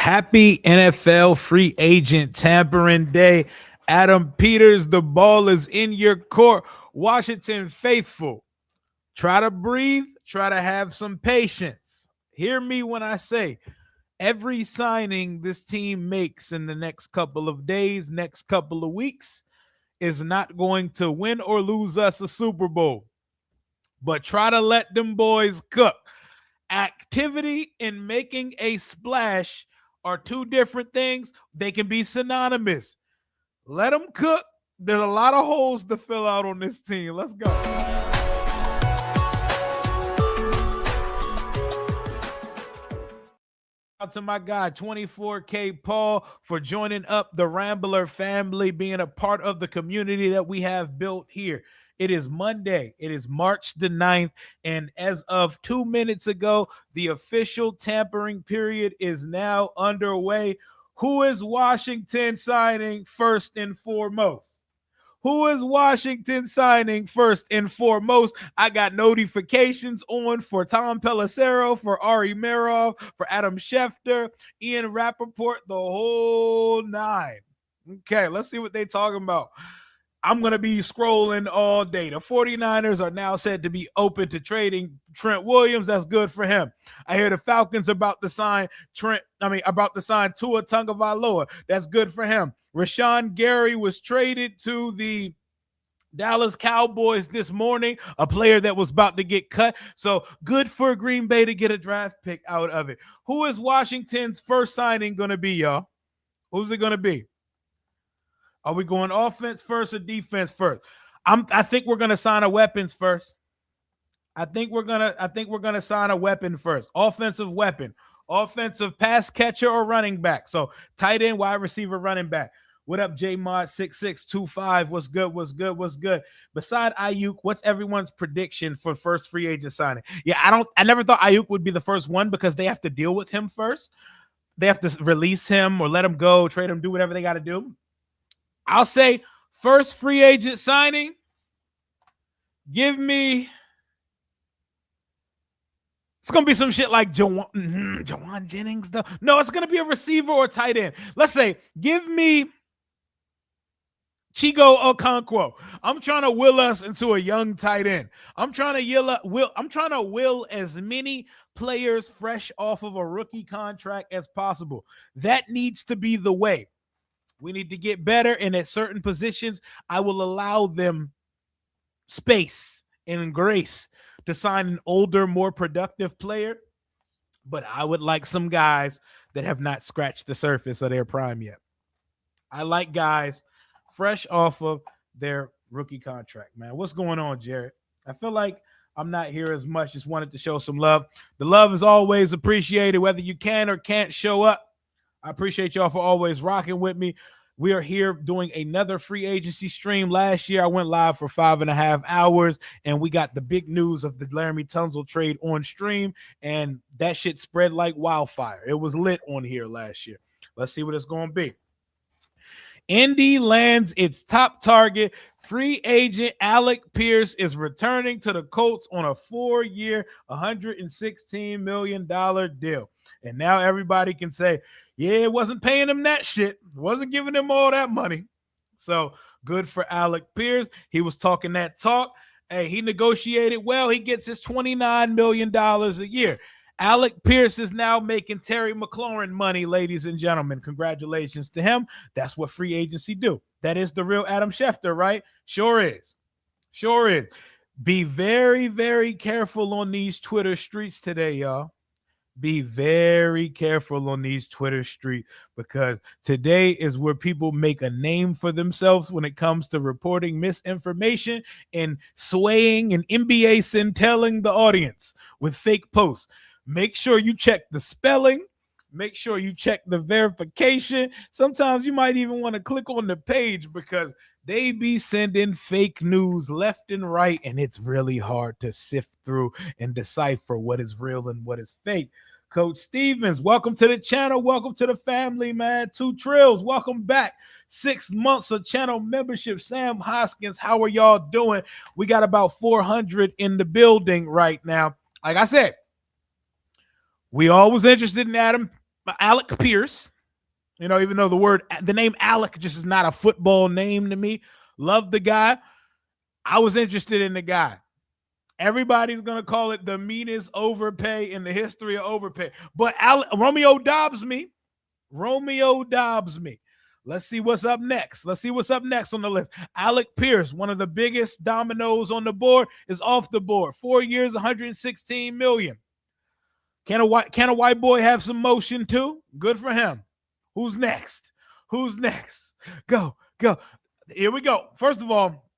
Happy NFL free agent tampering day. Adam Peters, the ball is in your court. Washington faithful, try to breathe, try to have some patience. Hear me when I say every signing this team makes in the next couple of days, next couple of weeks, is not going to win or lose us a Super Bowl. But try to let them boys cook. Activity and making a splash are two different things. They can be synonymous. Let them cook. There's a lot of holes to fill out on this team. Let's go. Out to my guy 24K Paul for joining up the Rambler family, being a part of the community that we have built here. It is Monday. It is March the 9th. And as of 2 minutes ago, the official tampering period is now underway. Who is Washington signing first and foremost? Who is Washington signing first and foremost? I got notifications on for Tom Pelissero, for Ari Meroff, for Adam Schefter, Ian Rappaport, the whole nine. Okay, let's see what they're talking about. I'm going to be scrolling all day. The 49ers are now said to be open to trading Trent Williams. That's good for him. I hear the Falcons about to sign Tua Tagovailoa. That's good for him. Rashawn Gary was traded to the Dallas Cowboys this morning, a player that was about to get cut. So good for Green Bay to get a draft pick out of it. Who is Washington's first signing going to be, y'all? Who's it going to be? Are we going offense first or defense first? I think we're gonna sign a weapons first. I think we're gonna sign a weapon first. Offensive weapon, offensive pass catcher or running back. So tight end, wide receiver, running back. What up, J Mod 6625? What's good? What's good? What's good? Beside Ayuk, what's everyone's prediction for first free agent signing? Yeah, I never thought Ayuk would be the first one because they have to deal with him first. They have to release him or let him go, trade him, do whatever they got to do. I'll say first free agent signing, give me, it's going to be some shit like Jawan Jennings. No, it's going to be a receiver or tight end. Let's say, give me Chigo Okonkwo. I'm trying to will us into a young tight end. I'm trying to will as many players fresh off of a rookie contract as possible. That needs to be the way. We need to get better, and at certain positions, I will allow them space and grace to sign an older, more productive player. But I would like some guys that have not scratched the surface of their prime yet. I like guys fresh off of their rookie contract, man. What's going on, Jared? I feel like I'm not here as much. Just wanted to show some love. The love is always appreciated, whether you can or can't show up. I appreciate y'all for always rocking with me. We are here doing another free agency stream. Last year, I went live for 5.5 hours, and we got the big news of the LAREMY TUNSIL trade on stream, and that shit spread like wildfire. It was lit on here last year. Let's see what it's going to be. Indy lands its top target. Free agent Alec Pierce is returning to the Colts on a 4-year, $116 million deal. And now everybody can say, yeah, it wasn't paying him that shit. It wasn't giving him all that money. So good for Alec Pierce. He was talking that talk. Hey, he negotiated well. He gets his $29 million a year. Alec Pierce is now making Terry McLaurin money, ladies and gentlemen. Congratulations to him. That's what free agency do. That is the real Adam Schefter, right? Sure is. Sure is. Be very, very careful on these Twitter streets today, y'all. Be very careful on these Twitter streets, because today is where people make a name for themselves when it comes to reporting misinformation and swaying and NBA sin telling the audience with fake posts. Make sure you check the spelling. Make sure you check the verification. Sometimes you might even want to click on the page because they be sending fake news left and right, and it's really hard to sift through and decipher what is real and what is fake. Coach Stevens, welcome to the channel. Welcome to the family, man. 2 Trills, welcome back. 6 months of channel membership. Sam Hoskins, how are y'all doing? We got about 400 in the building right now. Like I said, we all was interested in Adam Alec Pierce. Even though the name Alec just is not a football name to me. Love the guy. I was interested in the guy. Everybody's going to call it the meanest overpay in the history of overpay. But Romeo Dobbs me. Let's see what's up next. On the list. Alec Pierce, one of the biggest dominoes on the board, is off the board. 4 years, $116 million. Can a white boy have some motion too? Good for him. Who's next? Go. Here we go. First of all,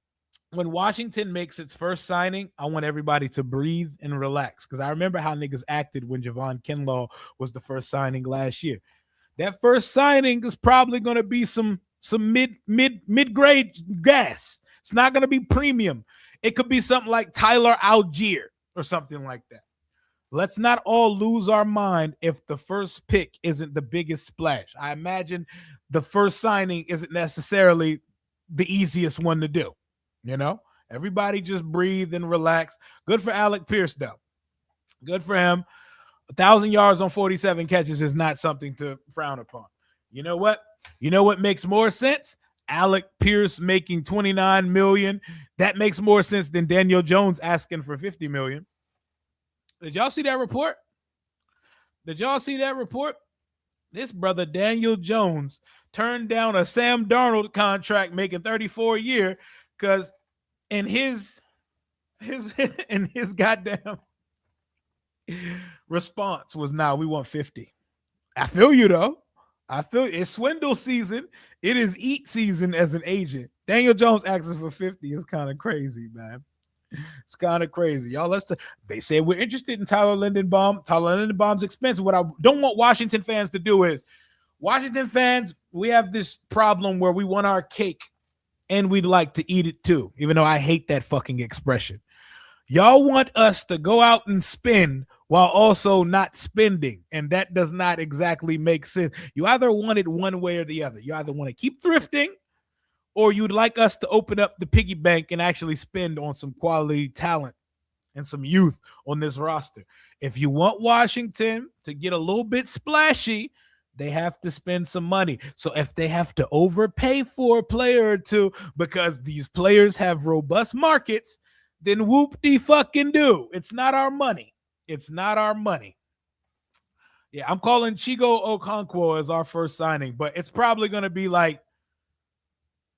when Washington makes its first signing, I want everybody to breathe and relax, because I remember how niggas acted when Javon Kinlaw was the first signing last year. That first signing is probably going to be some mid-grade gas. It's not going to be premium. It could be something like Tyler Algier or something like that. Let's not all lose our mind if the first pick isn't the biggest splash. I imagine the first signing isn't necessarily the easiest one to do. Everybody just breathe and relax. Good for Alec Pierce, though. Good for him. 1,000 yards on 47 catches is not something to frown upon. You know what? Makes more sense? Alec Pierce making $29 million. That makes more sense than Daniel Jones asking for $50 million. Did y'all see that report? This brother Daniel Jones turned down a Sam Darnold contract making $34 a year because in his goddamn response was, "Nah, we want 50." I feel you though. It's swindle season. It is eat season as an agent. Daniel Jones asking for 50 is kind of crazy, man. It's kind of crazy, y'all. They say we're interested in Tyler Lindenbaum. Tyler Lindenbaum's expensive. What I don't want Washington fans to do is, Washington fans, we have this problem where we want our cake and we'd like to eat it too, even though I hate that fucking expression. Y'all want us to go out and spend while also not spending, and that does not exactly make sense. You either want it one way or the other. You either want to keep thrifting, or you'd like us to open up the piggy bank and actually spend on some quality talent and some youth on this roster. If you want Washington to get a little bit splashy, they have to spend some money. So if they have to overpay for a player or two because these players have robust markets, then whoop-de-fucking-do. It's not our money. Yeah, I'm calling Chigo Okonkwo as our first signing, but it's probably going to be like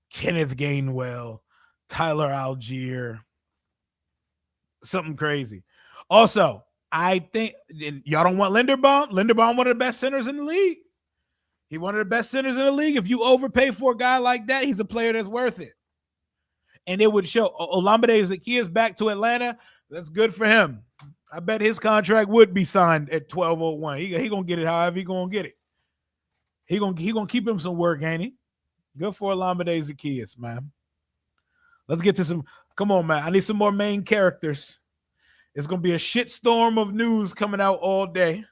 Kenneth Gainwell, Tyler Algier, something crazy. Also, I think y'all don't want Linderbaum. Linderbaum, one of the best centers in the league. He one of the best centers in the league. If you overpay for a guy like that, he's a player that's worth it. And it would show. Olamide Zaccheaus back to Atlanta. That's good for him. I bet his contract would be signed at 1201. He gonna get it however he gonna get it. He gonna keep him some work, ain't he? Good for Olamide Zaccheaus, man. Let's get to some. Come on, man. I need some more main characters. It's gonna be a shitstorm of news coming out all day.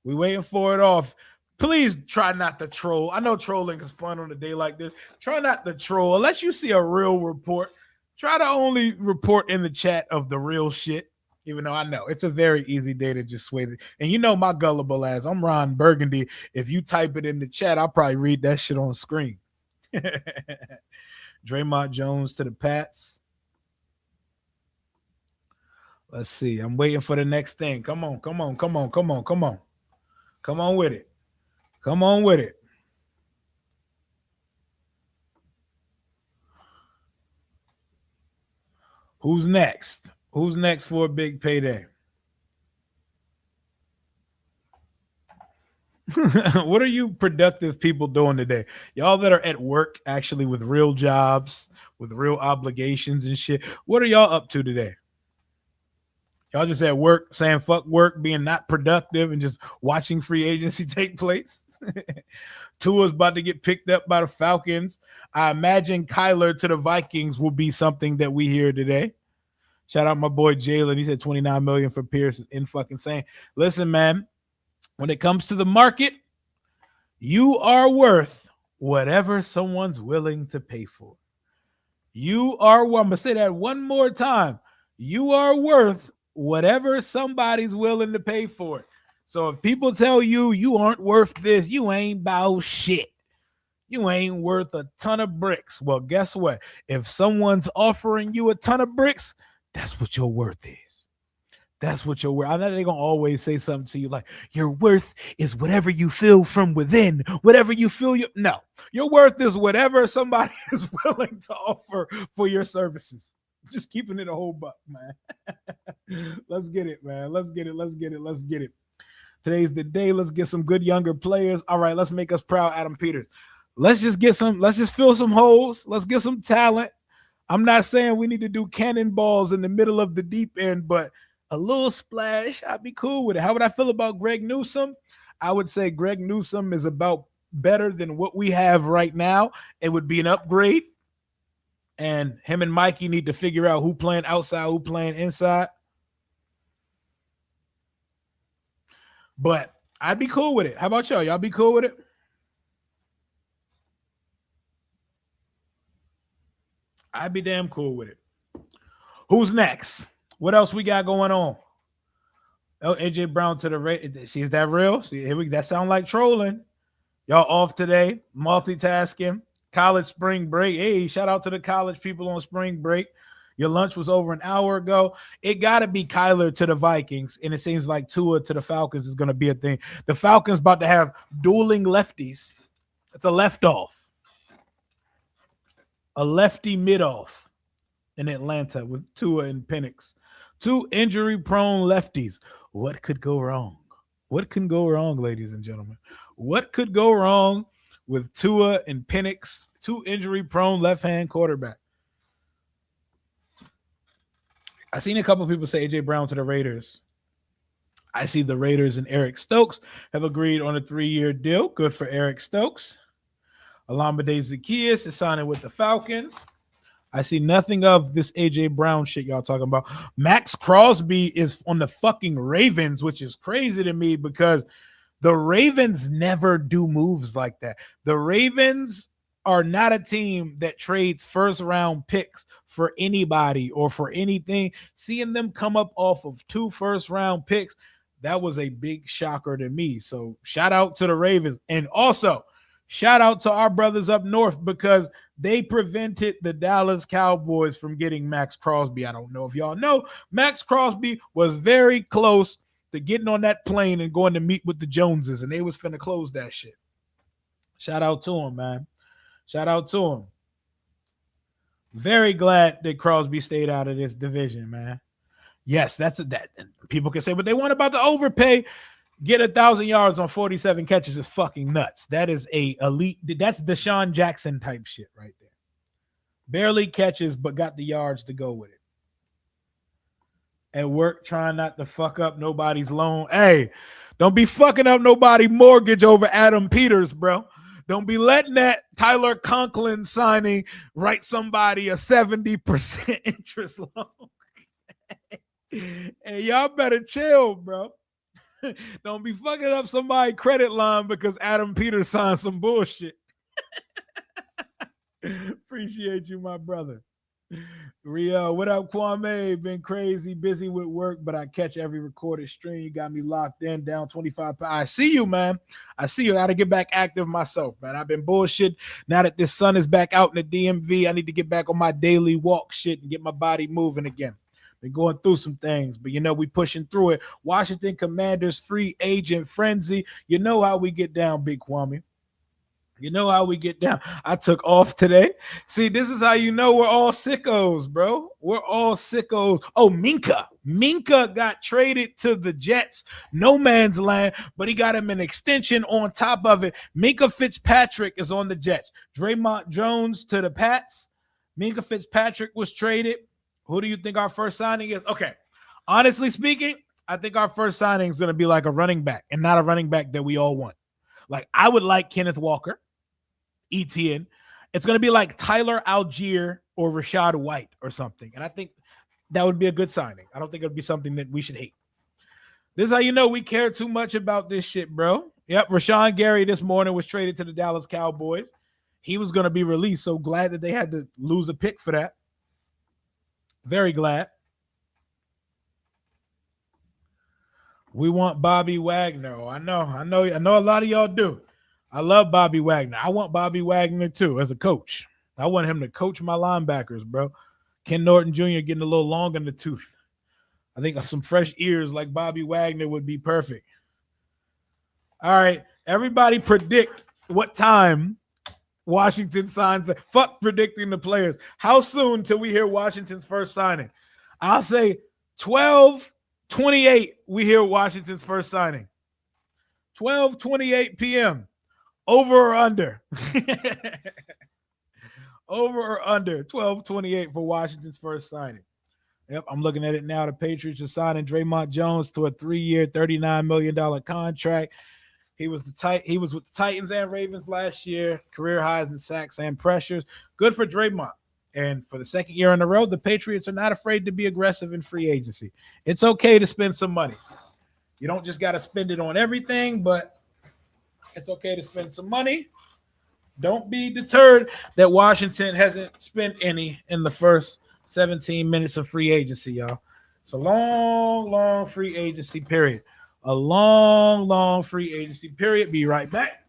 We waiting for it off. Please try not to troll. I know trolling is fun on a day like this. Try not to troll. Unless you see a real report, try to only report in the chat of the real shit, even though I know it's a very easy day to just sway it. And you know my gullible ass. I'm Ron Burgundy. If you type it in the chat, I'll probably read that shit on screen. Draymond Jones to the Pats. Let's see. I'm waiting for the next thing. Come on. Come on with it. Who's next? Who's next for a big payday? What are you productive people doing today? Y'all that are at work, actually with real jobs, with real obligations and shit. What are y'all up to today? Y'all just at work saying fuck work, being not productive and just watching free agency take place? Tua's about to get picked up by the Falcons. I imagine Kyler to the Vikings will be something that we hear today. Shout out my boy Jalen. He said $29 million for Pierce is in fucking insane. Listen, man, when it comes to the market, you are worth whatever someone's willing to pay for. I'm going to say that one more time. You are worth whatever somebody's willing to pay for it. So if people tell you you aren't worth this, you ain't about shit. You ain't worth a ton of bricks. Well, guess what? If someone's offering you a ton of bricks, that's what your worth is. That's what your worth. I know they're gonna always say something to you like your worth is whatever you feel from within, whatever you feel. No, your worth is whatever somebody is willing to offer for your services. Just keeping it a whole buck, man. Let's get it, man. Let's get it. Let's get it. Let's get it. Today's the day. Let's get some good younger players. All right, let's make us proud, Adam Peters. Let's just get some. Let's just fill some holes. Let's get some talent. I'm not saying we need to do cannonballs in the middle of the deep end, but a little splash, I'd be cool with it. How would I feel about Greg Newsome? I would say Greg Newsome is about better than what we have right now. It would be an upgrade. And him and Mikey need to figure out who playing outside, who playing inside. But I'd be cool with it. How about y'all? Y'all be cool with it? I'd be damn cool with it. Who's next? What else we got going on? Oh, AJ Brown to the rate. See, is that real? See, here we that sound like trolling. Y'all off today, multitasking, college spring break. Hey, shout out to the college people on spring break. Your lunch was over an hour ago. It got to be Kyler to the Vikings, and it seems like Tua to the Falcons is going to be a thing. The Falcons about to have dueling lefties. It's a left off. A lefty mid-off in Atlanta with Tua and Penix. Two injury-prone lefties. What could go wrong? What can go wrong, ladies and gentlemen? What could go wrong with Tua and Penix, two injury-prone left-hand quarterback? I seen a couple of people say A.J. Brown to the Raiders. I see the Raiders and Eric Stokes have agreed on a 3-year deal. Good for Eric Stokes. Olamide Zaccheaus is signing with the Falcons. I see nothing of this A.J. Brown shit y'all talking about. Max Crosby is on the fucking Ravens, which is crazy to me because the Ravens never do moves like that. The Ravens are not a team that trades first-round picks for anybody or for anything. Seeing them come up off of 2 first-round picks, that was a big shocker to me. So shout out to the Ravens. And also, shout out to our brothers up north because they prevented the Dallas Cowboys from getting Max Crosby. I don't know if y'all know. Max Crosby was very close to getting on that plane and going to meet with the Joneses, and they was finna close that shit. Shout out to him, man. Shout out to him. Very glad that Crosby stayed out of this division, man. Yes, that's that. People can say what they want about the overpay. Get 1,000 yards on 47 catches is fucking nuts. That is a elite. That's Deshaun Jackson type shit right there. Barely catches, but got the yards to go with it. At work, trying not to fuck up nobody's loan. Hey, don't be fucking up nobody's mortgage over Adam Peters, bro. Don't be letting that Tyler Conklin signing write somebody a 70% interest loan. Hey, y'all better chill, bro. Don't be fucking up somebody's credit line because Adam Peters signed some bullshit. Appreciate you, my brother. Rio, what up, Kwame? Been crazy, busy with work, but I catch every recorded stream. You got me locked in, down 25 pounds. I see you, man. I see you. I got to get back active myself, man. I've been bullshit. Now that this sun is back out in the DMV, I need to get back on my daily walk shit and get my body moving again. Been going through some things, but you know we pushing through it. Washington Commanders free agent frenzy. You know how we get down, Big Kwame. You know how we get down. I took off today. See, this is how you know we're all sickos, bro. We're all sickos. Oh, Minka. Minka got traded to the Jets. No man's land, but he got him an extension on top of it. Minka Fitzpatrick is on the Jets. Draymond Jones to the Pats. Minka Fitzpatrick was traded. Who do you think our first signing is? Okay. Honestly speaking, I think our first signing is going to be like a running back and not a running back that we all want. Like, I would like Kenneth Walker, ETN. It's going to be like Tyler Algier or Rashad White or something. And I think that would be a good signing. I don't think it would be something that we should hate. This is how you know we care too much about this shit, bro. Yep, Rashawn Gary this morning was traded to the Dallas Cowboys. He was going to be released. So glad that they had to lose a pick for that. Very glad. We want Bobby Wagner. Oh, I know a lot of y'all do. I love Bobby Wagner. I want Bobby Wagner too as a coach. I want him to coach my linebackers, bro. Ken Norton Jr. getting a little long in the tooth. I think some fresh ears like Bobby Wagner would be perfect. All right, everybody predict what time Washington signs. Fuck predicting the players. How soon till we hear Washington's first signing? I'll say 12:28. We hear Washington's first signing. 12:28 p.m. Over or under? Over or under 12:28 for Washington's first signing. Yep, I'm looking at it now. The Patriots are signing Draymond Jones to a 3-year, $39 million contract. He was with the Titans and Ravens last year, career highs in sacks and pressures. Good for Draymond. And for the second year in a row, the Patriots are not afraid to be aggressive in free agency. It's okay to spend some money. You don't just got to spend it on everything, but it's okay to spend some money. Don't be deterred that Washington hasn't spent any in the first 17 minutes of free agency, y'all. It's a long, long free agency period. A long, long free agency period. Be right back.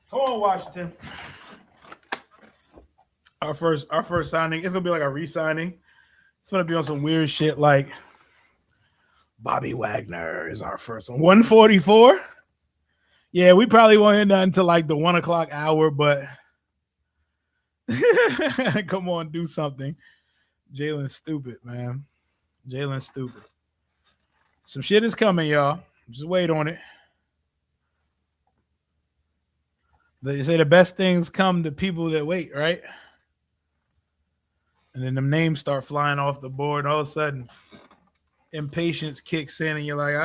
Come on, Washington. Our first signing. It's gonna be like a re-signing. It's gonna be on some weird shit like Bobby Wagner is our first one. 144. Yeah, we probably won't hear nothing until like the 1 o'clock hour, but come on, do something. Jalen's stupid, man. Jalen's stupid. Some shit is coming, y'all. Just wait on it. They say the best things come to people that wait, right? And then the names start flying off the board. And all of a sudden, impatience kicks in, and you're like,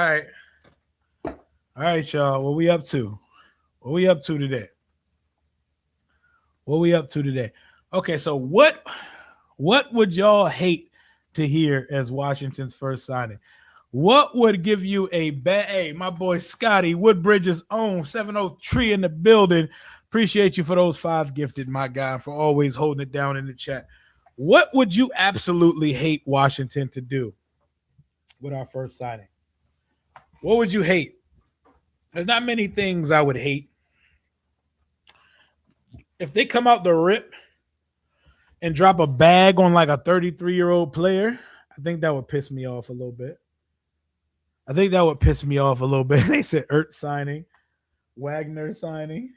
all right, y'all. What we up to? What we up to today? What we up to today? Okay, so what would y'all hate to hear as Washington's first signing? What would give you a bad? Hey, my boy Scotty Woodbridge's own 703 in the building. Appreciate you for those 5 gifted, my guy, for always holding it down in the chat. What would you absolutely hate Washington to do with our first signing? What would you hate? There's not many things I would hate. If they come out the rip and drop a bag on like a 33-year-old player, I think that would piss me off a little bit. They said Ertz signing, Wagner signing.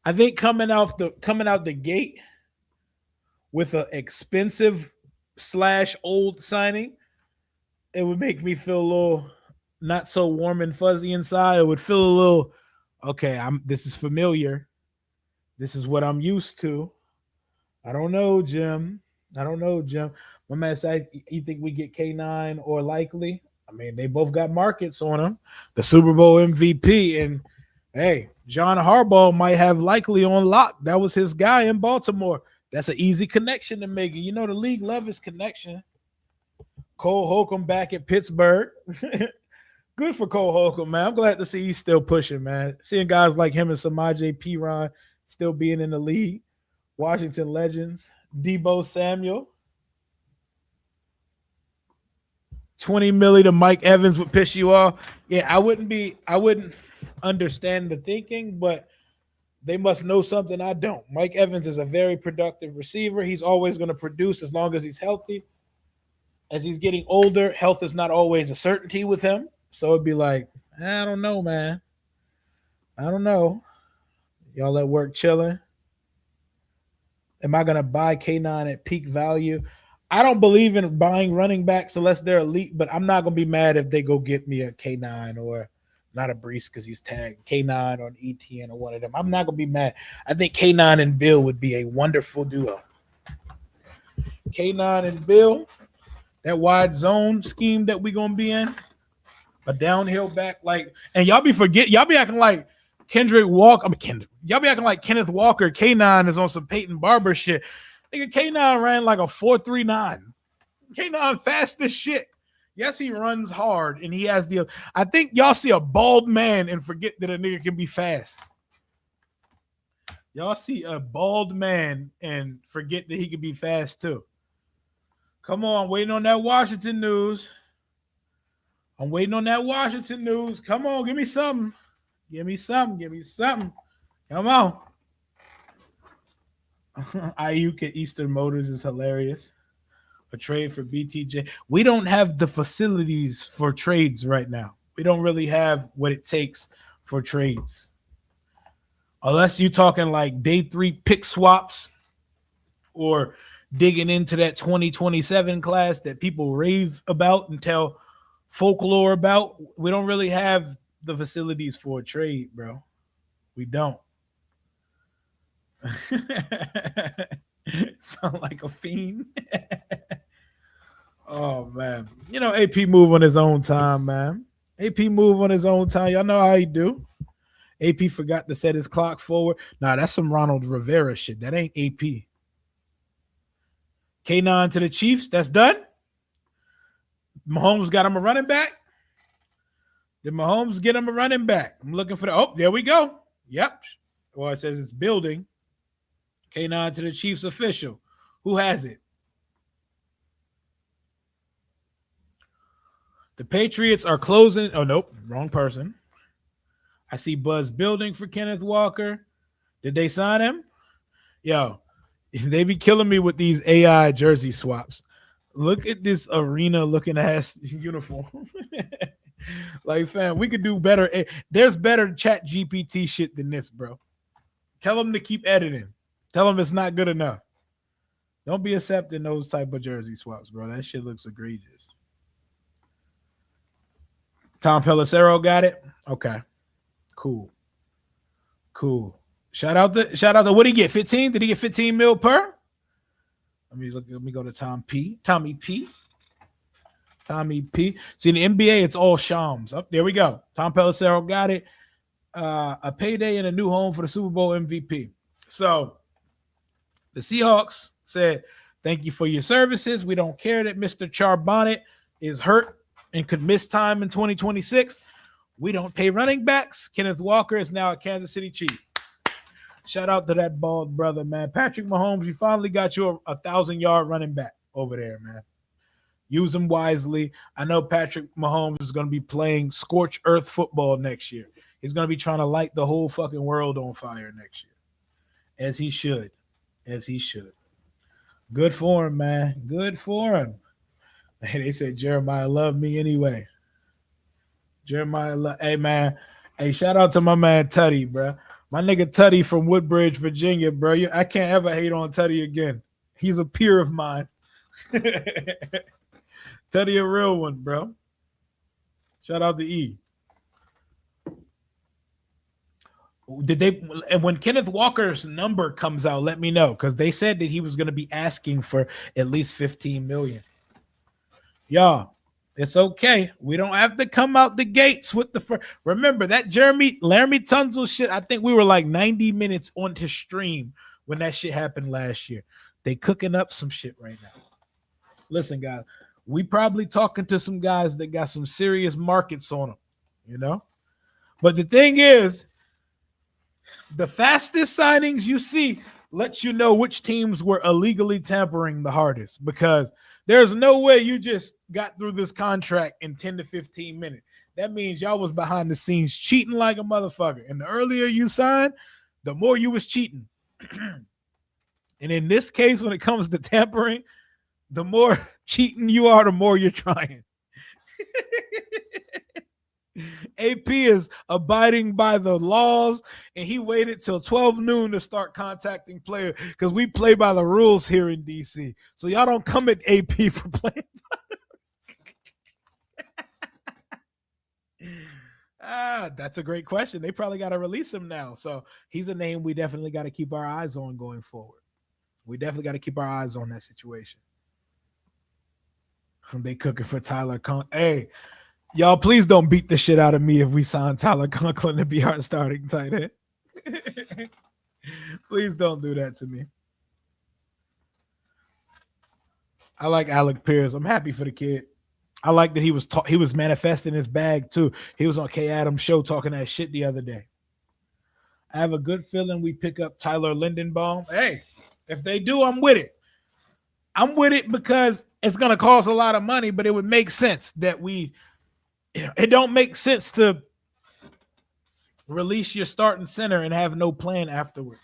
I think coming out the gate with an expensive / old signing, it would make me feel a little not so warm and fuzzy inside. It would feel a little, okay, this is familiar. This is what I'm used to. I don't know, Jim. My man said, you think we get K9 or Likely? I mean, they both got markets on them. The Super Bowl MVP, and hey, John Harbaugh might have Likely on lock. That was his guy in Baltimore. That's an easy connection to make. You know, the league love his connection. Cole Holcomb back at Pittsburgh. Good for Cole Holcomb, man. I'm glad to see he's still pushing, man. Seeing guys like him and Samaje Perine still being in the league. Washington legends. Debo Samuel. 20 million to Mike Evans would piss you off. Yeah, I wouldn't understand the thinking, but they must know something I don't. Mike Evans is a very productive receiver. He's always going to produce as long as he's healthy. As he's getting older, health is not always a certainty with him. So it'd be like, I don't know, man. I don't know. Y'all at work chilling. Am I gonna buy K9 at peak value? I don't believe in buying running backs unless they're elite, but I'm not gonna be mad if they go get me a K9 or not a Brees because he's tagged K9 or an ETN or one of them. I'm not gonna be mad. I think K9 and Bill would be a wonderful duo. K9 and Bill, that wide zone scheme that we gonna be in, a downhill back and y'all be acting like Kendrick Walker. Y'all be acting like Kenneth Walker. K9 is on some Peyton Barber shit. Nigga, K9 ran like a 4.39. K9 fast as shit. Yes, he runs hard and he has the. I think y'all see a bald man and forget that a nigga can be fast. Y'all see a bald man and forget that he can be fast too. Come on, waiting on that Washington news. I'm waiting on that Washington news. Come on, give me something. Give me something. Give me something. Come on. Ayuk at Eastern Motors is hilarious. A trade for BTJ. We don't have the facilities for trades right now. We don't really have what it takes for trades. Unless you're talking like day 3 pick swaps or digging into that 2027 class that people rave about and tell folklore about. We don't really have the facilities for a trade, bro. We don't. Sound like a fiend. Oh, man. You know, AP move on his own time, man. AP move on his own time. Y'all know how he do. AP forgot to set his clock forward. Nah, that's some Ronald Rivera shit. That ain't AP. K9 to the Chiefs. That's done. Mahomes got him a running back. Did Mahomes get him a running back? I'm looking for the. Oh, there we go. Yep. Well, it says it's building. K9 to the Chiefs official. Who has it? The Patriots are closing. Oh, nope. Wrong person. I see Buzz building for Kenneth Walker. Did they sign him? Yo, they be killing me with these AI jersey swaps. Look at this arena looking ass uniform. Like, fam, we could do better. There's better chat GPT shit than this, bro. Tell them to keep editing. Tell them it's not good enough. Don't be accepting those type of jersey swaps, bro. That shit looks egregious. Tom Pelissero got it? Okay. Cool. Shout out to what did he get? 15? Did he get 15 mil per? Let me go to Tommy P. See, in the NBA, it's all shams. Oh, there we go. Tom Pelissero got it. A payday and a new home for the Super Bowl MVP. So the Seahawks said, thank you for your services. We don't care that Mr. Charbonnet is hurt and could miss time in 2026. We don't pay running backs. Kenneth Walker is now a Kansas City Chief. Shout out to that bald brother, man. Patrick Mahomes, you finally got you a 1,000-yard running back over there, man. Use him wisely. I know Patrick Mahomes is going to be playing scorched earth football next year. He's going to be trying to light the whole fucking world on fire next year. As he should. Good for him, man. Good for him. Hey, they said Jeremiah loved me anyway. Hey, man. Hey, shout out to my man Tutty, bro. My nigga Tutty from Woodbridge, Virginia, bro. I can't ever hate on Tutty again. He's a peer of mine. Tutty a real one, bro. Shout out to E. And when Kenneth Walker's number comes out, let me know, because they said that he was going to be asking for at least 15 million. Y'all, it's okay. We don't have to come out the gates with the first. Remember that Laramie Tunsil shit. I think we were like 90 minutes onto stream when that shit happened last year. They cooking up some shit right now. Listen, guys, we probably talking to some guys that got some serious markets on them, you know? But the thing is, the fastest signings you see lets you know which teams were illegally tampering the hardest, because there's no way you just got through this contract in 10 to 15 minutes. That means y'all was behind the scenes cheating like a motherfucker. And the earlier you signed, the more you was cheating. And in this case, when it comes to tampering, the more cheating you are, the more you're trying. AP is abiding by the laws, and he waited till 12 noon to start contacting players because we play by the rules here in DC. So y'all don't come at AP for playing. That's a great question. They probably got to release him now. So he's a name we definitely got to keep our eyes on going forward. We definitely got to keep our eyes on that situation. They cooking for Tyler Conklin. Hey, y'all, please don't beat the shit out of me if we sign Tyler Conklin to be our starting tight end. Please don't do that to me. I like Alec Pierce. I'm happy for the kid. I like that he was manifesting his bag too. He was on K Adams' show talking that shit the other day. I have a good feeling we pick up Tyler Lindenbaum. Hey, if they do, I'm with it. I'm with it because it's going to cost a lot of money, but it would make sense that it don't make sense to release your starting center and have no plan afterward.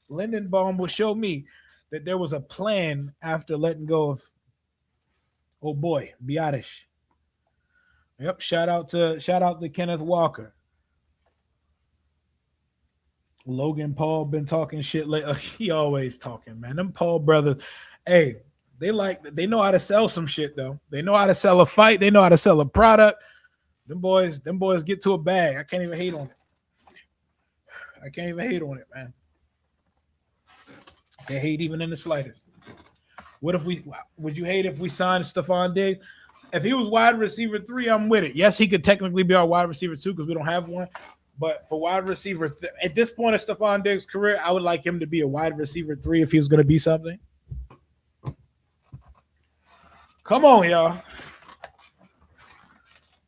Lindenbaum will show me that there was a plan after letting go of, oh boy, Biotish. Yep, shout out to Kenneth Walker. Logan Paul been talking shit lately. He always talking, man. Them Paul brothers, hey, they know how to sell some shit though. They know how to sell a fight. They know how to sell a product. Them boys get to a bag. I can't even hate on it, man. I can't hate even in the slightest. Would you hate if we signed Stephon Diggs? If he was wide receiver 3, I'm with it. Yes, he could technically be our wide receiver 2 because we don't have one. But for wide receiver, at this point of Stephon Diggs' career, I would like him to be a wide receiver 3 if he was going to be something. Come on, y'all.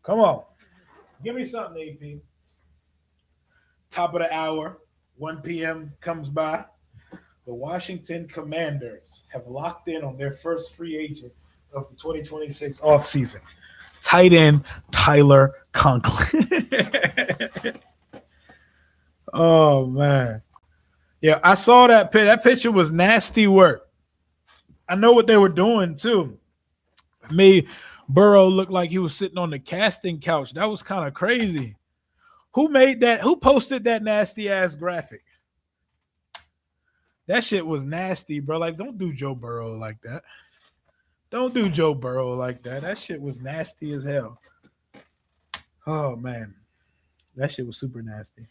Come on. Give me something, AP. Top of the hour, 1 p.m. comes by. The Washington Commanders have locked in on their first free agent of the 2026 offseason. Tight end Tyler Conklin. Oh, man. Yeah, I saw that picture. That picture was nasty work. I know what they were doing, too. It made Burrow look like he was sitting on the casting couch. That was kind of crazy. Who made that? Who posted that nasty-ass graphic? That shit was nasty, bro. Like, don't do Joe Burrow like that. Don't do Joe Burrow like that. That shit was nasty as hell. Oh, man. That shit was super nasty.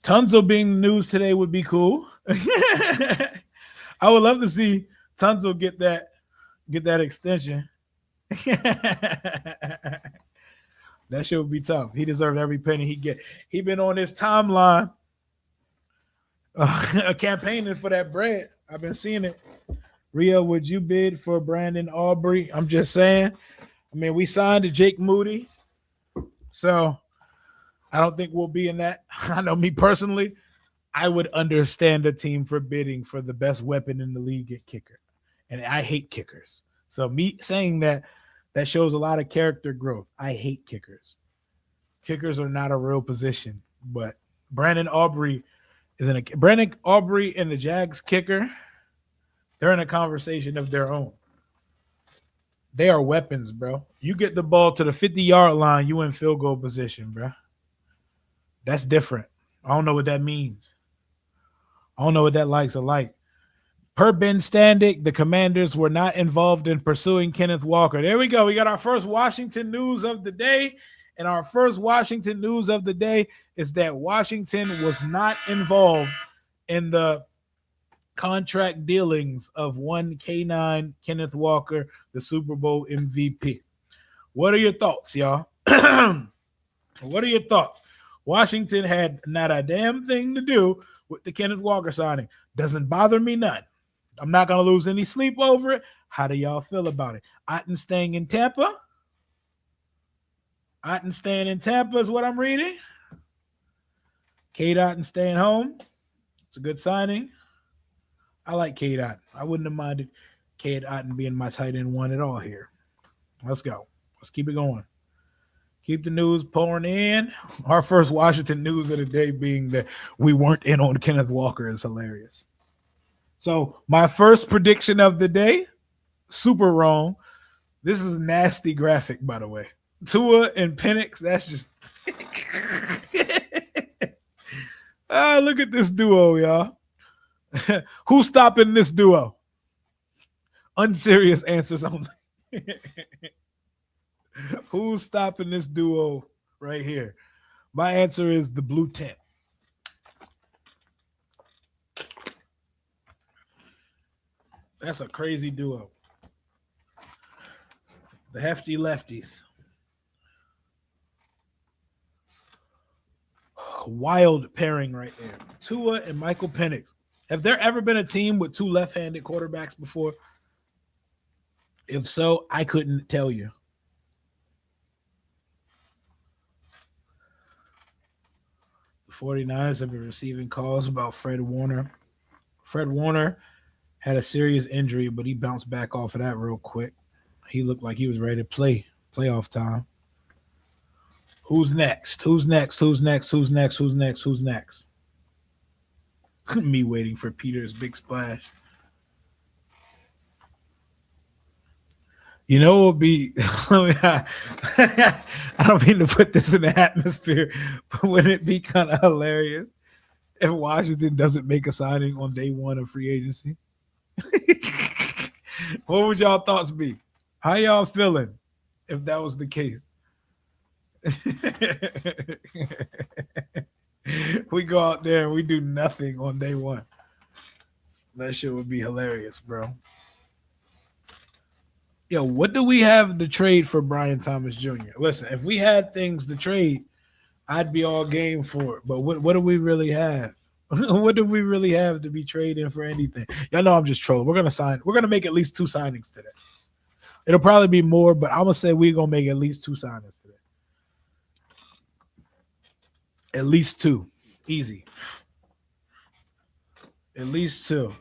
Tunsil being the news today would be cool. I would love to see Tunsil get that extension. That shit would be tough. He deserved every penny he get. He been on his timeline campaigning for that bread. I've been seeing it. Rio, would you bid for Brandon Aubrey? I'm just saying. I mean, we signed to Jake Moody, so I don't think we'll be in that. I know me personally, I would understand a team for bidding for the best weapon in the league at kicker, and I hate kickers. So me saying that shows a lot of character growth. I hate kickers. Kickers are not a real position, but Brandon Aubrey Brandon Aubrey and the Jags kicker. They're in a conversation of their own. They are weapons, bro. You get the ball to the 50-yard line, you in field goal position, bro. That's different. I don't know what that means. I don't know what that likes or like. Per Ben Standig, the Commanders were not involved in pursuing Kenneth Walker. There we go. We got our first Washington news of the day. And our first Washington news of the day is that Washington was not involved in the contract dealings of one K9 Kenneth Walker, the Super Bowl MVP. What are your thoughts, y'all? What are your thoughts? Washington had not a damn thing to do with the Kenneth Walker signing. Doesn't bother me none. I'm not going to lose any sleep over it. How do y'all feel about it? Otten staying in Tampa? Otten staying in Tampa is what I'm reading. Cade Otten staying home. It's a good signing. I like Cade Otten. I wouldn't have minded Cade Otten being my tight end 1 at all here. Let's go. Let's keep it going. Keep the news pouring in. Our first Washington news of the day being that we weren't in on Kenneth Walker is hilarious. So my first prediction of the day, super wrong. This is a nasty graphic, by the way. Tua and Penix. That's just look at this duo, y'all. Who's stopping this duo? Unserious answers only. Who's stopping this duo right here? My answer is the blue tent. That's a crazy duo. The hefty lefties. Wild pairing right there. Tua and Michael Penix. Have there ever been a team with two left-handed quarterbacks before? If so, I couldn't tell you. The 49ers have been receiving calls about Fred Warner. Fred Warner had a serious injury, but he bounced back off of that real quick. He looked like he was ready to play playoff time. Who's next? Who's next? Who's next? Who's next? Who's next? Who's next? Me waiting for Peter's big splash. You know what would be I don't mean to put this in the atmosphere, but wouldn't it be kind of hilarious if Washington doesn't make a signing on day one of free agency? What would y'all thoughts be? How y'all feeling if that was the case? We go out there and we do nothing on day one. That shit would be hilarious, bro. Yo, what do we have to trade for Brian Thomas Jr.? Listen, if we had things to trade, I'd be all game for it. But what do we really have? What do we really have to be trading for anything? Y'all know I'm just trolling. We're gonna make at least 2 signings today. It'll probably be more, but I'm gonna say we're gonna make at least 2 signings today. At least 2. Easy. At least 2.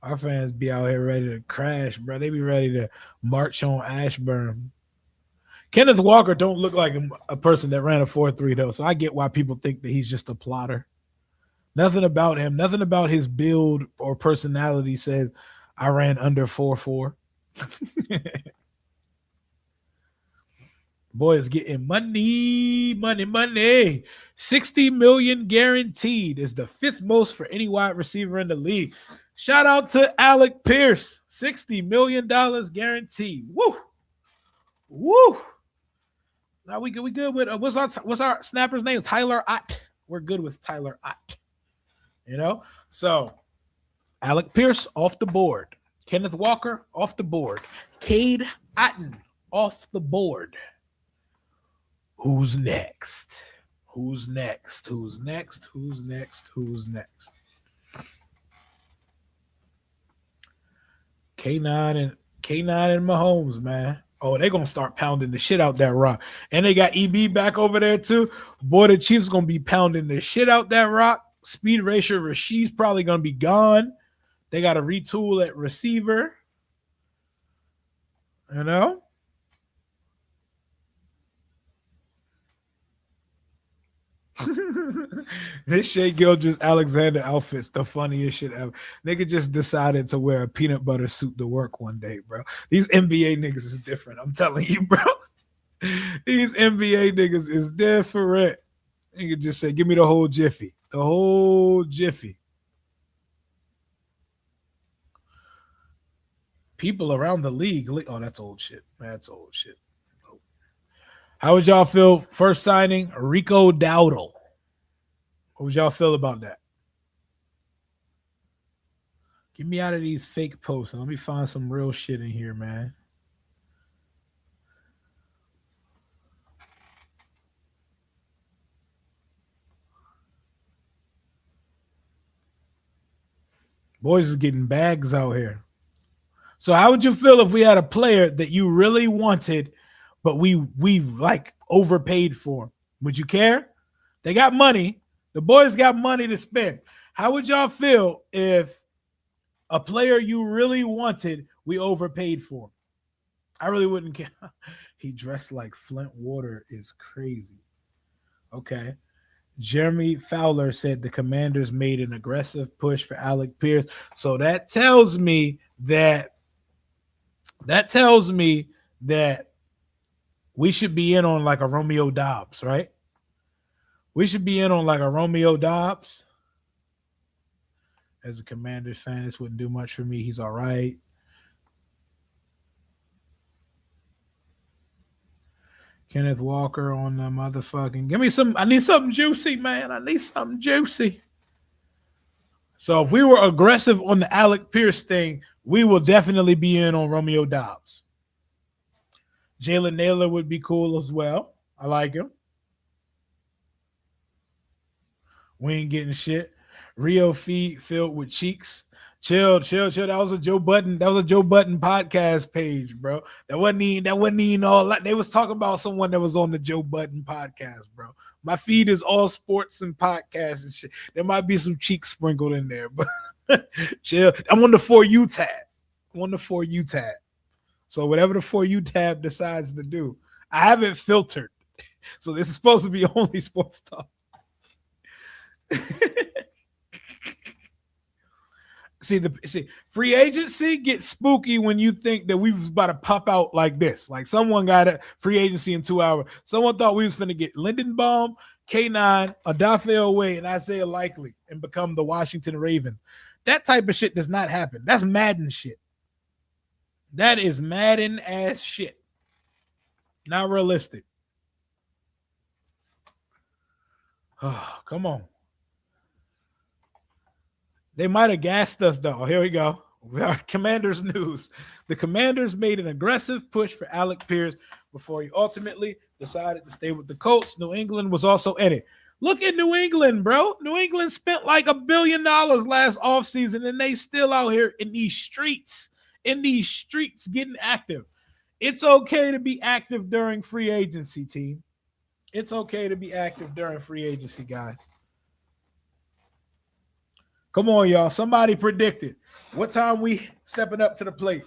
Our fans be out here ready to crash, bro. They be ready to march on Ashburn. Kenneth Walker don't look like a person that ran a 4.3 though, so I get why people think that he's just a plotter. Nothing about him, nothing about his build or personality says I ran under 4.4. Boy is getting money. 60 million guaranteed is the 5th most for any wide receiver in the league. Shout out to Alec Pierce. $60 million guaranteed. Woo. Woo. Now we good with what's our snapper's name? Tyler Ott. We're good with Tyler Ott. You know? So Alec Pierce off the board. Kenneth Walker off the board. Cade Otton off the board. Who's next? Who's next? Who's next? Who's next? Who's next? K9 and Mahomes, man. Oh, they're gonna start pounding the shit out that rock. And they got EB back over there too. Boy, the Chiefs gonna be pounding the shit out that rock. Speed racer Rashid's probably gonna be gone. They got to retool at receiver. You know? This Shea Gilgeous-Alexander outfit's the funniest shit ever. Nigga just decided to wear a peanut butter suit to work one day, bro. These NBA niggas is different. I'm telling you, bro. These NBA niggas is different. Nigga just say, give me the whole jiffy. The whole jiffy. People around the league. Oh, that's old shit. That's old shit. How would y'all feel first signing Rico Dowdle? What would y'all feel about that? Get me out of these fake posts and let me find some real shit in here, man. Boys is getting bags out here. So how would you feel if we had a player that you really wanted, but we like overpaid for? Would you care? They got money. The boys got money to spend. How would y'all feel if a player you really wanted, we overpaid for? I really wouldn't care. He dressed like Flint Water is crazy. Okay. Jeremy Fowler said the Commanders made an aggressive push for Alec Pierce. So that tells me that we should be in on like a Romeo Dobbs, right? We should be in on like a Romeo Dobbs. As a Commanders fan, this wouldn't do much for me. He's all right. Kenneth Walker on the motherfucking. Give me some. I need something juicy, man. I need something juicy. So if we were aggressive on the Alec Pierce thing, we will definitely be in on Romeo Dobbs. Jalen Naylor would be cool as well. I like him. We ain't getting shit. Rio feed filled with cheeks. Chill. That was a Joe Budden. That was a Joe Budden podcast page, bro. That wasn't even all that. They was talking about someone that was on the Joe Budden podcast, bro. My feed is all sports and podcasts and shit. There might be some cheeks sprinkled in there, but chill. I'm on the For You tab. So whatever the For You tab decides to do, I haven't filtered. So this is supposed to be only sports talk. See, free agency gets spooky when you think that we was about to pop out like this. Like someone got a free agency in 2 hours. Someone thought we was finna get Lindenbaum, K9, Odafe Wade, and Isaiah Likely and become the Washington Ravens. That type of shit does not happen. That's Madden shit. That is Madden ass shit. Not realistic. Oh, come on. They might have gassed us, though. Here we go. We are Commanders news. The Commanders made an aggressive push for Alec Pierce before he ultimately decided to stay with the Colts. New England was also in it. Look at New England, bro. New England spent like $1 billion last offseason, and they still out here in these streets getting active. It's okay to be active during free agency, team. It's okay to be active during free agency, guys. Come on, y'all. Somebody predicted. What time we stepping up to the plate?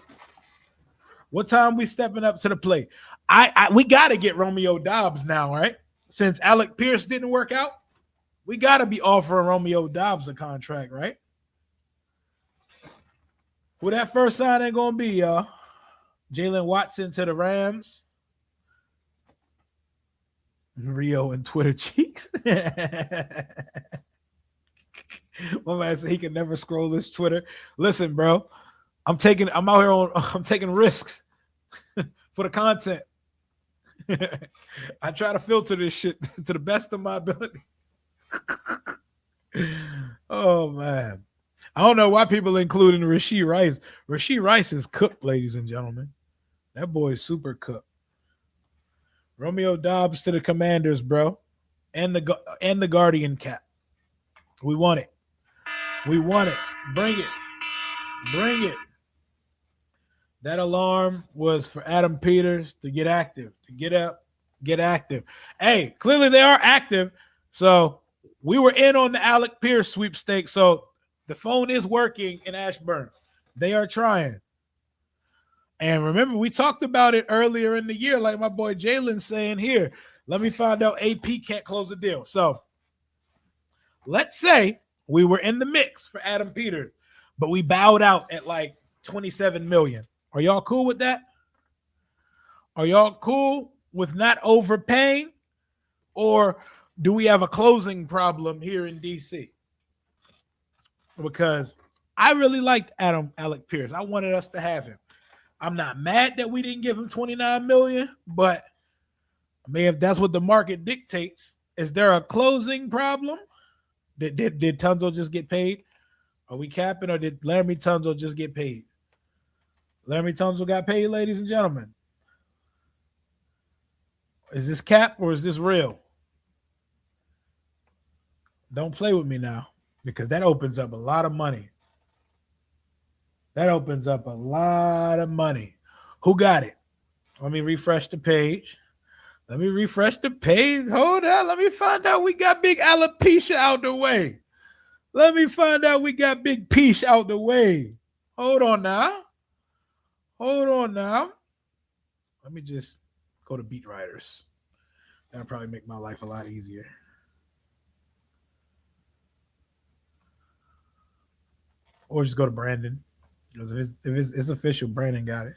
We got to get Romeo Dobbs now, right? Since Alec Pierce didn't work out, we got to be offering Romeo Dobbs a contract, right? Who that first signing going to be, y'all? Jalen Watson to the Rams. Rio and Twitter cheeks. My man said he can never scroll his Twitter. Listen, bro, I'm taking risks for the content. I try to filter this shit to the best of my ability. Oh man. I don't know why people including Rashee Rice. Rashee Rice is cooked, ladies and gentlemen. That boy is super cooked. Romeo Dobbs to the Commanders, bro. And the Guardian cap. We want it. Bring it. That alarm was for Adam Peters to get active, to get up, get active. Hey, clearly they are active. So we were in on the Alec Pierce sweepstakes. So the phone is working in Ashburn. They are trying. And remember, we talked about it earlier in the year, like my boy Jalen saying here, let me find out AP can't close the deal. So let's say we were in the mix for Adam Peters, but we bowed out at like $27 million. Are y'all cool with that? Are y'all cool with not overpaying? Or do we have a closing problem here in DC? Because I really liked Alec Pierce. I wanted us to have him. I'm not mad that we didn't give him $29 million, but I mean, if that's what the market dictates, is there a closing problem? Did Tunsil just get paid? Are we capping, or did Laremy Tunsil just get paid? Laremy Tunsil got paid, ladies and gentlemen. Is this cap or is this real? Don't play with me now, because that opens up a lot of money. Who got it? Let me refresh the page. Hold on. Let me find out we got big alopecia out the way. Let Hold on now. Let me just go to Beat Writers. That'll probably make my life a lot easier. Or just go to Brandon. Because if it's official, Brandon got it.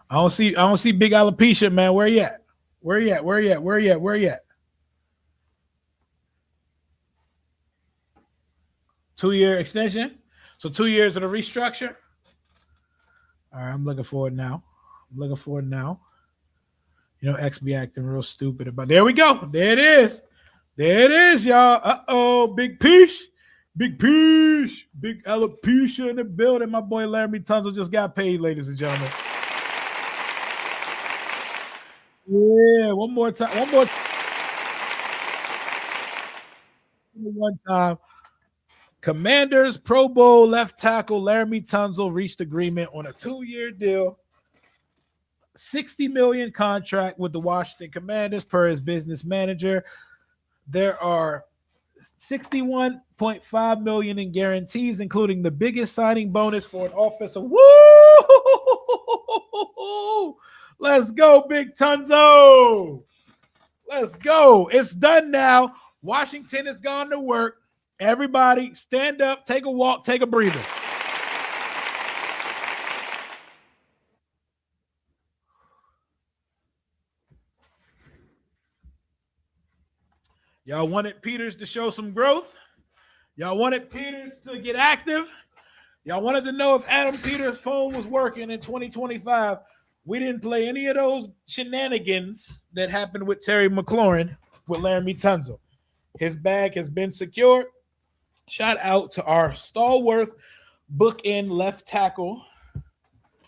I don't see big alopecia, man. Where you at? Where you at? Where you at? Where you at? Where you at? 2-year extension. So 2 years of the restructure. All right, I'm looking for it now. I'm looking for it now. You know, X be acting real stupid about. There we go. There it is. There it is, y'all. Uh-oh, big piece. Big piece. Big alopecia in the building. My boy Laremy Tunsil just got paid, ladies and gentlemen. Yeah, one more time. One time. Commanders Pro Bowl left tackle Laremy Tunsil reached agreement on a 2-year deal. $60 million contract with the Washington Commanders per his business manager. There are $61.5 million in guarantees, including the biggest signing bonus for an offensive. Woo! Let's go, Big Tunzo. Let's go. It's done now. Washington has gone to work. Everybody stand up, take a walk, take a breather. Y'all wanted Peters to show some growth. Y'all wanted Peters to get active. Y'all wanted to know if Adam Peters' phone was working in 2025. We didn't play any of those shenanigans that happened with Terry McLaurin with Laremy Tunsil. His bag has been secured. Shout out to our stalwart bookend left tackle,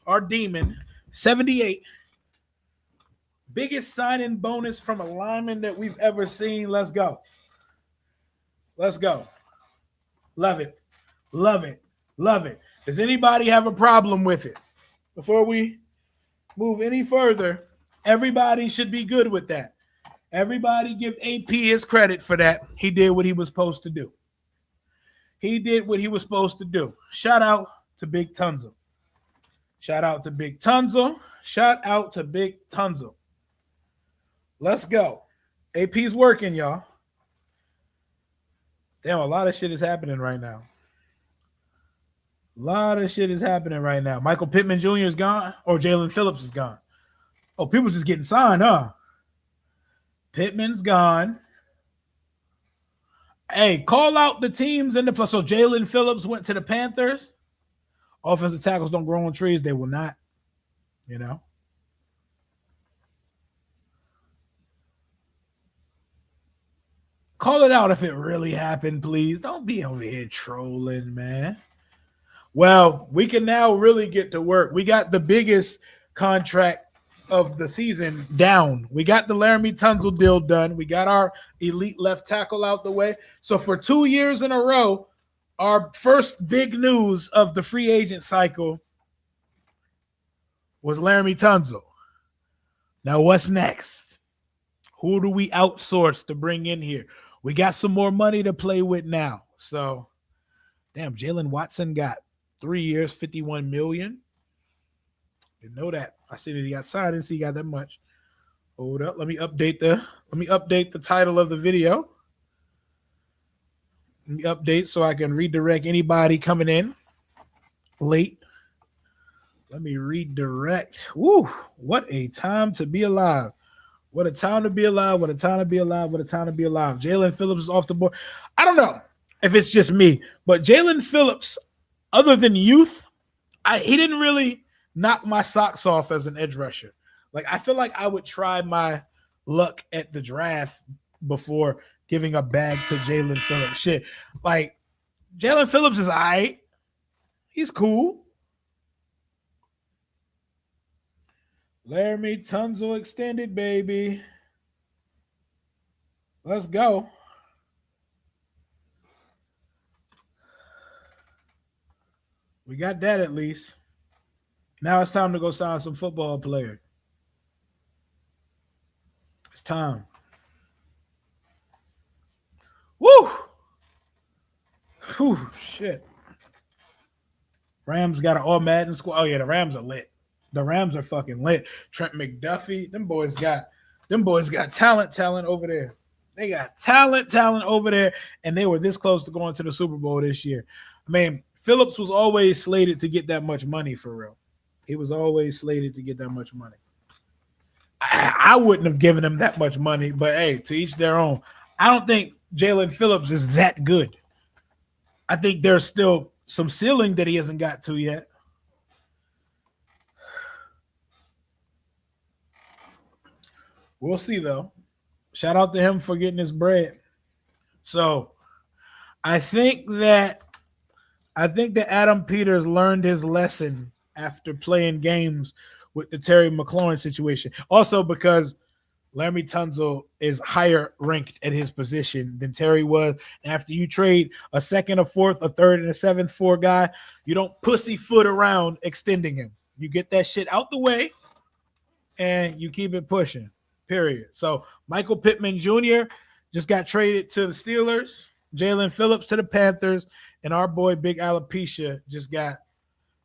our demon, 78. Biggest signing bonus from a lineman that we've ever seen. Let's go. Let's go. Love it. Love it. Love it. Does anybody have a problem with it? Before we move any further, everybody should be good with that. Everybody give AP his credit for that. He did what he was supposed to do. He did what he was supposed to do. Shout out to Big Tunsil. Shout out to Big Tunsil. Shout out to Big Tunsil. Let's go. AP's working, y'all. Damn, a lot of shit is happening right now. A lot of shit is happening right now. Michael Pittman Jr. is gone, or Jalen Phillips is gone. Oh, people's just getting signed, huh? Pittman's gone. Hey, call out the teams in the plus. So Jalen Phillips went to the Panthers. Offensive tackles don't grow on trees. They will not, you know. Call it out if it really happened, please. Don't be over here trolling, man. Well, we can now really get to work. We got the biggest contract of the season down. We got the Laremy Tunsil deal done. We got our elite left tackle out the way. So for 2 years in a row, our first big news of the free agent cycle was Laremy Tunsil. Now what's next? Who do we outsource to bring in here? We got some more money to play with now. So, damn, Jalen Watson got 3 years, $51 million. Didn't know that. I see that he got signed. I didn't see he got that much. Hold up. Let me update the title of the video. Let me update so I can redirect anybody coming in late. Let me redirect. Woo, what a time to be alive. What a time to be alive. What a time to be alive. What a time to be alive. Jalen Phillips is off the board. I don't know if it's just me, but Jalen Phillips, other than youth, he didn't really knock my socks off as an edge rusher. Like, I feel like I would try my luck at the draft before giving a bag to Jalen Phillips. Shit. Like, Jalen Phillips is all right. He's cool. Laremy Tunsil extended, baby. Let's go. We got that at least. Now it's time to go sign some football player. It's time. Woo! Whew, shit. Rams got an all Madden squad. Oh, yeah, the Rams are lit. The Rams are fucking lit. Trent McDuffie, them boys got talent over there. They got talent over there, and they were this close to going to the Super Bowl this year. I mean, Phillips was always slated to get that much money for real. He was always slated to get that much money. I I wouldn't have given him that much money, but hey, to each their own. I don't think Jalen Phillips is that good. I think there's still some ceiling that he hasn't got to yet. We'll see though. Shout out to him for getting his bread. So I think that Adam Peters learned his lesson after playing games with the Terry McLaurin situation. Also because Laremy Tunsil is higher ranked at his position than Terry was. And after you trade a second, a fourth, a third, and a seventh for a guy, you don't pussyfoot around extending him. You get that shit out the way and you keep it pushing, period. So Michael Pittman Jr. just got traded to the Steelers, Jalen Phillips to the Panthers, and our boy Big Alopecia just got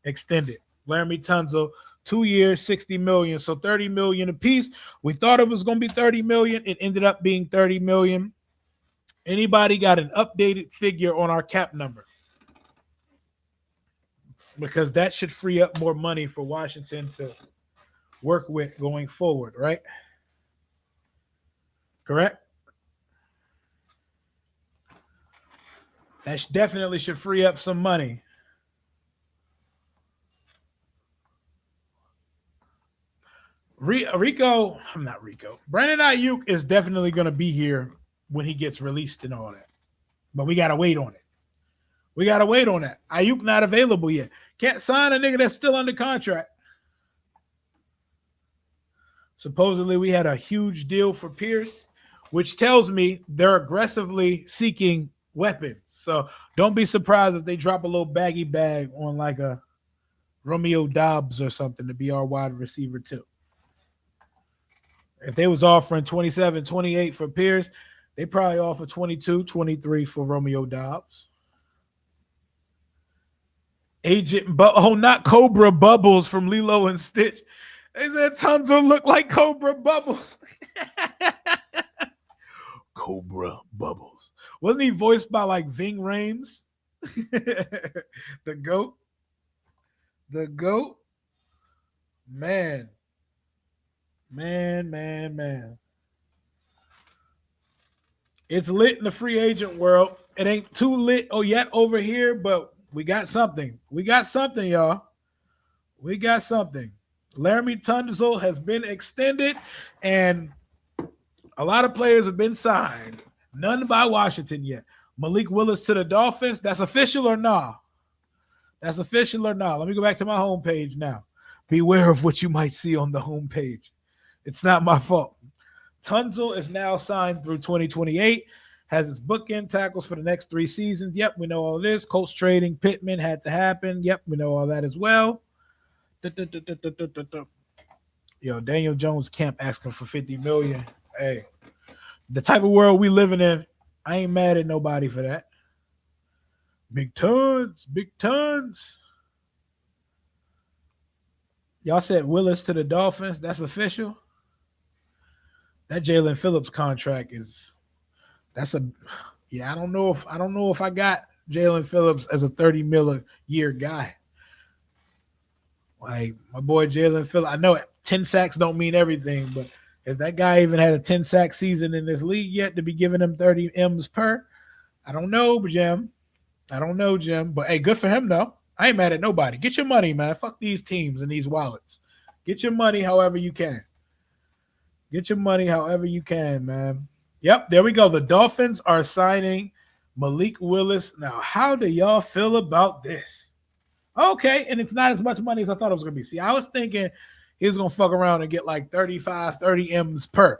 extended. Laremy Tunsil, 2 years, $60 million, so $30 million a piece. We thought it was going to be $30 million. It ended up being $30 million. Anybody got an updated figure on our cap number? Because that should free up more money for Washington to work with going forward, right? Correct? That definitely should free up some money. Brandon Ayuk is definitely going to be here when he gets released and all that. But we got to wait on it. Ayuk not available yet. Can't sign a nigga that's still under contract. Supposedly we had a huge deal for Pierce, which tells me they're aggressively seeking weapons. So don't be surprised if they drop a little baggy bag on like a Romeo Dobbs or something to be our wide receiver too. If they was offering 27, 28 for Pierce, they probably offer 22, 23 for Romeo Dobbs. Not Cobra Bubbles from Lilo and Stitch. They said Tunsil look like Cobra Bubbles. Cobra Bubbles. Wasn't he voiced by like Ving Rhames? The GOAT. Man. It's lit in the free agent world. It ain't too lit yet over here, but we got something. Y'all. We got something. Laremy Tunsil has been extended, and a lot of players have been signed. None by Washington yet. Malik Willis to the Dolphins. That's official or nah? Let me go back to my homepage now. Beware of what you might see on the homepage. It's not my fault. Tunsil is now signed through 2028, has his bookend tackles for the next 3 seasons. Yep, we know all this. Colts trading Pittman had to happen. Yep, we know all that as well. Yo, Daniel Jones camp asking for $50 million. Hey, the type of world we living in, I ain't mad at nobody for that. Big tons. Y'all said Willis to the Dolphins. That's official. That Jalen Phillips contract I don't know if I got Jalen Phillips as a $30 million a year guy. Like my boy Jalen Phillips, I know 10 sacks don't mean everything, but has that guy even had a 10-sack season in this league yet to be giving him 30 M's per? I don't know, Jim. But hey, good for him though. I ain't mad at nobody. Get your money, man. Fuck these teams and these wallets. Get your money however you can. Man. Yep, there we go. The Dolphins are signing Malik Willis. Now, how do y'all feel about this? Okay, and it's not as much money as I thought it was going to be. See, I was thinking he was going to fuck around and get like 35, 30 M's per.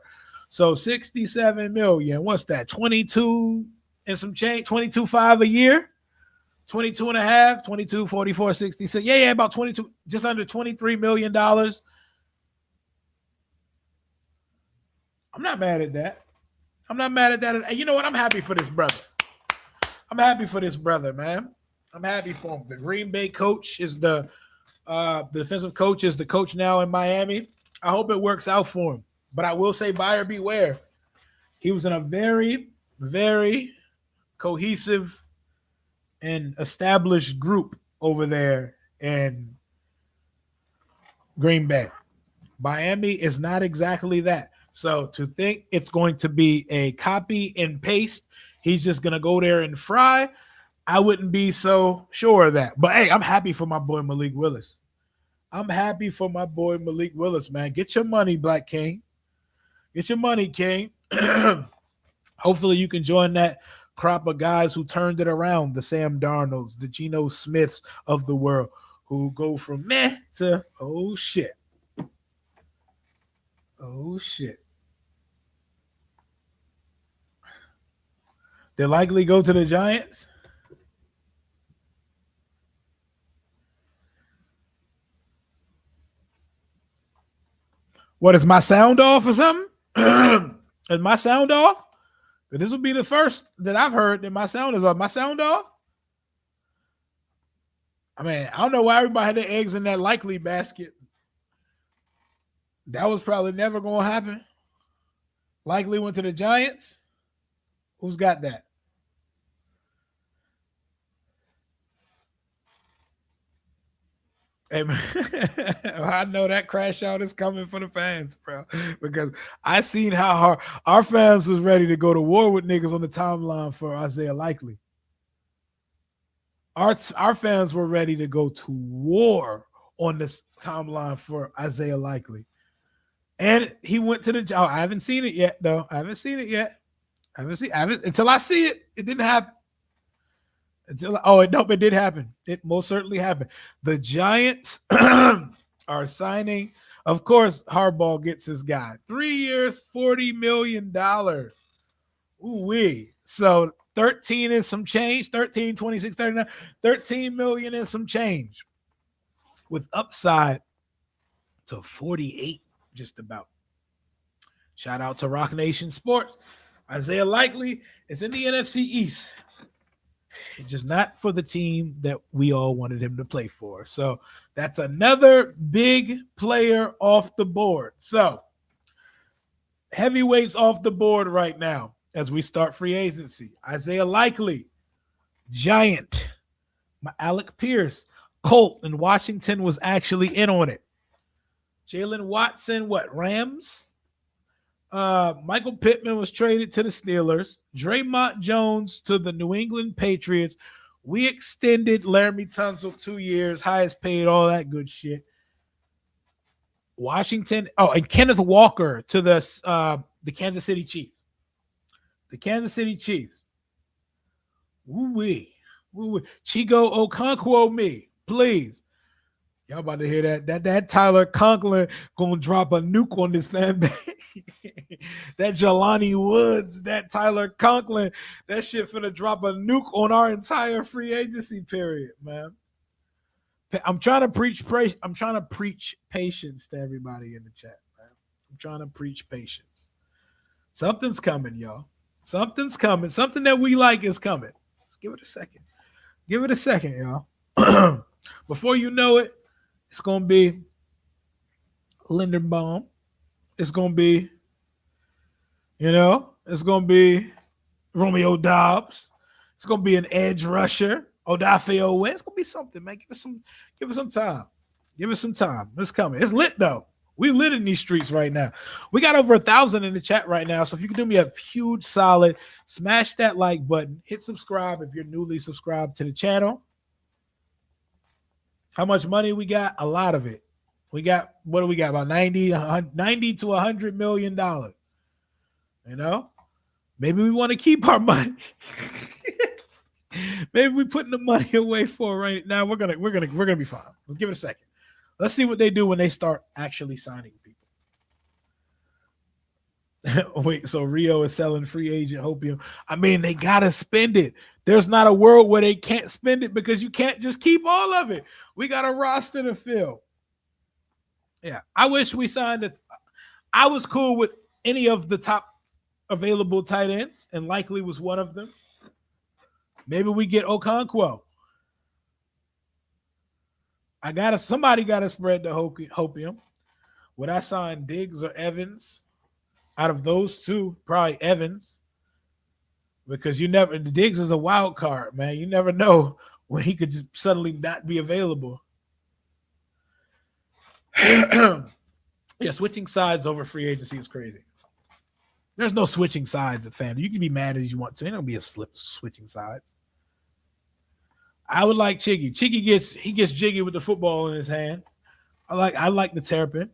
So 67 million. What's that? 22 and some change, 22.5 a year? 22 and a half, 22, 44, 66. Yeah, about 22, just under $23 million. I'm not mad at that. And you know what? I'm happy for this brother. Man. I'm happy for him. The Green Bay coach is the defensive coach is the coach now in Miami. I hope it works out for him. But I will say buyer beware. He was in a very, very cohesive and established group over there in Green Bay. Miami is not exactly that. So to think it's going to be a copy and paste, he's just going to go there and fry, I wouldn't be so sure of that. But hey, I'm happy for my boy Malik Willis. I'm happy for my boy Malik Willis, man. Get your money, Black King. Get your money, King. Hopefully you can join that crop of guys who turned it around, the Sam Darnolds, the Geno Smiths of the world, who go from meh to oh shit. Oh shit. They'll likely go to the Giants. What, is my sound off or something? Is my sound off? This will be the first that I've heard that my sound is off. My sound off? I mean, I don't know why everybody had their eggs in that likely basket. That was probably never going to happen. Likely went to the Giants. Who's got that? Hey, man, I know that crash out is coming for the fans, bro, because I seen how hard our fans was ready to go to war with niggas on the timeline for Isaiah Likely. Our fans were ready to go to war on this timeline for Isaiah Likely. And he went to the I haven't seen it yet, though. I haven't seen it yet. I haven't until I see it. It didn't happen. It did happen. It most certainly happened. The Giants are signing. Of course, Harbaugh gets his guy. 3 years, $40 million. Ooh-wee. So 13 and some change, 13, 26, 39, 13 million and some change with upside to 48, just about. Shout out to Rock Nation Sports. Isaiah Likely is in the NFC East. It's just not for the team that we all wanted him to play for. So that's another big player off the board. So heavyweights off the board right now as we start free agency. Isaiah Likely, Giant. Alec Pierce, Colt, and Washington was actually in on it. Jalen Watson, Rams? Michael Pittman was traded to the Steelers. Draymond Jones to the New England Patriots. We extended Laramie Tunsil 2 years, highest paid, all that good shit. Washington. Oh, and Kenneth Walker to the Kansas City Chiefs. The Kansas City Chiefs. Woo-wee. Woo-wee. Chigo Okonkwo me, please. Y'all about to hear that. That Tyler Conklin gonna drop a nuke on this fan base. That Jelani Woods, that Tyler Conklin, that shit finna drop a nuke on our entire free agency period, man. I'm trying to preach patience to everybody in the chat, man. I'm trying to preach patience. Something's coming, y'all. Something's coming. Something that we like is coming. Let's give it a second. Give it a second, y'all. Before you know it, it's going to be Linderbaum. It's going to be, it's going to be Romeo Dobbs. It's going to be an edge rusher, Odafe Owe. It's going to be something, man. Give it some time. Give it some time. It's coming. It's lit, though. We lit in these streets right now. We got over 1,000 in the chat right now. So if you can do me a huge solid, smash that like button. Hit subscribe if you're newly subscribed to the channel. How much money we got? A lot of it. We got, what do we got? About 90 to $100 million. Maybe we want to keep our money. Maybe we're putting the money away for right now. We're gonna be fine. Let's give it a second. Let's see what they do when they start actually signing people. Wait, so Rio is selling free agent hopium. I mean, they gotta spend it. There's not a world where they can't spend it because you can't just keep all of it. We got a roster to fill. Yeah, I wish we signed it. I was cool with any of the top available tight ends, and Likely was one of them. Maybe we get Okonkwo. Somebody gotta spread the hopium. Would I sign Diggs or Evans? Out of those two, probably Evans. Because Diggs is a wild card, man. You never know when he could just suddenly not be available. Yeah, switching sides over free agency is crazy. There's no switching sides at FanDuel. You can be mad as you want to. Ain't gonna be a switching sides. I would like Chiggy. Chiggy gets jiggy with the football in his hand. I like the terrapin.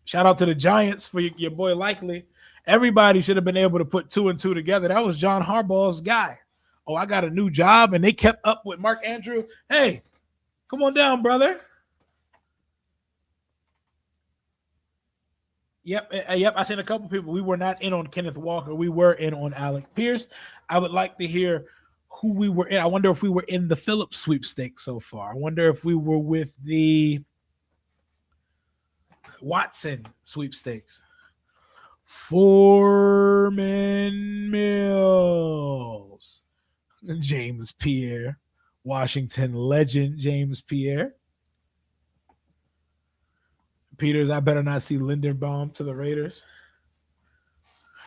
Shout out to the Giants for your boy Likely. Everybody should have been able to put 2 and 2 together. That was John Harbaugh's guy. Oh, I got a new job, and they kept up with Mark Andrew. Hey, come on down, brother. Yep. I seen a couple people. We were not in on Kenneth Walker. We were in on Alec Pierce. I would like to hear who we were in. I wonder if we were in the Phillips sweepstakes so far. I wonder if we were with the Watson sweepstakes. Foreman Mills. James Pierre. Washington legend James Pierre. Peters, I better not see Linderbaum to the Raiders.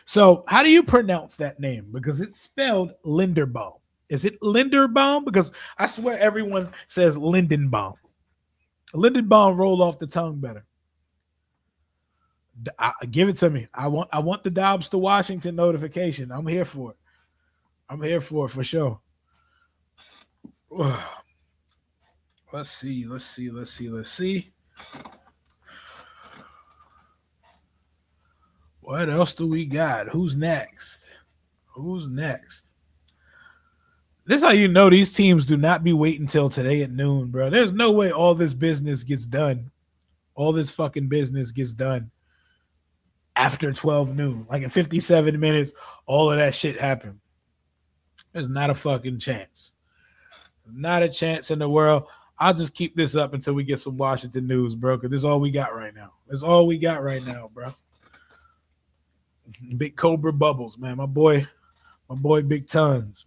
So how do you pronounce that name? Because it's spelled Linderbaum. Is it Linderbaum? Because I swear everyone says Lindenbaum. Lindenbaum rolled off the tongue better. Give it to me. I want the Dobbs to Washington notification. I'm here for it. I'm here for it for sure. Let's see. What else do we got? Who's next? This is how you know these teams do not be waiting until today at noon, bro. There's no way all this business gets done. All this fucking business gets done after 12 noon. Like in 57 minutes, all of that shit happened. There's not a fucking chance. Not a chance in the world. I'll just keep this up until we get some Washington news, bro, because this is all we got right now. Bro. Big Cobra Bubbles, man. My boy Big Tons.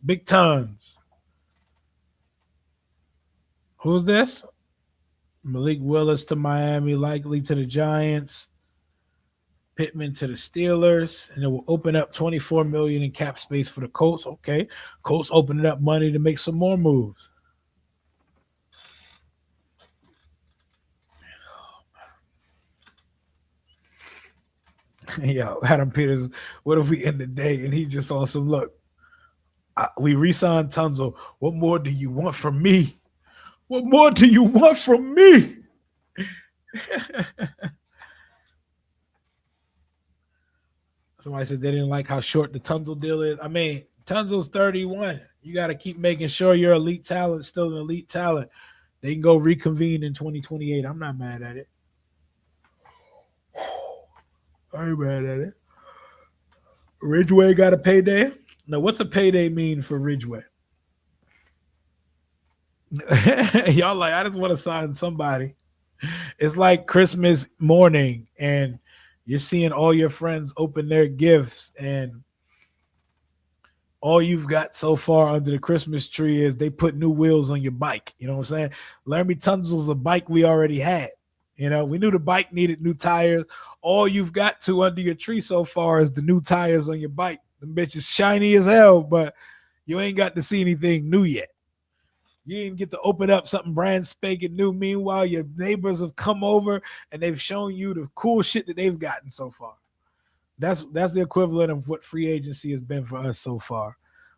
Who's this? Malik Willis to Miami, Likely to the Giants, Pittman to the Steelers, and it will open up $24 million in cap space for the Colts. Okay, Colts opening up money to make some more moves. Yo, Adam Peters, what if we end the day and he just on some look? We re-signed Tunsil. What more do you want from me? Somebody said they didn't like how short the Tunsil deal is. I mean, Tunsil's 31. You got to keep making sure your elite talent still an elite talent. They can go reconvene in 2028. I'm not mad at it. I ain't mad at it. Ridgeway got a payday? No, what's a payday mean for Ridgeway? Y'all like, I just want to sign somebody. It's like Christmas morning and you're seeing all your friends open their gifts and all you've got so far under the Christmas tree is they put new wheels on your bike. You know what I'm saying? Laramie Tunsil's a bike we already had. You know, we knew the bike needed new tires. All you've got to under your tree so far is the new tires on your bike. Them bitches shiny as hell, but you ain't got to see anything new yet. You didn't get to open up something brand spanking new. Meanwhile, your neighbors have come over and they've shown you the cool shit that they've gotten so far. That's the equivalent of what free agency has been for us so far.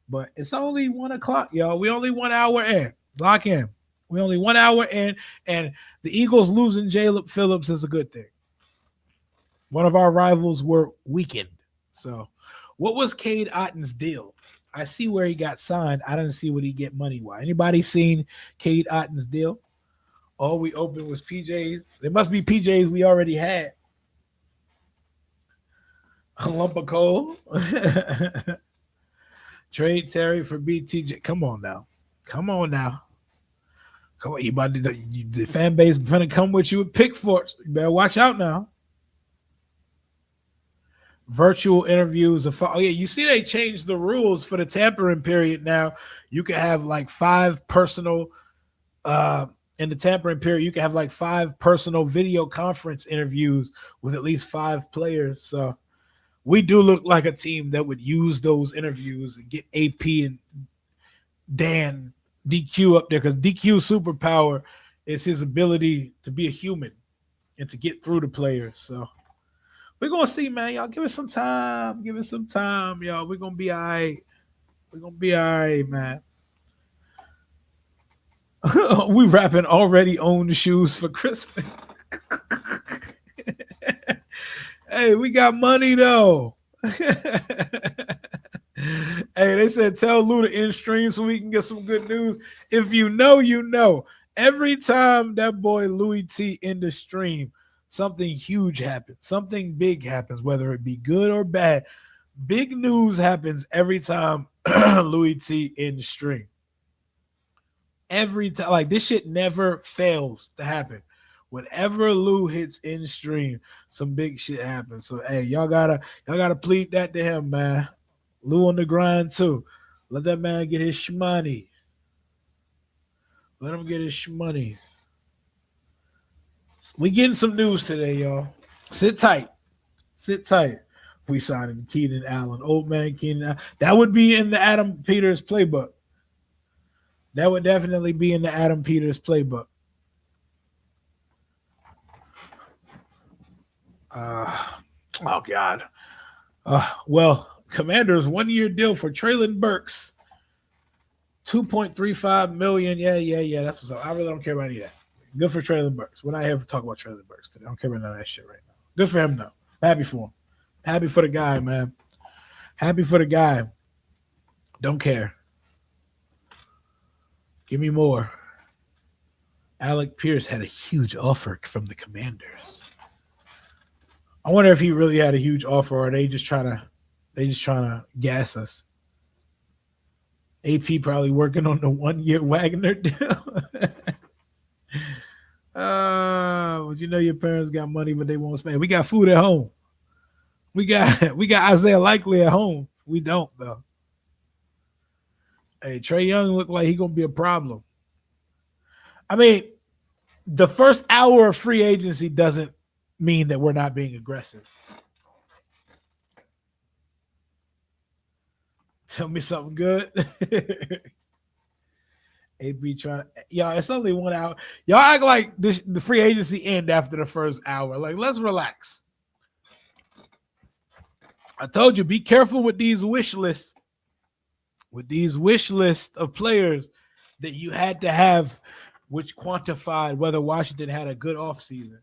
But it's only 1 o'clock, y'all. We only 1 hour in. Lock in. We only 1 hour in, and the Eagles losing Jaleb Phillips is a good thing. One of our rivals were weakened. So what was Cade Otton's deal? I see where he got signed. I didn't see what he get money-wise. Anybody seen Cade Otton's deal? All we opened was PJs. There must be PJs we already had. A lump of coal. Trade Terry for BTJ. Come on now. Come on, you about to, the fan base is going to come with you with Pickfords. You better watch out now. Virtual interviews. Oh, yeah. You see they changed the rules for the tampering period now. You can have like 5 personal in the tampering period. You can have like 5 personal video conference interviews with at least 5 players. So we do look like a team that would use those interviews and get AP and Dan DQ up there, because DQ superpower is his ability to be a human and to get through the players. So We're gonna see, man. Y'all give it some time. Give it some time, y'all. We're gonna be all right. We're gonna be all right, man. We wrapping already owned shoes for Christmas. Hey, we got money though. Hey, they said tell Lou to end stream so we can get some good news. If you know, you know. Every time that boy Louis T in the stream, something huge happens. Something big happens, whether it be good or bad. Big news happens every time Louis T in the stream. Every time, like this shit never fails to happen. Whenever Lou hits in stream, some big shit happens. So hey, y'all gotta plead that to him, man. Lou on the grind too. Let that man get his shmoney. Let him get his shmoney. We getting some news today, y'all. Sit tight. Sit tight. We signing Keenan Allen, old man Keenan Allen. That would be in the Adam Peters playbook. That would definitely be in the Adam Peters playbook. Uh, oh God. Well, Commanders 1 year deal for Traylon Burks, 2.35 million. Yeah. That's what's up. I really don't care about any of that. Good for Traylon Burks. We're not here to talk about Traylon Burks today. I don't care about none of that shit right now. Good for him though. Happy for him. Happy for the guy, man. Happy for the guy. Don't care. Give me more. Alec Pierce had a huge offer from the Commanders. I wonder if he really had a huge offer, or are they just trying to gas us. AP probably working on the 1 year Wagner deal. But you know your parents got money, but they won't spend. We got food at home. We got Isaiah Likely at home. We don't though. Hey, Trey Young looked like he gonna be a problem. I mean, the first hour of free agency doesn't mean that we're not being aggressive. Tell me something good. AB trying to, y'all, it's only 1 hour. Y'all act like the free agency end after the first hour. Like, let's relax. I told you, be careful with these wish lists. With these wish lists of players that you had to have, which quantified whether Washington had a good offseason.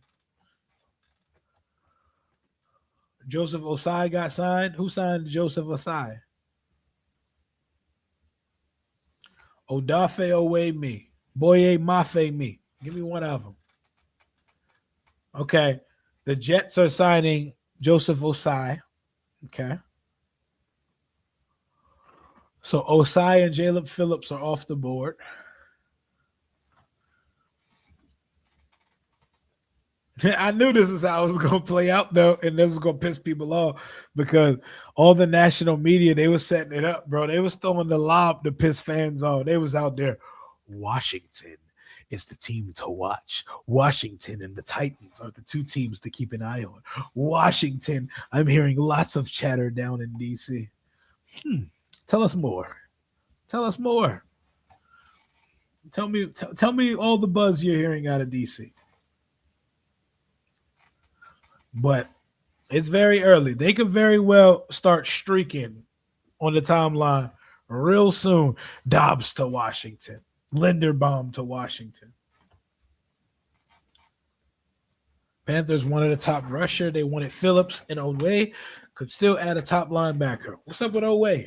Joseph Osai got signed. Who signed Joseph Osai? Odafe Owe me. Boye Mafe me. Give me one of them. Okay. The Jets are signing Joseph Osai. Okay. So Osai and Jaleb Phillips are off the board. I knew this is how it was going to play out, though, and this was going to piss people off because all the national media, they was setting it up, bro. They was throwing the lob to piss fans off. They was out there. Washington is the team to watch. Washington and the Titans are the two teams to keep an eye on. Washington, I'm hearing lots of chatter down in D.C. Tell us more. Tell us more. Tell me all the buzz you're hearing out of DC. But it's very early. They could very well start streaking on the timeline real soon. Dobbs to Washington. Linderbaum to Washington. Panthers wanted a top rusher. They wanted Phillips and Owe. Could still add a top linebacker. What's up with Owe?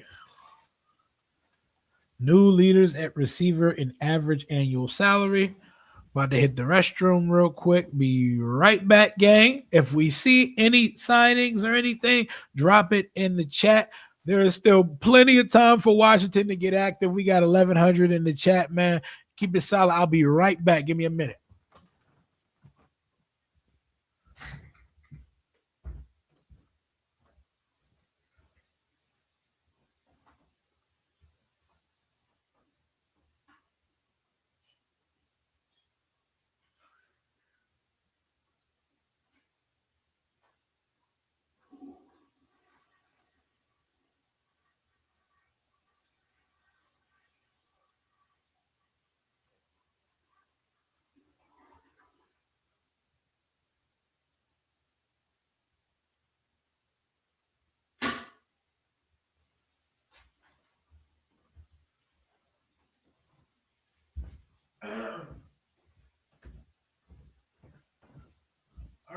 New leaders at receiver in average annual salary. About to hit the restroom real quick. Be right back, gang. If we see any signings or anything, drop it in the chat. There is still plenty of time for Washington to get active. We got 1,100 in the chat, man. Keep it solid. I'll be right back. Give me a minute.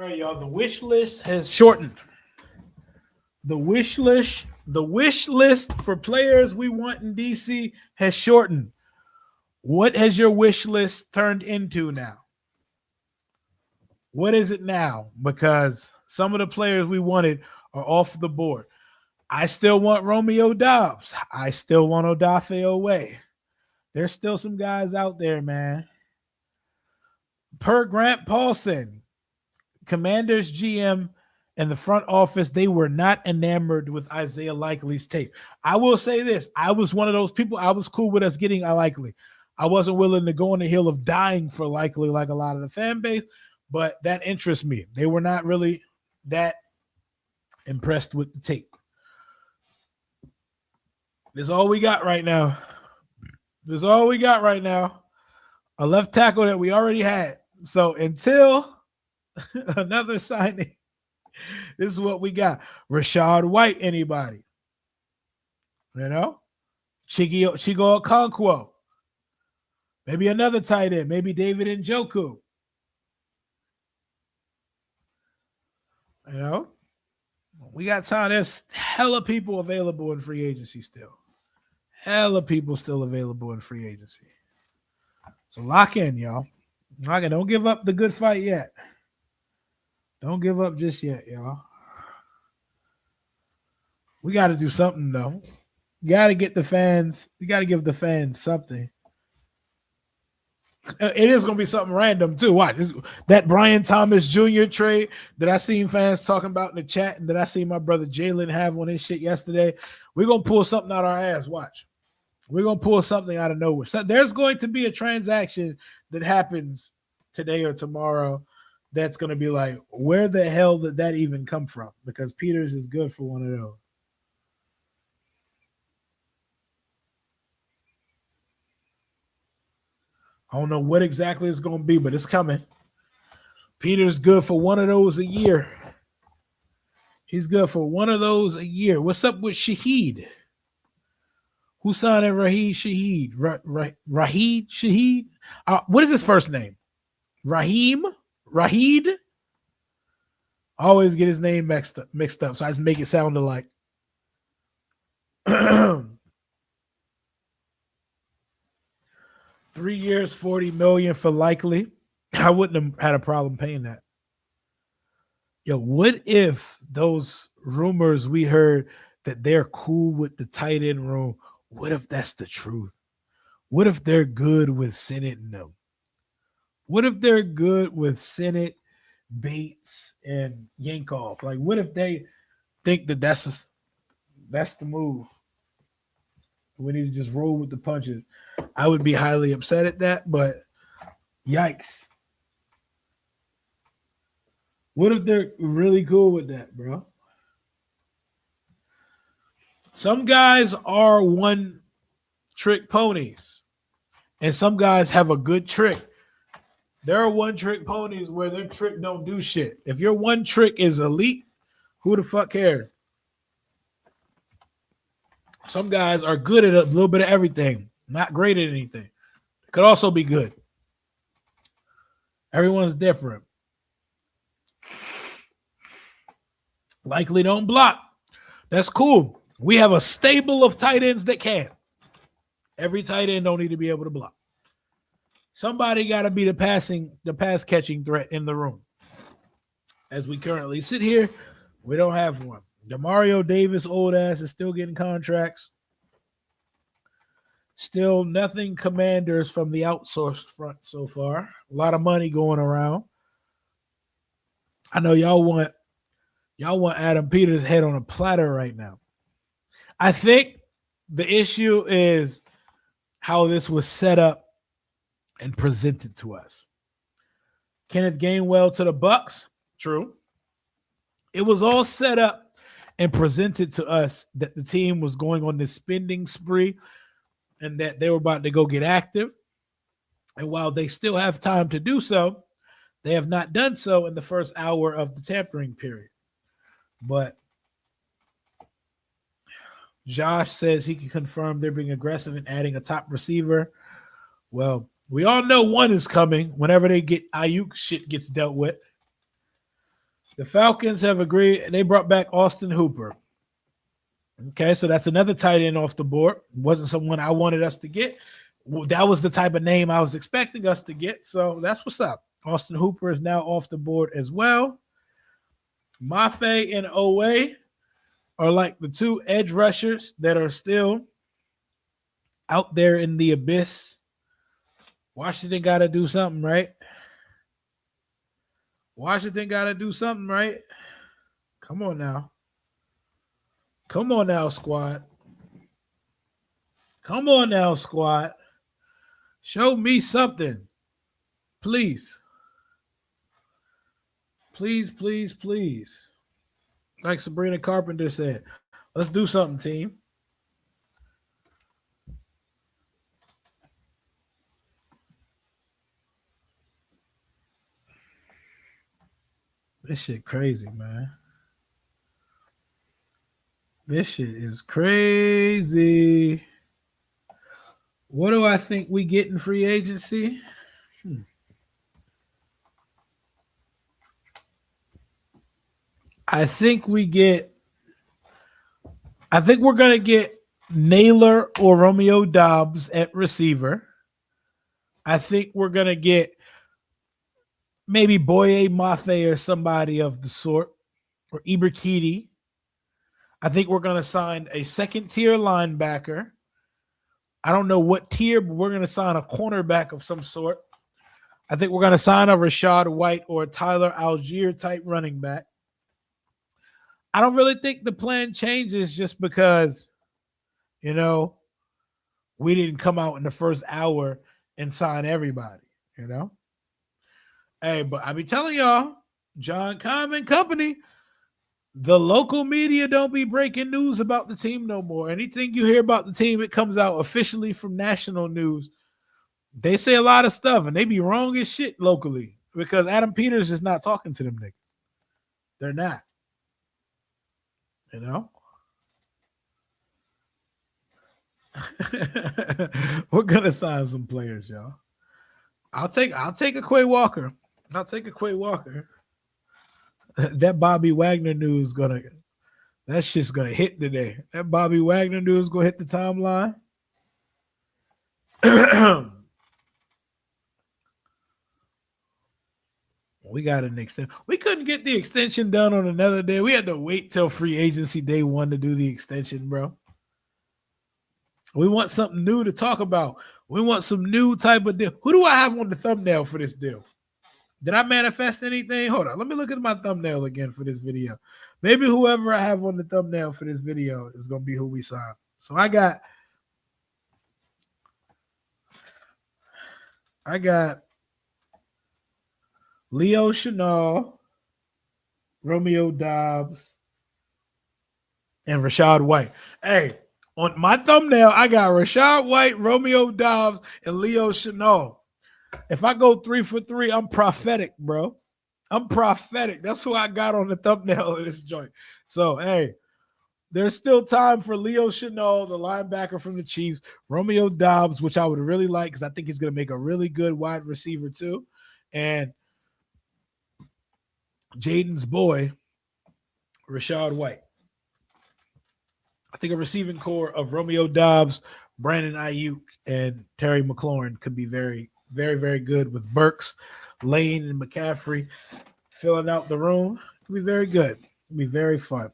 All right, y'all. The wish list has shortened. The wish list for players we want in DC has shortened. What has your wish list turned into now? What is it now? Because some of the players we wanted are off the board. I still want Romeo Dobbs. I still want Odafe Owe. There's still some guys out there, man. Per Grant Paulson, Commanders GM and the front office, they were not enamored with Isaiah Likely's tape. I will say this. I was one of those people. I was cool with us getting Likely. I wasn't willing to go on the hill of dying for Likely like a lot of the fan base, but that interests me. They were not really that impressed with the tape. That's all we got right now. That's all we got right now. A left tackle that we already had. So until another signing, this is what we got. Rashad White, anybody? You know? Chigo Okonkwo. Maybe another tight end. Maybe David Njoku. You know? We got time. There's hella people available in free agency still. Hella people still available in free agency. So lock in, y'all. Lock in. Don't give up the good fight yet. Don't give up just yet, y'all. We got to do something, though. You got to get the fans. You got to give the fans something. It is going to be something random, too. Watch. That Brian Thomas Jr. trade that I seen fans talking about in the chat and that I seen my brother Jalen have on his shit yesterday. We're going to pull something out our ass. Watch. We're going to pull something out of nowhere. So there's going to be a transaction that happens today or tomorrow that's going to be like, where the hell did that even come from? Because Peters is good for one of those. I don't know what exactly it's going to be, but it's coming. Peters good for one of those a year. He's good for one of those a year. What's up with Shaheed? Who signed Raheed Shaheed? Raheed Shaheed? What is his first name? Raheed? I always get his name mixed up, so I just make it sound alike. 3 years, $40 million for Likely. I wouldn't have had a problem paying that. Yo, what if those rumors we heard that they're cool with the tight end room? What if that's the truth? What if they're good with Sennett and them? What if they're good with Sennett, Bates, and Yankoff? Like, what if they think that that's the move? We need to just roll with the punches. I would be highly upset at that, but yikes. What if they're really cool with that, bro? Some guys are one-trick ponies, and some guys have a good trick. There are one-trick ponies where their trick don't do shit. If your one trick is elite, who the fuck cares? Some guys are good at a little bit of everything, not great at anything. Could also be good. Everyone's different. Likely don't block. That's cool. We have a stable of tight ends that can. Every tight end don't need to be able to block. Somebody got to be the pass catching threat in the room. As we currently sit here, we don't have one. Demario Davis, old ass, is still getting contracts. Still nothing Commanders from the outsourced front so far. A lot of money going around. I know y'all want Adam Peters' head on a platter right now. I think the issue is how this was set up and presented to us. Kenneth Gainwell to the Bucks, true. It was all set up and presented to us that the team was going on this spending spree and that they were about to go get active. And while they still have time to do so, they have not done so in the first hour of the tampering period. But Josh says he can confirm they're being aggressive in adding a top receiver. Well, we all know one is coming whenever they get Ayuk shit gets dealt with. The Falcons have agreed. They brought back Austin Hooper. Okay, so that's another tight end off the board. Wasn't someone I wanted us to get. Well, that was the type of name I was expecting us to get. So that's what's up. Austin Hooper is now off the board as well. Mafe and Owe are like the two edge rushers that are still out there in the abyss. Washington got to do something, right? Washington got to do something, right? Come on now. Come on now, squad. Come on now, squad. Show me something. Please. Please, please, please. Like Sabrina Carpenter said, let's do something, team. This shit crazy, man. This shit is crazy. What do I think we get in free agency? I think we're going to get Naylor or Romeo Dobbs at receiver. I think we're going to get maybe Boye Mafe or somebody of the sort, or Iberkidi. I think we're going to sign a second-tier linebacker. I don't know what tier, but we're going to sign a cornerback of some sort. I think we're going to sign a Rashad White or a Tyler Algier type running back. I don't really think the plan changes just because, we didn't come out in the first hour and sign everybody, Hey, but I be telling y'all, John Keim and company, the local media don't be breaking news about the team no more. Anything you hear about the team, it comes out officially from national news. They say a lot of stuff, and they be wrong as shit locally because Adam Peters is not talking to them niggas. They're not. We're gonna sign some players, y'all. I'll take a Quay Walker. That Bobby Wagner news that shit's gonna hit today. That Bobby Wagner news gonna hit the timeline. We got an extension. We couldn't get the extension done on another day. We had to wait till free agency day 1 to do the extension, bro. We want something new to talk about. We want some new type of deal. Who do I have on the thumbnail for this deal? Did I manifest anything? Hold on. Let me look at my thumbnail again for this video. Maybe whoever I have on the thumbnail for this video is going to be who we sign. So I got Leo Chenal, Romeo Dobbs, and Rashad White. Hey, on my thumbnail, I got Rashad White, Romeo Dobbs, and Leo Chenal. If I go 3 for 3, I'm prophetic, bro. I'm prophetic. That's who I got on the thumbnail of this joint. So, hey, there's still time for Leo Chenal, the linebacker from the Chiefs, Romeo Dobbs, which I would really like because I think he's going to make a really good wide receiver too, and Jaden's boy, Rashad White. I think a receiving core of Romeo Dobbs, Brandon Ayuk, and Terry McLaurin could be very, very, very good with Burks, Lane, and McCaffrey filling out the room. It'll be very good. It'll be very fun.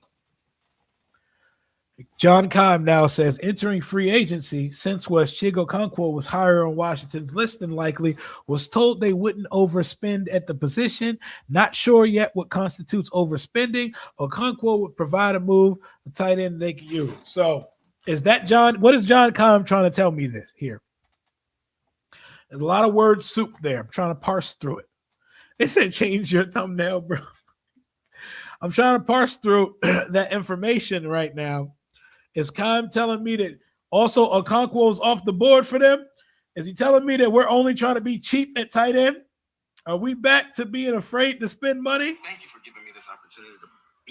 John Keim now says, entering free agency, since Chigo Okonkwo was higher on Washington's list than likely, was told they wouldn't overspend at the position. Not sure yet what constitutes overspending. Okonkwo would provide a move, a tight end they can use. So is that John? What is John Keim trying to tell me this here? There's a lot of word soup there. I'm trying to parse through it. They said change your thumbnail, bro. I'm trying to parse through that information right now. Is Keim telling me that also Okonkwo's off the board for them? Is he telling me that we're only trying to be cheap at tight end? Are we back to being afraid to spend money? Thank you for giving me this opportunity.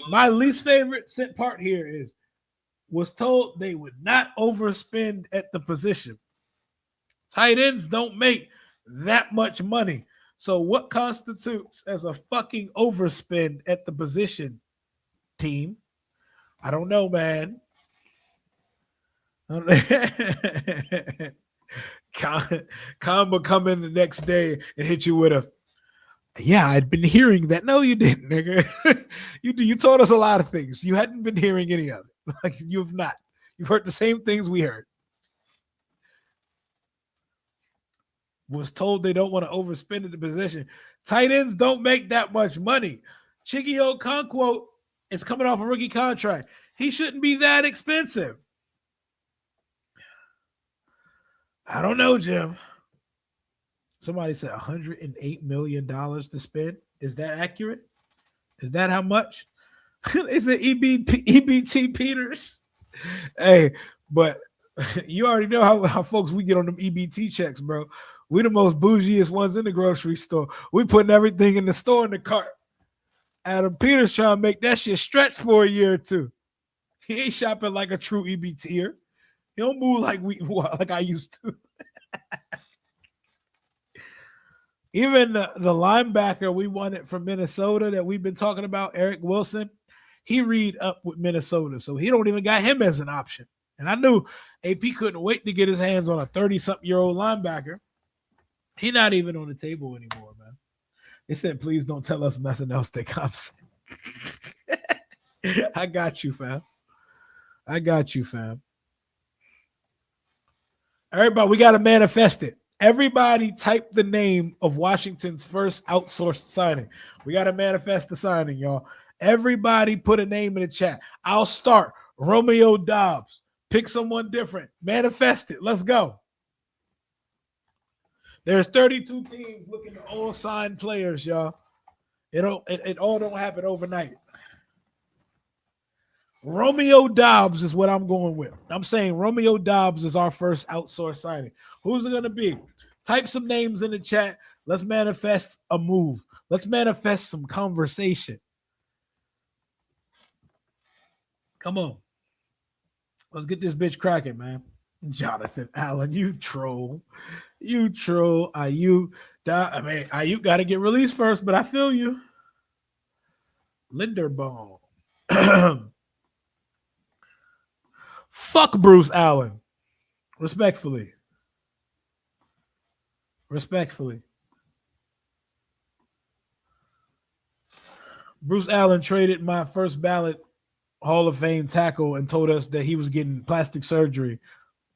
My least favorite part here is was told they would not overspend at the position. Tight ends don't make that much money. So what constitutes as a fucking overspend at the position, team? I don't know, man. Khan come in the next day and hit you with a, yeah, I'd been hearing that. No, you didn't, nigga. You told us a lot of things. You hadn't been hearing any of it. Like, you've not. You've heard the same things we heard. Was told they don't want to overspend in the position. Tight ends don't make that much money. Chigio Okonkwo is coming off a rookie contract. He shouldn't be that expensive. I don't know, Jim. Somebody said $108 million to spend. Is that accurate? Is that how much? Is it EBT Peters? Hey, but you already know how folks we get on them EBT checks, bro. We the most bougiest ones in the grocery store. We putting everything in the store in the cart. Adam Peters trying to make that shit stretch for a year or two. He ain't shopping like a true EBTer. He don't move like I used to. Even the linebacker we wanted from Minnesota that we've been talking about, Eric Wilson, he read up with Minnesota, so he don't even got him as an option. And I knew AP couldn't wait to get his hands on a 30-something-year-old linebacker. He's not even on the table anymore, man. They said, please don't tell us nothing else that comes. I got you, fam. I got you, fam. Everybody, we got to manifest it. Everybody type the name of Washington's first outsourced signing. We got to manifest the signing, y'all. Everybody put a name in the chat. I'll start. Romeo Doubs. Pick someone different. Manifest it. Let's go. There's 32 teams looking to all sign players, y'all. It all don't happen overnight. Romeo Doubs is what I'm going with. I'm saying Romeo Doubs is our first outsourced signing. Who's it going to be? Type some names in the chat. Let's manifest a move. Let's manifest some conversation. Come on. Let's get this bitch cracking, man. Jonathan Allen, you troll. You troll. Ayuk got to get released first, but I feel you. Linderbaum. Fuck Bruce Allen. Respectfully. Bruce Allen traded my first ballot Hall of Fame tackle and told us that he was getting plastic surgery.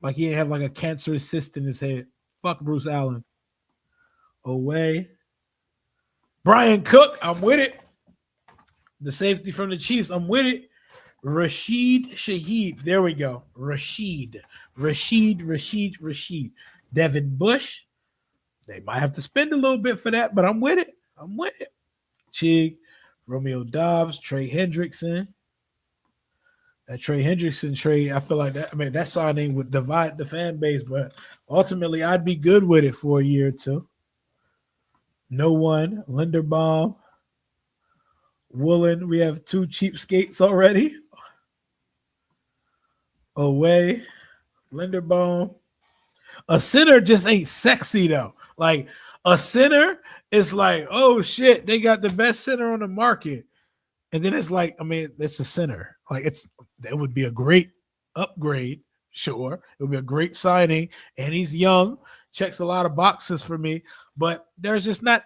Like he didn't have like a cancerous cyst in his head. Fuck Bruce Allen. Away. Brian Cook, I'm with it. The safety from the Chiefs, I'm with it. Rashid Shaheed. There we go. Rashid. Devin Bush. They might have to spend a little bit for that, but I'm with it. Chig, Romeo Doubs, Trey Hendrickson. That Trey Hendrickson trade, I feel like that signing would divide the fan base, but ultimately I'd be good with it for a year or two. No one. Linderbaum. Woolen. We have two cheapskates already. Away. Linderbaum. A center just ain't sexy though. Like a center is like, oh shit, they got the best center on the market. And then it's like, it's a center. Like it would be a great upgrade. Sure. It would be a great signing. And he's young, checks a lot of boxes for me, but there's not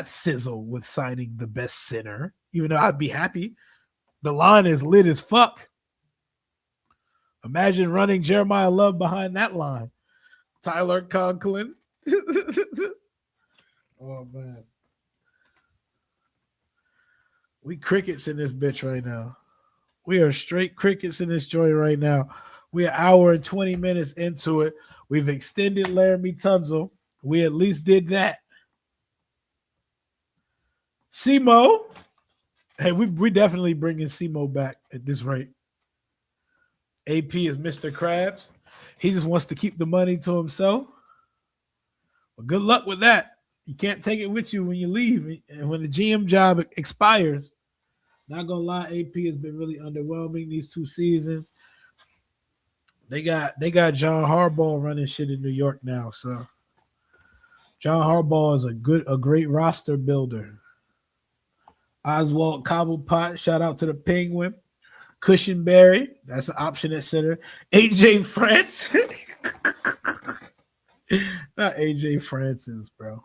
sizzle with signing the best center, even though I'd be happy. The line is lit as fuck. Imagine running Jeremiah Love behind that line. Tyler Conklin. Oh, man. We crickets in this bitch right now. We are straight crickets in this joint right now. We're an hour and 20 minutes into it. We've extended Laramie Tunsil. We at least did that. Simo. Hey, we definitely bringing Simo back at this rate. AP is Mr. Krabs. He just wants to keep the money to himself. Well, good luck with that. You can't take it with you when you leave. And when the GM job expires, not going to lie, AP has been really underwhelming these 2 seasons. They got John Harbaugh running shit in New York now. So John Harbaugh is a great roster builder. Oswald Cobblepot, shout out to the Penguin. Cushionberry, that's an option at center. AJ France. Not AJ Francis, bro.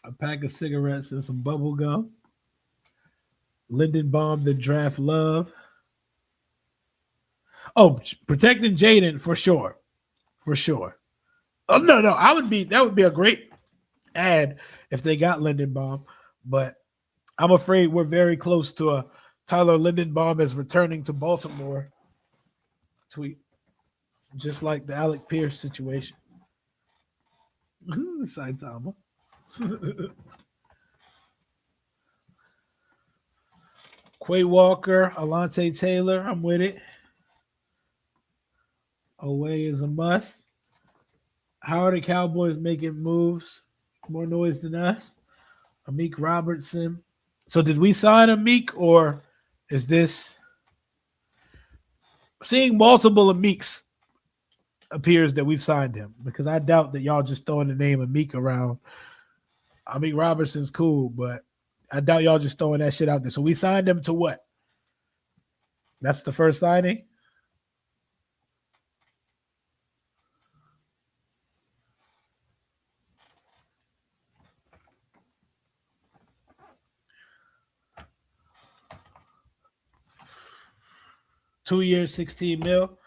A pack of cigarettes and some bubble gum. Lindenbaum, the draft love. Oh, protecting Jaden for sure. For sure. Oh, no. That would be a great ad if they got Lindenbaum. But I'm afraid we're very close to a Tyler Lindenbaum is returning to Baltimore tweet. Just like the Alec Pierce situation. Saitama. Quay Walker, Alontae Taylor, I'm with it. Away is a must. How are the Cowboys making moves? More noise than us. Amik Robertson. So did we sign Amik, or is this seeing multiple Amiks appears that we've signed him? Because I doubt that y'all just throwing the name Amik around. Amik Robertson's cool, but I doubt y'all just throwing that shit out there. So we signed him to what? That's the first signing? $2 years, 16 mil.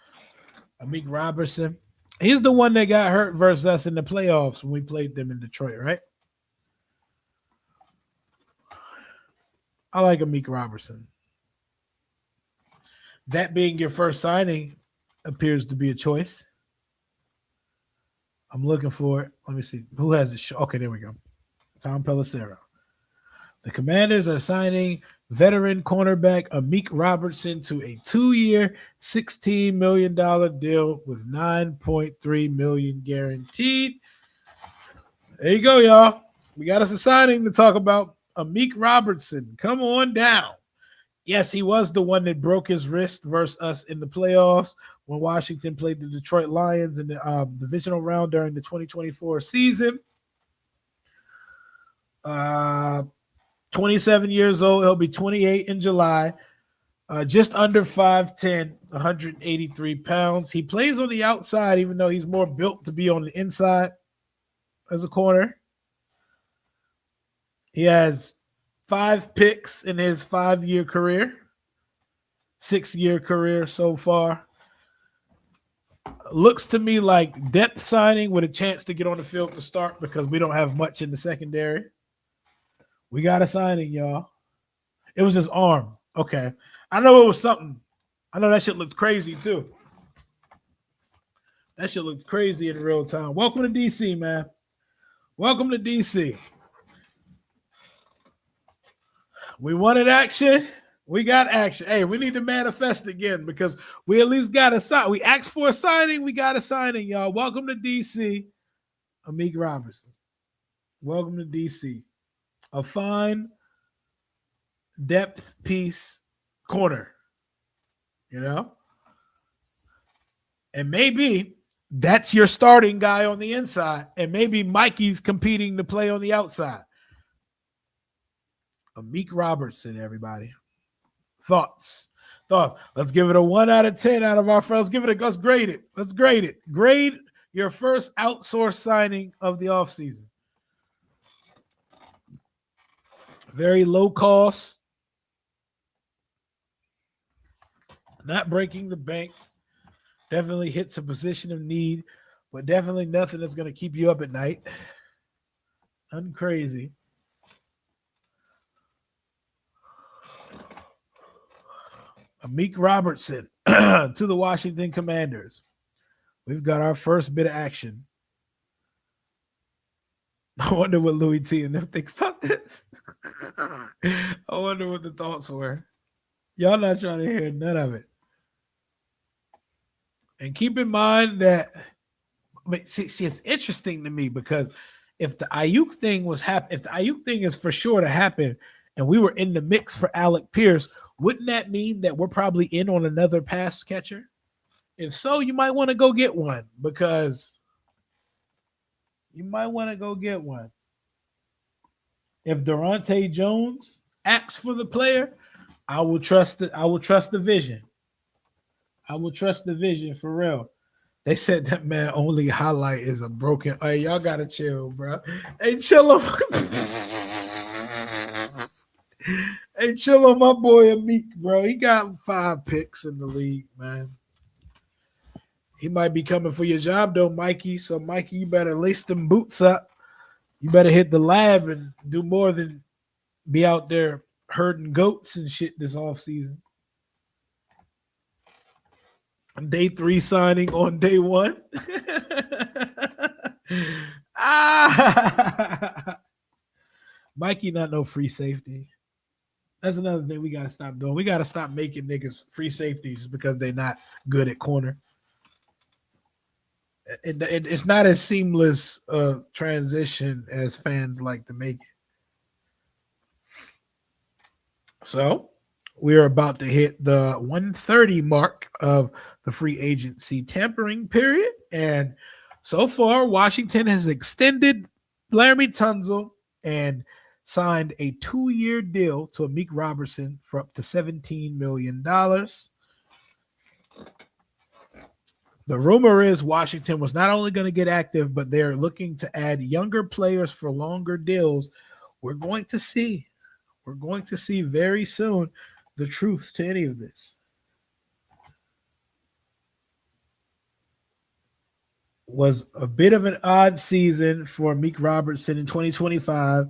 Amik Robertson. He's the one that got hurt versus us in the playoffs when we played them in Detroit, right? I like Amik Robertson. That being your first signing appears to be a choice. I'm looking for it. Let me see. Who has it? Okay, there we go. Tom Pelissero. The Commanders are signing veteran cornerback Amik Robertson to a 2-year, $16 million deal with $9.3 million guaranteed. There you go, y'all. We got us a signing to talk about. Amik Robertson, come on down. Yes, he was the one that broke his wrist versus us in the playoffs when Washington played the Detroit Lions in the divisional round during the 2024 season. 27 years old. He'll be 28 in July. Just under 5'10", 183 pounds. He plays on the outside, even though he's more built to be on the inside as a corner. He has 5 picks in his 5-year career, 6-year career so far. Looks to me like depth signing with a chance to get on the field to start because we don't have much in the secondary. We got a signing, y'all. It was his arm. Okay. I know it was something. I know that shit looked crazy too. That shit looked crazy in real time. Welcome to DC, man. Welcome to DC. We wanted action. We got action. Hey, we need to manifest again because we at least got a sign. We asked for a signing. We got a signing, y'all. Welcome to DC, Amik Robertson. Welcome to DC. A fine depth piece corner, you know? And maybe that's your starting guy on the inside, and maybe Mikey's competing to play on the outside. Amik Robertson, everybody. Thoughts? Let's give it a 1 out of 10 out of our first. Let's grade it. Let's grade it. Grade your first outsourced signing of the offseason. Very low cost. Not breaking the bank. Definitely hits a position of need, but definitely nothing that's going to keep you up at night. Nothing crazy. Amik Robertson to the Washington Commanders. We've got our first bit of action. I wonder what Louis T and them think about this. I wonder what the thoughts were. Y'all not trying to hear none of it. And keep in mind that, see, it's interesting to me because if the Ayuk thing if the Ayuk thing is for sure to happen, and we were in the mix for Alec Pierce, wouldn't that mean that we're probably in on another pass catcher? If so, you might want to go get one because You might want to go get one. If Durante Jones acts for the player, I will trust it. I will trust the vision. I will trust the vision for real. They said that man only highlight is a broken. Hey, y'all gotta chill, bro. Hey, chill him. Hey, chill on my boy Amik, bro. He got 5 picks in the league, man. He might be coming for your job though, Mikey. So, Mikey, you better lace them boots up. You better hit the lab and do more than be out there herding goats and shit this offseason. Day 3 signing on day 1. Mikey not no free safety. That's another thing we got to stop doing. We got to stop making niggas free safeties just because they're not good at corner. It's not as seamless transition as fans like to make it. So we're about to hit the 130 mark of the free agency tampering period. And so far, Washington has extended Laremy Tunsil and signed a 2-year deal to Amik Robertson for up to $17 million. The rumor is Washington was not only going to get active, but they're looking to add younger players for longer deals. We're going to see. We're going to see very soon the truth to any of this. Was a bit of an odd season for Amik Robertson in 2025,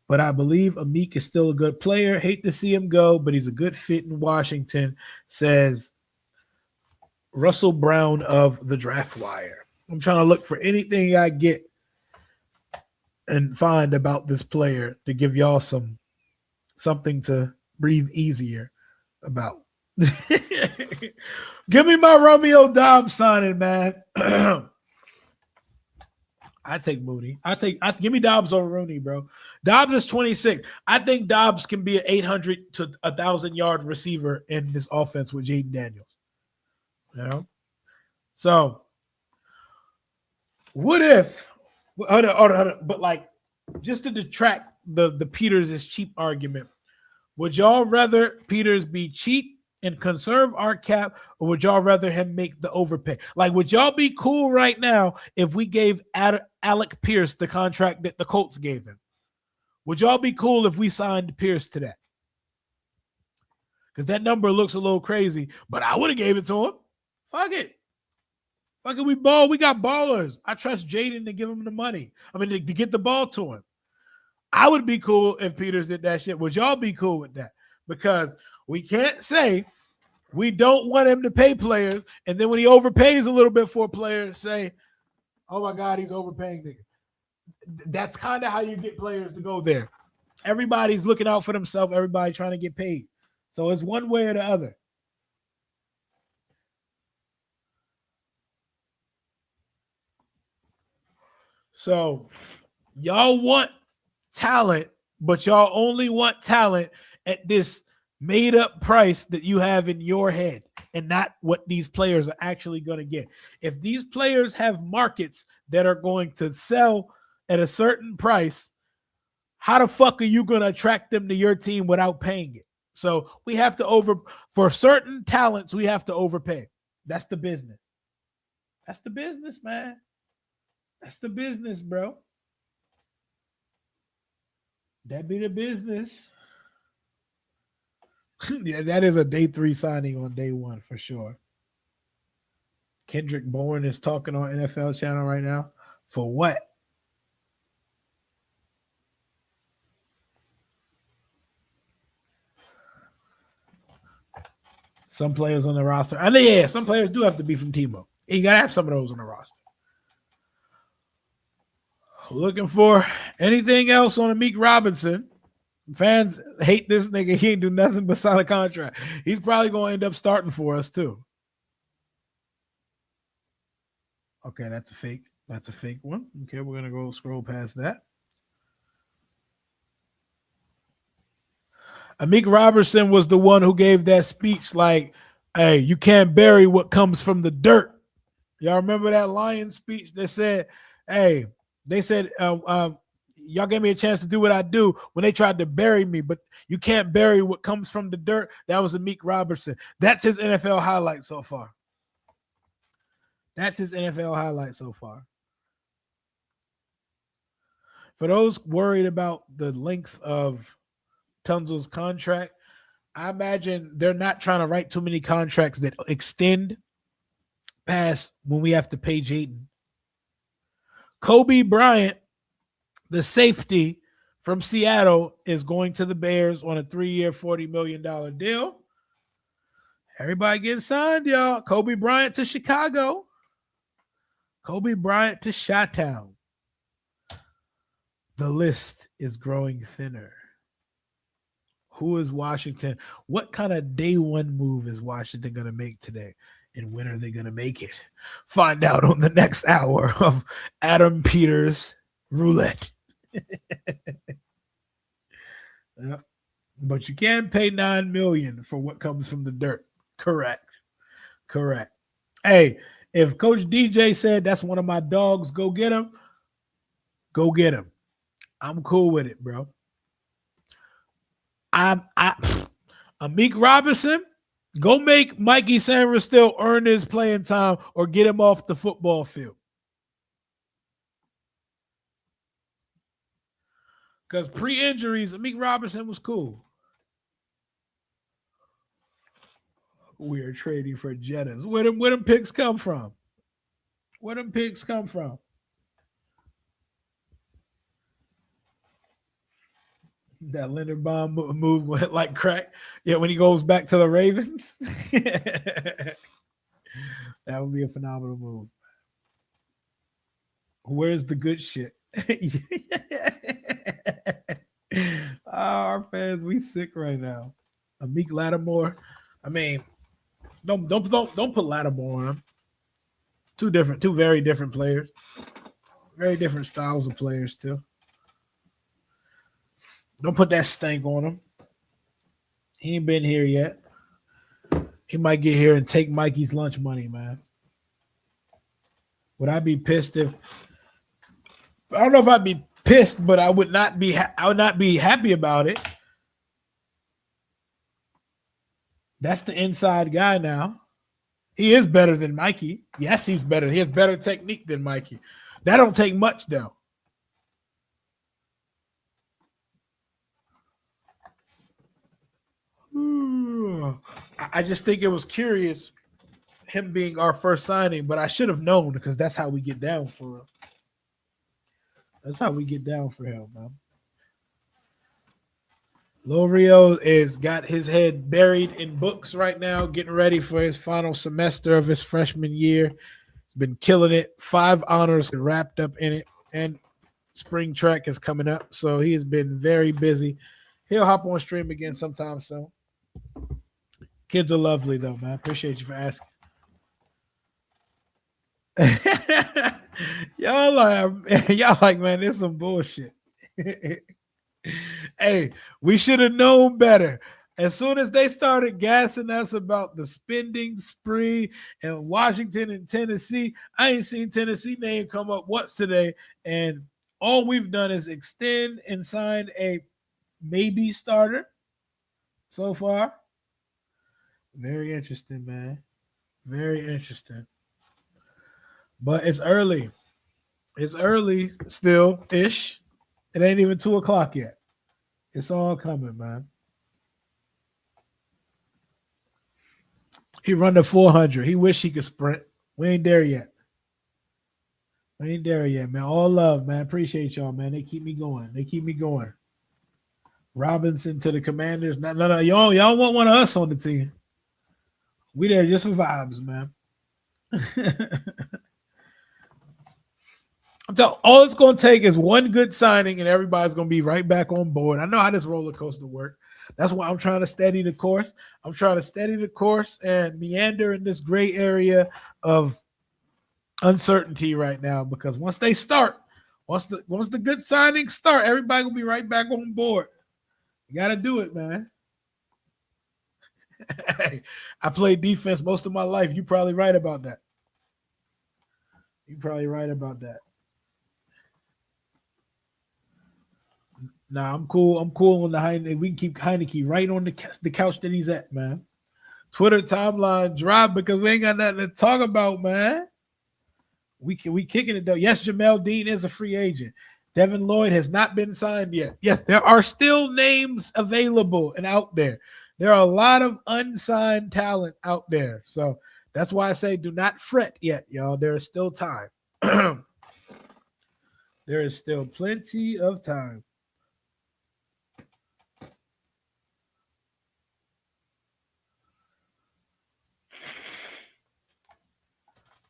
but I believe Amik is still a good player. Hate to see him go, but he's a good fit in Washington, says Russell Brown of the Draft Wire. I'm trying to look for anything I get and find about this player to give y'all something to breathe easier about. Give me my Romeo Dobbs signing, man. I take Mooney. Give me Dobbs over Rooney, bro. Dobbs is 26. I think Dobbs can be an 800 to 1,000 yard receiver in this offense with Jaden Daniels. You know? So, what if, hold on, but like, just to detract the Peters is cheap argument, would y'all rather Peters be cheap and conserve our cap, or would y'all rather him make the overpay? Like, would y'all be cool right now if we gave Alec Pierce the contract that the Colts gave him? Would y'all be cool if we signed Pierce to that? Because that number looks a little crazy, but I would have gave it to him. Fuck it. Fuck it, we ball. We got ballers. I trust Jaden to give him the money. I mean, to get the ball to him. I would be cool if Peters did that shit. Would y'all be cool with that? Because we can't say we don't want him to pay players, and then when he overpays a little bit for a player, say, oh my God, he's overpaying niggas. That's kind of how you get players to go there. Everybody's looking out for themselves. Everybody trying to get paid. So it's one way or the other. So y'all want talent, but y'all only want talent at this made up price that you have in your head and not what these players are actually going to get. If these players have markets that are going to sell at a certain price, how the fuck are you going to attract them to your team without paying it? So we have to for certain talents, we have to overpay. That's the business. That's the business, man. That's the business, bro. That be the business. Yeah, that is a day 3 signing on day 1 for sure. Kendrick Bourne is talking on NFL channel right now. For what? Some players on the roster. I think, yeah, some players do have to be from Tebow. You got to have some of those on the roster. Looking for anything else on Amik Robinson. Fans hate this nigga. He ain't do nothing but sign a contract. He's probably going to end up starting for us too. Okay, that's a fake. That's a fake one. Okay, we're going to go scroll past that. Amik Robertson was the one who gave that speech like, hey, you can't bury what comes from the dirt. Y'all remember that Lion speech that said, hey, They said, y'all gave me a chance to do what I do when they tried to bury me, but you can't bury what comes from the dirt. That was Amik Robertson. That's his NFL highlight so far. That's his NFL highlight so far. For those worried about the length of Tunsil's contract, I imagine they're not trying to write too many contracts that extend past when we have to pay Jaden. Kobe Bryant, the safety from Seattle, is going to the Bears on a 3-year, $40 million deal. Everybody getting signed, y'all. Kobe Bryant to Chicago. Kobe Bryant to Chi-Town. The list is growing thinner. Who is Washington? What kind of day one move is Washington going to make today? And when are they going to make it? Find out on the next hour of Adam Peters Roulette. Yep. But you can't pay $9 million for what comes from the dirt. Correct. Hey, if Coach DJ said that's one of my dogs, go get him. Go get him. I'm cool with it, bro. Amik Robinson, go make Mikey Sanders still earn his playing time or get him off the football field. Because pre-injuries, Amik Robinson was cool. We are trading for Jettas. Where them picks come from? That Linderbaum move went like crack. Yeah, when he goes back to the Ravens. That would be a phenomenal move. Where's the good shit? Our fans, we sick right now. Amik Lattimore. I mean, don't put Lattimore on him. Two very different players. Very different styles of players too. Don't put that stank on him. He ain't been here yet. He might get here and take Mikey's lunch money, man. Would I be pissed if? I don't know if I'd be pissed, but I would not be. I would not be happy about it. That's the inside guy now. He is better than Mikey. Yes, he's better. He has better technique than Mikey. That don't take much, though. I just think it was curious him being our first signing, but I should have known because that's how we get down for him. That's how we get down for him, man. Lil Rio is got his head buried in books right now, getting ready for his final semester of his freshman year. He's been killing it. 5 honors wrapped up in it, and spring track is coming up, so he has been very busy. He'll hop on stream again sometime soon. Kids are lovely, though, man. Appreciate you for asking. y'all like, man, this some bullshit. Hey, we should have known better. As soon as they started gassing us about the spending spree and Washington and Tennessee, I ain't seen Tennessee name come up once today. And all we've done is extend and sign a maybe starter so far. Very interesting, man. Very interesting. But it's early. It's early still-ish. It ain't even 2 o'clock yet. It's all coming, man. He run the 400. He wish he could sprint. We ain't there yet. Man. All love, man. Appreciate y'all, man. They keep me going. Robinson to the Commanders. No. Y'all want one of us on the team. We there just for vibes, man. All it's going to take is one good signing and everybody's going to be right back on board. I know how this roller coaster works. That's why I'm trying to steady the course. I'm trying to steady the course and meander in this gray area of uncertainty right now, because once they start, once the good signings start, everybody will be right back on board. You got to do it, man. Hey, I played defense most of my life. You're probably right about that. Nah, I'm cool. I'm cool on the Heineke. We can keep Heineke right on the couch that he's at, man. Twitter timeline drop because we ain't got nothing to talk about, man. We kicking it though. Yes, Jamel Dean is a free agent. Devin Lloyd has not been signed yet. Yes, there are still names available and out there. There are a lot of unsigned talent out there. So that's why I say do not fret yet, y'all. There is still time. There is still plenty of time.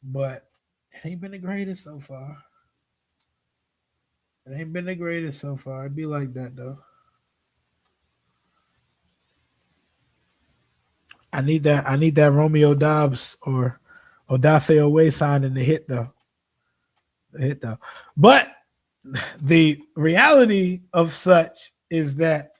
But it ain't been the greatest so far. It ain't been the greatest so far. It'd be like that though. I need that Romeo Dobbs or Odafe Away signing to hit though. The hit though. But the reality of such is that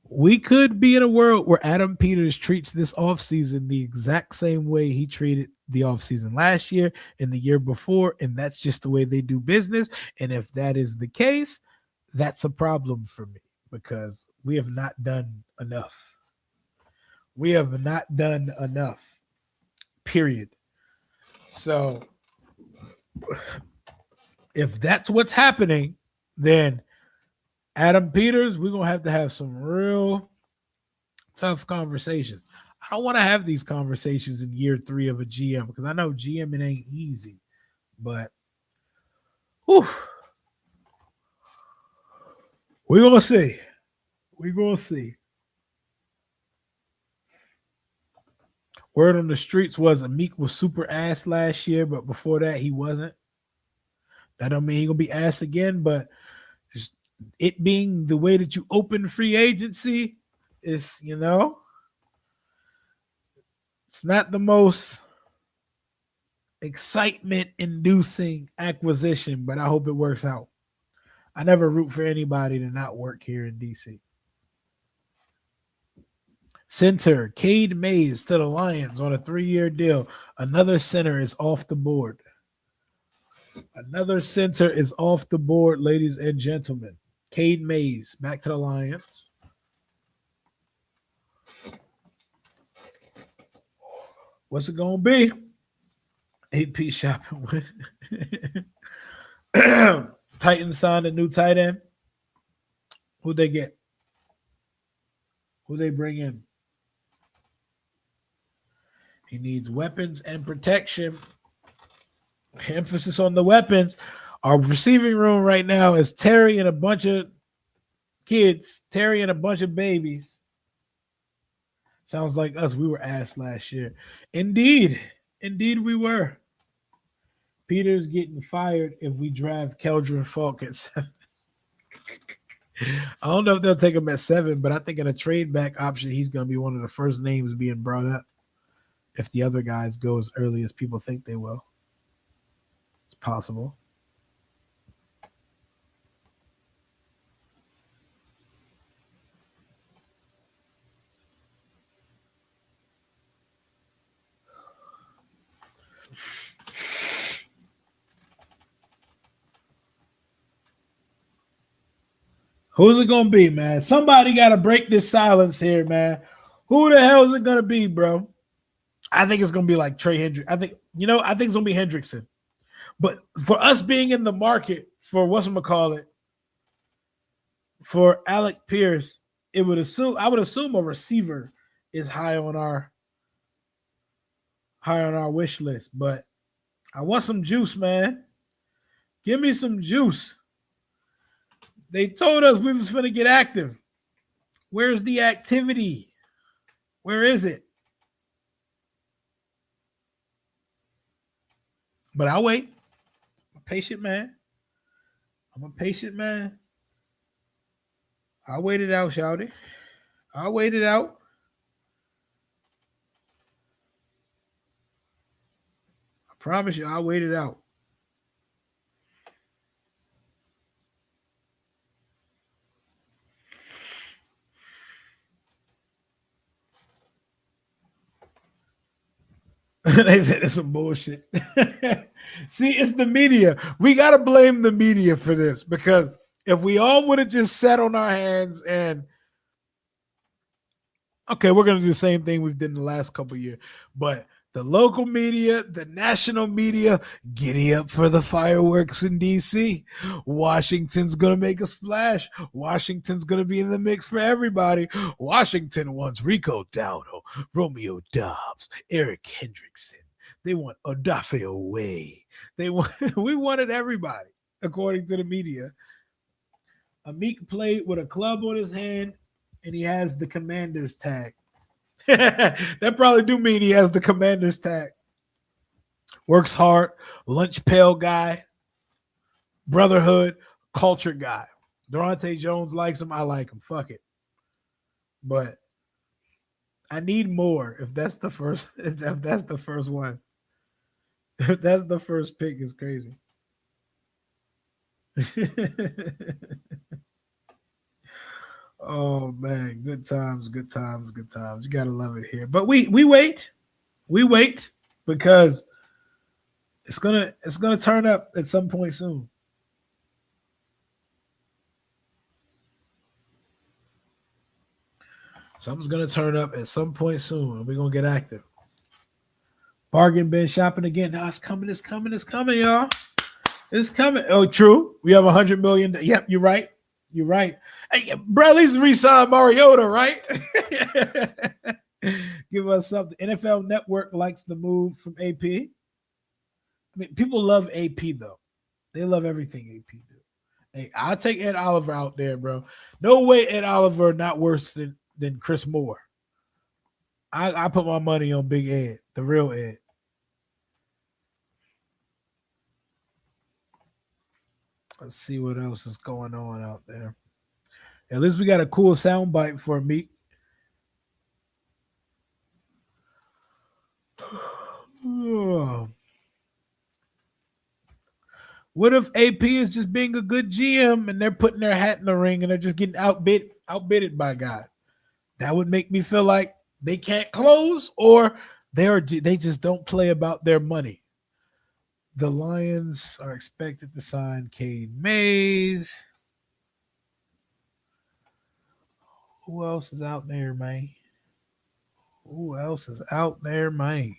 we could be in a world where Adam Peters treats this offseason the exact same way he treated the offseason last year and the year before, and that's just the way they do business. And if that is the case, that's a problem for me because we have not done enough. We have not done enough, period. So if that's what's happening, then Adam Peters, we're going to have some real tough conversations. I don't want to have these conversations in year 3 of a GM because I know GMing ain't easy, but whew, we're going to see. We're going to see. Word on the streets was Amik was super ass last year, but before that he wasn't. That don't mean he's going to be ass again, but just it being the way that you open free agency is, it's not the most excitement inducing acquisition, but I hope it works out. I never root for anybody to not work here in DC. Center, Cade Mays to the Lions on a 3-year deal. Another center is off the board. Another center is off the board, ladies and gentlemen. Cade Mays back to the Lions. What's it going to be? AP shopping. Titans signed a new tight end. Who'd they get? Who they bring in? He needs weapons and protection. Emphasis on the weapons. Our receiving room right now is Terry and a bunch of kids. Terry and a bunch of babies. Sounds like us. We were asked last year. Indeed. Indeed, we were. Peter's getting fired if we draft Keldron Falcons. I don't know if they'll take him at 7, but I think in a trade back option, he's going to be one of the first names being brought up if the other guys go as early as people think they will. It's possible. Who's it going to be, man? Somebody got to break this silence here, man. Who the hell is it going to be, bro? I think it's going to be like Trey Hendrickson. I think it's going to be Hendrickson. But for us being in the market for whatchamacallit, for Alec Pierce, I would assume a receiver is high on our wish list. But I want some juice, man. Give me some juice. They told us we was going to get active. Where's the activity? Where is it? But I'll wait. I'm a patient man. I'll wait it out, shouty. I'll wait it out. I promise you, I'll wait it out. They said it's some bullshit. See, it's the media. We got to blame the media for this because If we all would have just sat on our hands and okay, we're gonna do the same thing we've did in the last couple of years, but the local media, the national media, giddy up for the fireworks in DC. Washington's gonna make a splash. Washington's gonna be in the mix for everybody. Washington wants Rico Dowdle, Romeo Dobbs, Eric Hendrickson. They want Odafe Owe. They want we wanted everybody, according to the media. Amik played with a club on his hand, and he has the commander's tag. That probably do mean he has the commander's tag. Works hard, lunch pail guy, brotherhood, culture guy. Durante Jones likes him. I like him. Fuck it. But I need more if that's the first if that's the first one. If that's the first pick is crazy. Oh man, good times, good times, good times. You gotta love it here. But we wait. We wait because it's gonna turn up at some point soon. Something's gonna turn up at some point soon, and we're gonna get active. Bargain bin shopping again. Now it's coming, it's coming, it's coming, y'all. It's coming. Oh, true. We have 100 million. Yep, you're right. You're right. Hey, bro, at least re-sign Mariota, right? Give us something. NFL Network likes the move from AP. I mean, people love AP though. They love everything AP do. Hey, I'll take Ed Oliver out there, bro. No way Ed Oliver not worse than Chris Moore. I put my money on Big Ed, the real Ed. Let's see what else is going on out there. At least we got a cool sound bite for me. What if AP is just being a good GM and they're putting their hat in the ring and they're just getting outbidded by God? That would make me feel like they can't close or they just don't play about their money. The Lions are expected to sign Cade Mays. Who else is out there, man? Who else is out there, man?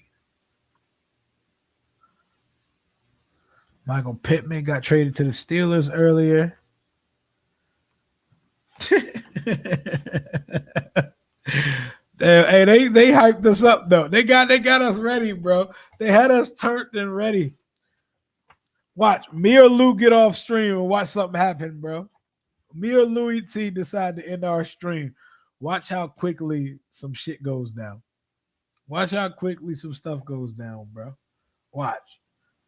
Michael Pittman got traded to the Steelers earlier. Hey, they hyped us up though. They got us ready, bro. They had us turned and ready. Watch me or Lou get off stream and watch something happen, bro. Me or Louis T decide to end our stream. Watch how quickly some shit goes down. Watch how quickly some stuff goes down, bro. Watch.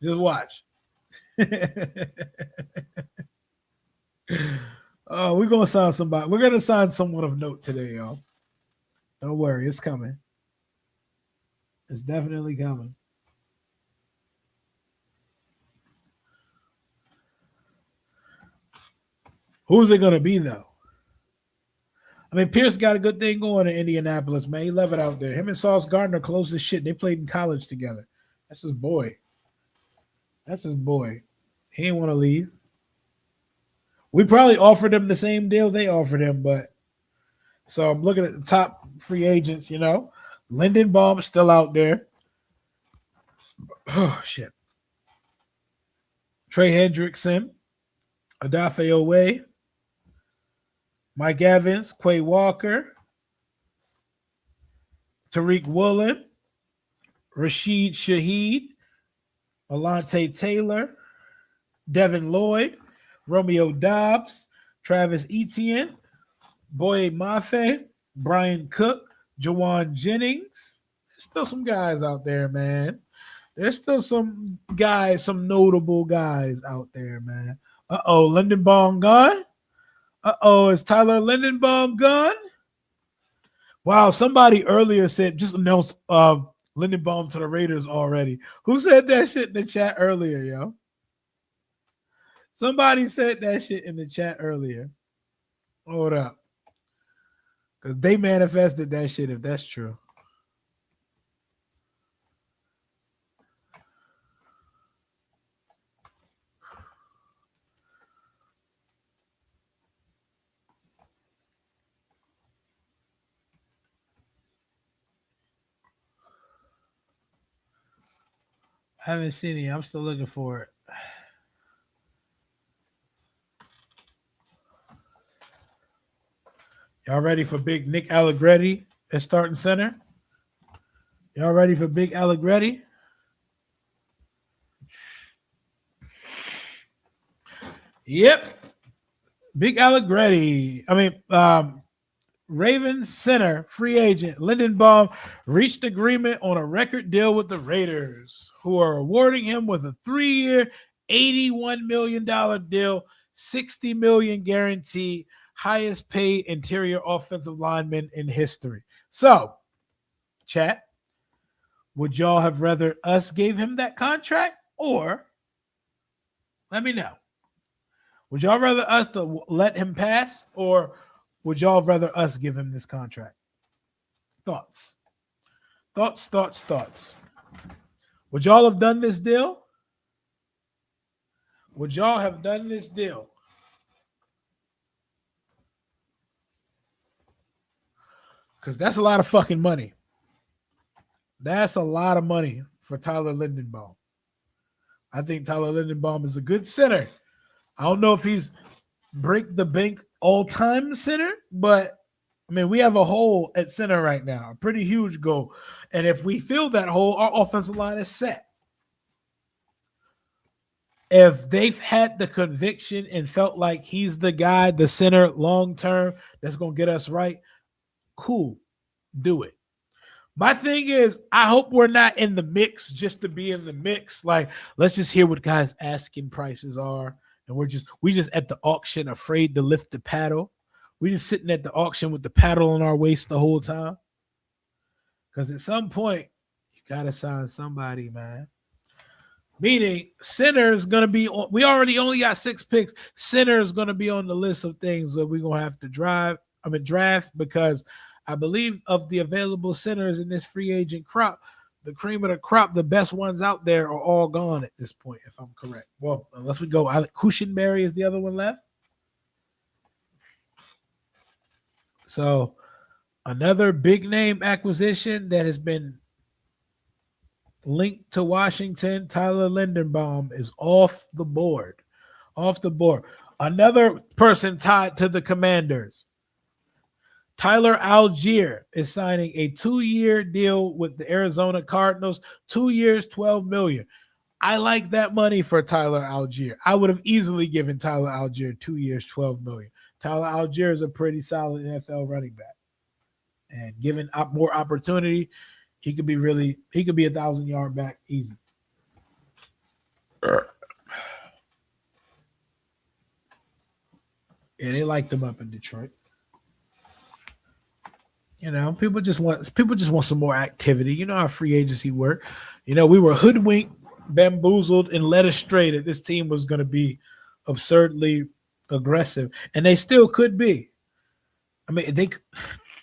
Just watch. Oh, we're gonna sign somebody. We're gonna sign someone of note today, y'all. Don't worry, it's coming. It's definitely coming. Who's it gonna be though? I mean, Pierce got a good thing going in Indianapolis, man. He love it out there. Him and Sauce Gardner close as shit. They played in college together. That's his boy. That's his boy. He didn't want to leave. We probably offered him the same deal they offered him, but so I'm looking at the top free agents, you know. Lindenbaum's still out there. Oh shit. Trey Hendrickson, Odafe Owe, Mike Evans, Quay Walker, Tariq Woolen, Rashid Shaheed, Alante Taylor, Devin Lloyd, Romeo Dobbs, Travis Etienne, Boye Mafe, Brian Cook, Jawan Jennings. There's still some guys out there, man. There's still some guys, some notable guys out there, man. Uh-oh, Lindenbaum gone? Uh-oh, is Tyler Lindenbaum gone? Wow, somebody earlier said just announced Lindenbaum to the Raiders already. Who said that shit in the chat earlier, yo? Somebody said that shit in the chat earlier. Hold up. Because they manifested that shit if that's true. I haven't seen it. I'm still looking for it. Y'all ready for big Nick Allegretti at starting center? Y'all ready for big Allegretti? Yep. Big Allegretti. Ravens center free agent Lindenbaum reached agreement on a record deal with the Raiders, who are awarding him with a 3-year, $81 million deal, $60 million guaranteed, highest paid interior offensive lineman in history. So, chat, would y'all have rather us gave him that contract, or let me know? Would y'all rather us to let him pass, or would y'all rather us give him this contract? Thoughts? Thoughts. Would y'all have done this deal? Would y'all have done this deal? Because that's a lot of fucking money. That's a lot of money for Tyler Lindenbaum. I think Tyler Lindenbaum is a good center. I don't know if he's break the bank all-time center, but I mean, we have a hole at center right now, a pretty huge goal. And if we fill that hole, our offensive line is set. If they've had the conviction and felt like he's the guy, the center long-term that's going to get us right, cool, do it. My thing is, I hope we're not in the mix just to be in the mix. Like, let's just hear what guys' asking prices are. And we just at the auction afraid to lift the paddle. We just sitting at the auction with the paddle on our waist the whole time. Because at some point, you got to sign somebody, man. Meaning, center is going to be on. We already only got 6 picks. Center is going to be on the list of things that we're going to have to draft, because I believe of the available centers in this free agent crop, the cream of the crop, the best ones out there are all gone at this point, if I'm correct. Well, unless we go, Cushenberry is the other one left. So another big name acquisition that has been linked to Washington, Tyler Lindenbaum, is off the board. Off the board. Another person tied to the Commanders, Tyler Algier, is signing a 2-year deal with the Arizona Cardinals, 2 years, $12 million. I like that money for Tyler Algier. I would have easily given Tyler Algier 2 years, $12 million. Tyler Algier is a pretty solid NFL running back. And given more opportunity, he could be a 1,000-yard back easy. Yeah, they liked him up in Detroit. You know, people just want some more activity. You know how free agency work. You know, we were hoodwinked, bamboozled, and led astray that this team was going to be absurdly aggressive, and they still could be. I mean,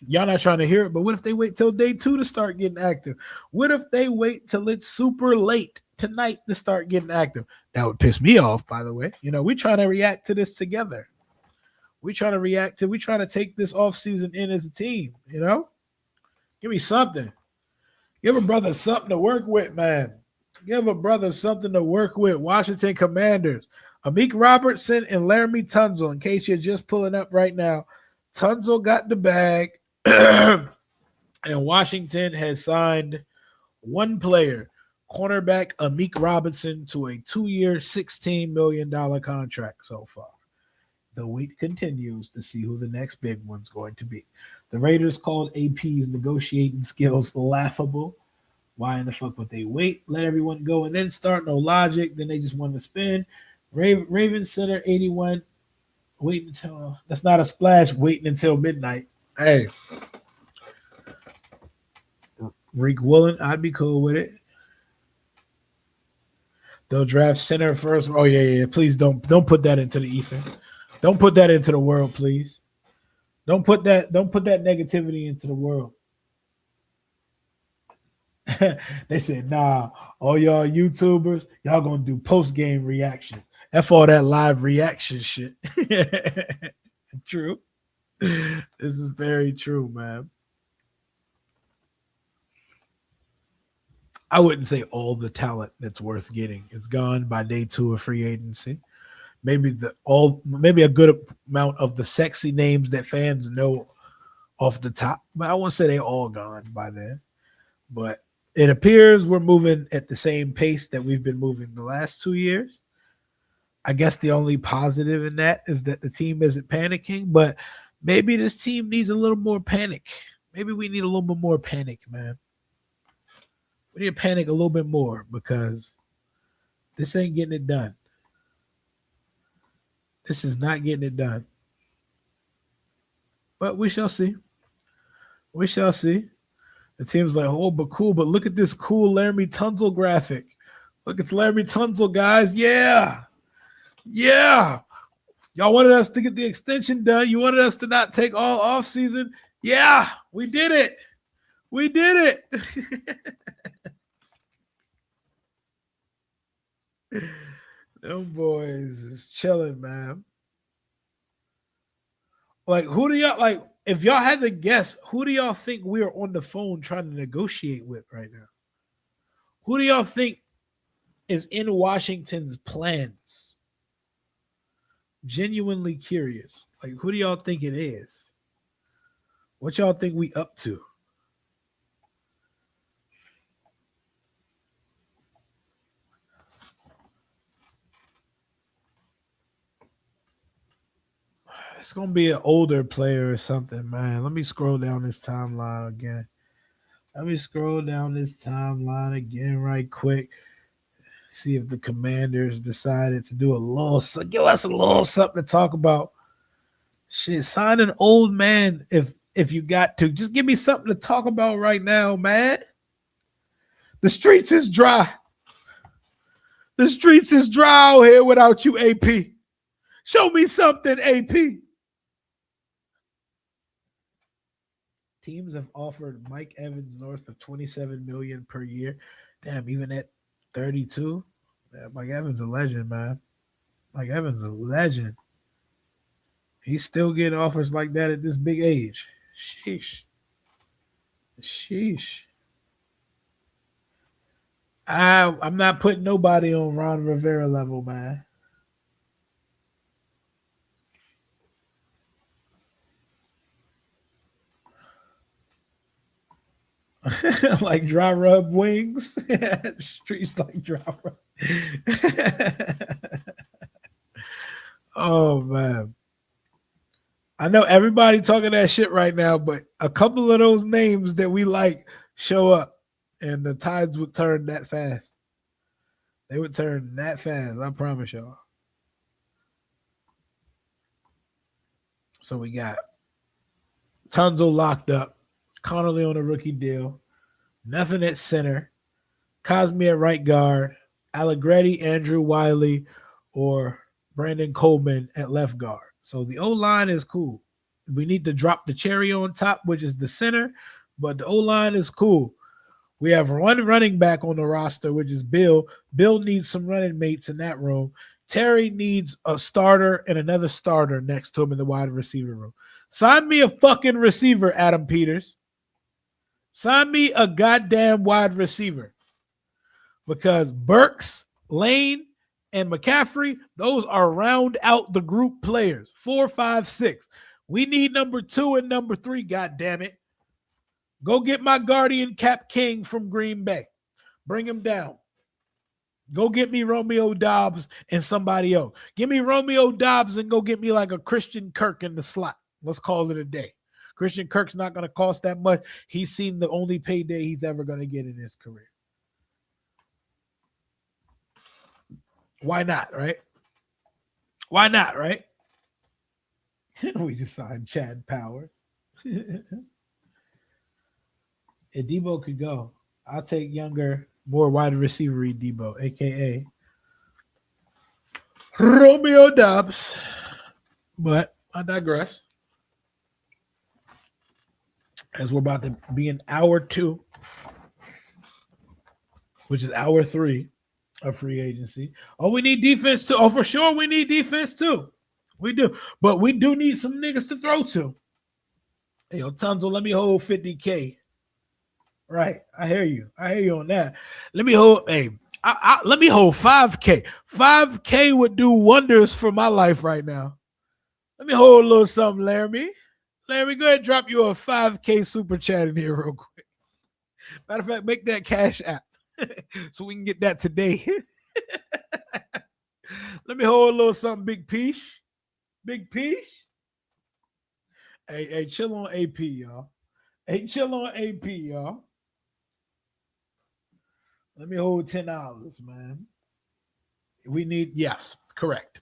y'all not trying to hear it, but what if they wait till day 2 to start getting active? What if they wait till it's super late tonight to start getting active? That would piss me off, by the way. You know, we trying to react to this together. We trying to take this offseason in as a team, you know? Give me something. Give a brother something to work with, man. Give a brother something to work with. Washington Commanders. Amik Robertson and Laramie Tunsil, in case you're just pulling up right now. Tunsil got the bag, and Washington has signed one player, cornerback Amik Robertson, to a 2-year, $16 million contract so far. The wait continues to see who the next big one's going to be. The Raiders called AP's negotiating skills laughable. Why in the fuck would they wait? Let everyone go and then start? No logic. Then they just want to spin. Ravens center 81. Waiting until that's not a splash. Waiting until midnight. Hey, Reek Woolen, I'd be cool with it. They'll draft center first. Oh yeah. Please don't put that into the ether. Don't put that into the world, please. Don't put that negativity into the world. They said, nah, all y'all YouTubers, y'all gonna do post-game reactions. F all that live reaction shit. True. This is very true, man. I wouldn't say all the talent that's worth getting is gone by day 2 of free agency. Maybe a good amount of the sexy names that fans know off the top, but I won't say they all gone by then. But it appears we're moving at the same pace that we've been moving the last 2 years. I guess the only positive in that is that the team isn't panicking, but maybe this team needs a little more panic. Maybe we need a little bit more panic, man. We need to panic a little bit more because this ain't getting it done. This is not getting it done. But we shall see. We shall see. The team's like, oh, but cool. But look at this cool LAREMY TUNSIL graphic. Look, it's LAREMY TUNSIL, guys. Yeah. Yeah. Y'all wanted us to get the extension done. You wanted us to not take all off season. Yeah, we did it. We did it. Them boys is chilling, man. Like, who do y'all like? If y'all had to guess, who do y'all think we are on the phone trying to negotiate with right now? Who do y'all think is in Washington's plans? Genuinely curious. Like, who do y'all think it is? What y'all think we up to? It's going to be an older player or something, man. Let me scroll down this timeline again. Right quick. See if the Commanders decided to do a little, give us a little something to talk about. Shit, sign an old man if you got to. Just give me something to talk about right now, man. The streets is dry. The streets is dry out here without you, AP. Show me something, AP. Teams have offered Mike Evans north of $27 million per year. Damn, even at 32, Mike Evans a legend, man. Mike Evans a legend. He's still getting offers like that at this big age. Sheesh. I'm not putting nobody on Ron Rivera level, man. Like dry rub wings. Streets like dry rub. Oh, man. I know everybody talking that shit right now, but a couple of those names that we like show up and the tides would turn that fast. They would turn that fast, I promise y'all. So we got Tunsil locked up, Connolly on a rookie deal, nothing at center, Cosme at right guard, Allegretti, Andrew Wiley, or Brandon Coleman at left guard. So the O-line is cool. We need to drop the cherry on top, which is the center, but the O-line is cool. We have one running back on the roster, which is Bill. Bill needs some running mates in that room. Terry needs a starter and another starter next to him in the wide receiver room. Sign me a fucking receiver, Adam Peters. Sign me a goddamn wide receiver. Because Burks, Lane, and McCaffrey, those are round out the group players. 4, 5, 6. We need number 2 and number 3, goddammit. Go get my guardian Cap King from Green Bay. Bring him down. Go get me Romeo Doubs and somebody else. Give me Romeo Doubs and go get me like a Christian Kirk in the slot. Let's call it a day. Christian Kirk's not going to cost that much. He's seen the only payday he's ever going to get in his career. Why not, right? Why not, right? We just signed Chad Powers. If Debo could go, I'll take younger, more wide receiver-y Debo, a.k.a. Romeo Doubs. But I digress. As we're about to be in hour 2, which is hour 3 of free agency. Oh, we need defense too. Oh, for sure we need defense too. We do. But we do need some niggas to throw to. Hey, yo, Tunsil, let me hold 50K. Right. I hear you. I hear you on that. Let me hold. Hey, let me hold 5K. 5K would do wonders for my life right now. Let me hold a little something, Laramie. Laramie, go ahead and drop you a 5K super chat in here real quick. Matter of fact, make that cash app so we can get that today. Let me hold a little something, Big Peach. Big Peach. Hey, chill on AP, y'all. Hey, chill on AP, y'all. Let me hold $10, man. We need, yes, correct.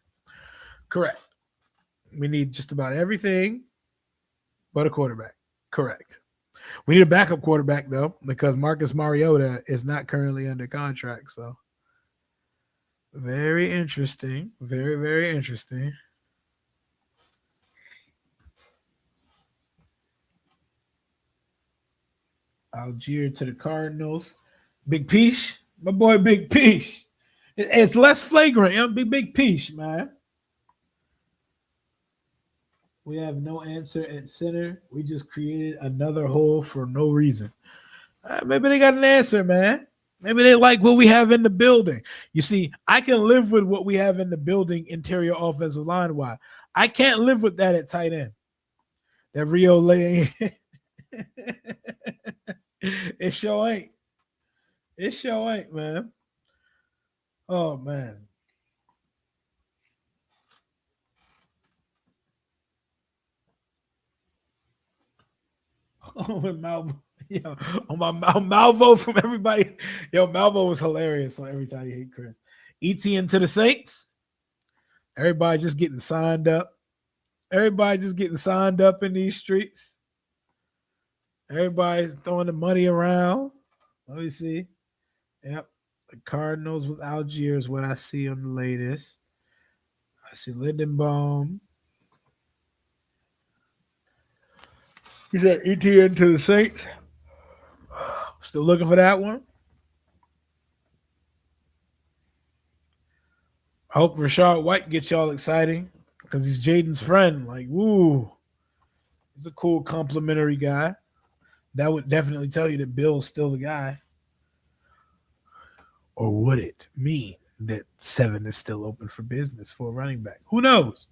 Correct. We need just about everything but a quarterback. Correct. We need a backup quarterback though, because Marcus Mariota is not currently under contract. So very interesting. Very, very interesting. Algier to the Cardinals. Big Peach. My boy Big Peach. It's less flagrant. Big Peach, man. We have no answer at center. We just created another hole for no reason. Maybe they got an answer, man. Maybe they like what we have in the building. You see, I can live with what we have in the building, interior offensive line wise. I can't live with that at tight end. That Rio laying. It sure ain't. It sure ain't, man. Oh man. Oh, Malvo. Yo, on my Malvo from everybody. Yo, Malvo was hilarious on Every Time You Hate Chris. ETN to the Saints. Everybody just getting signed up. Everybody just getting signed up in these streets. Everybody's throwing the money around. Let me see. Yep. The Cardinals with Algier is what I see on the latest. I see Lindenbaum. You got ETN to the Saints. Still looking for that one. I hope Rashad White gets y'all exciting because he's Jaden's friend. Like, woo. He's a cool complimentary guy. That would definitely tell you that Bill's still the guy. Or would it mean that 7 is still open for business for a running back? Who knows?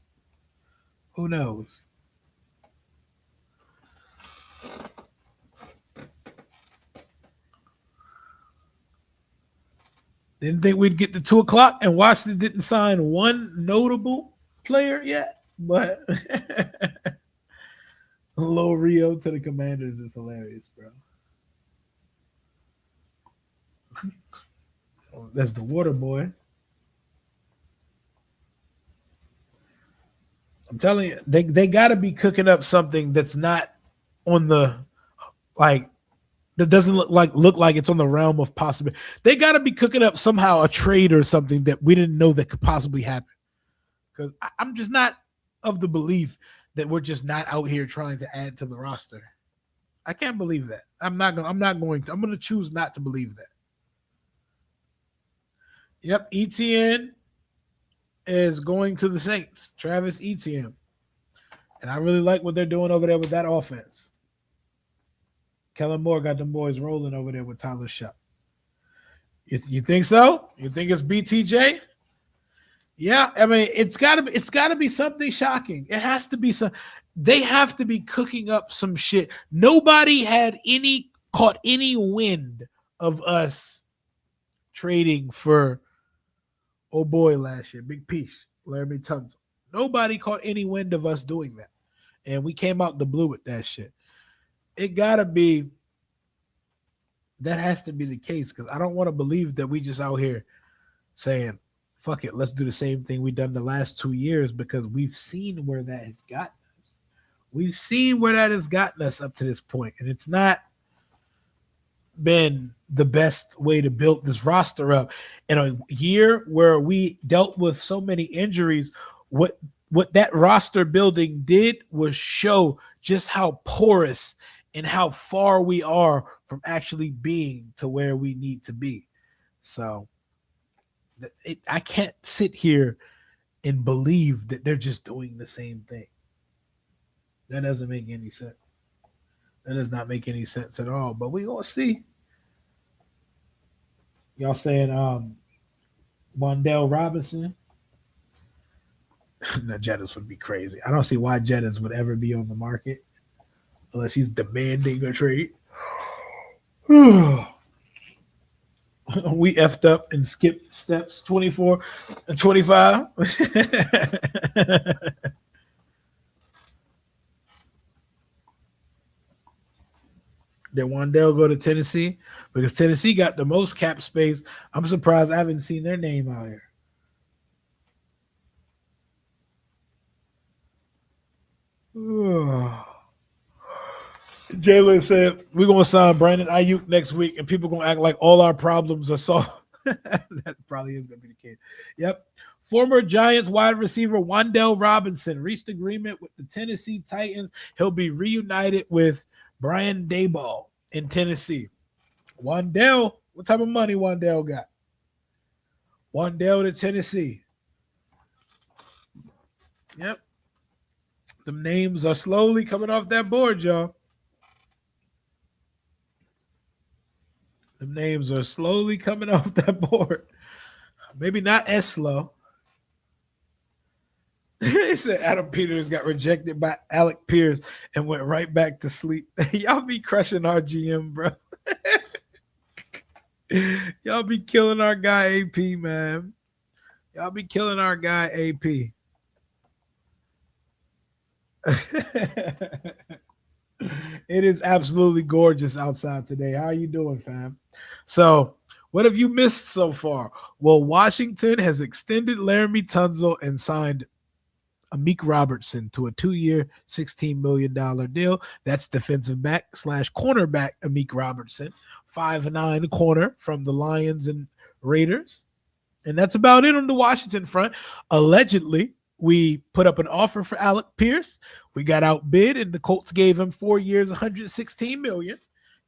Who knows? Didn't think we'd get to 2 o'clock, and Washington didn't sign one notable player yet. But Low Rio to the Commanders is hilarious, bro. That's the water boy. I'm telling you, they got to be cooking up something that's not on the like that doesn't look like it's on the realm of possibility. They got to be cooking up somehow a trade or something that we didn't know that could possibly happen. Because I'm just not of the belief that we're just not out here trying to add to the roster. I can't believe that. I'm not going to. I'm going to choose not to believe that. Yep, ETN is going to the Saints. Travis Etienne. And I really like what they're doing over there with that offense. Kellen Moore got them boys rolling over there with Tyler Shupp. You think so? You think it's BTJ? Yeah, I mean it's gotta be something shocking. It has to be some. They have to be cooking up some shit. Nobody had caught any wind of us trading for oh boy last year. Big piece, Laremy Tunsil. Nobody caught any wind of us doing that, and we came out the blue with that shit. It gotta be. That has to be the case because I don't want to believe that we just out here saying, fuck it, let's do the same thing we've done the last 2 years because we've seen where that has gotten us. We've seen where that has gotten us up to this point, and it's not been the best way to build this roster up in a year where we dealt with so many injuries. What that roster building did was show just how porous and how far we are from actually being to where we need to be. So I can't sit here and believe that they're just doing the same thing. That doesn't make any sense. That does not make any sense at all. But we gonna see. Y'all saying Wandell Robinson? No, Jettis would be crazy. I don't see why Jettis would ever be on the market unless he's demanding a trade. We effed up and skipped steps 24 and 25. Did Wandell go to Tennessee? Because Tennessee got the most cap space. I'm surprised I haven't seen their name out here. Jalen said we're gonna sign Brandon Ayuk next week, and people gonna act like all our problems are solved. That probably is gonna be the case. Yep. Former Giants wide receiver Wandell Robinson reached agreement with the Tennessee Titans. He'll be reunited with Brian Daboll in Tennessee. Wandell, what type of money Wandell got? Wandell to Tennessee. Yep. The names are slowly coming off that board, y'all. The names are slowly coming off that board. Maybe not as slow. They said Adam Peters got rejected by Alec Pierce and went right back to sleep. Y'all be crushing our GM, bro. Y'all be killing our guy AP, man. Y'all be killing our guy AP. It is absolutely gorgeous outside today. How are you doing, fam? So, what have you missed so far? Well, Washington has extended Laremy Tunsil and signed Amik Robertson to a 2-year, $16 million deal. That's defensive back / cornerback Amik Robertson, 5'9" corner from the Lions and Raiders. And that's about it on the Washington front. Allegedly, we put up an offer for Alec Pierce. We got outbid, and the Colts gave him 4 years, $116 million.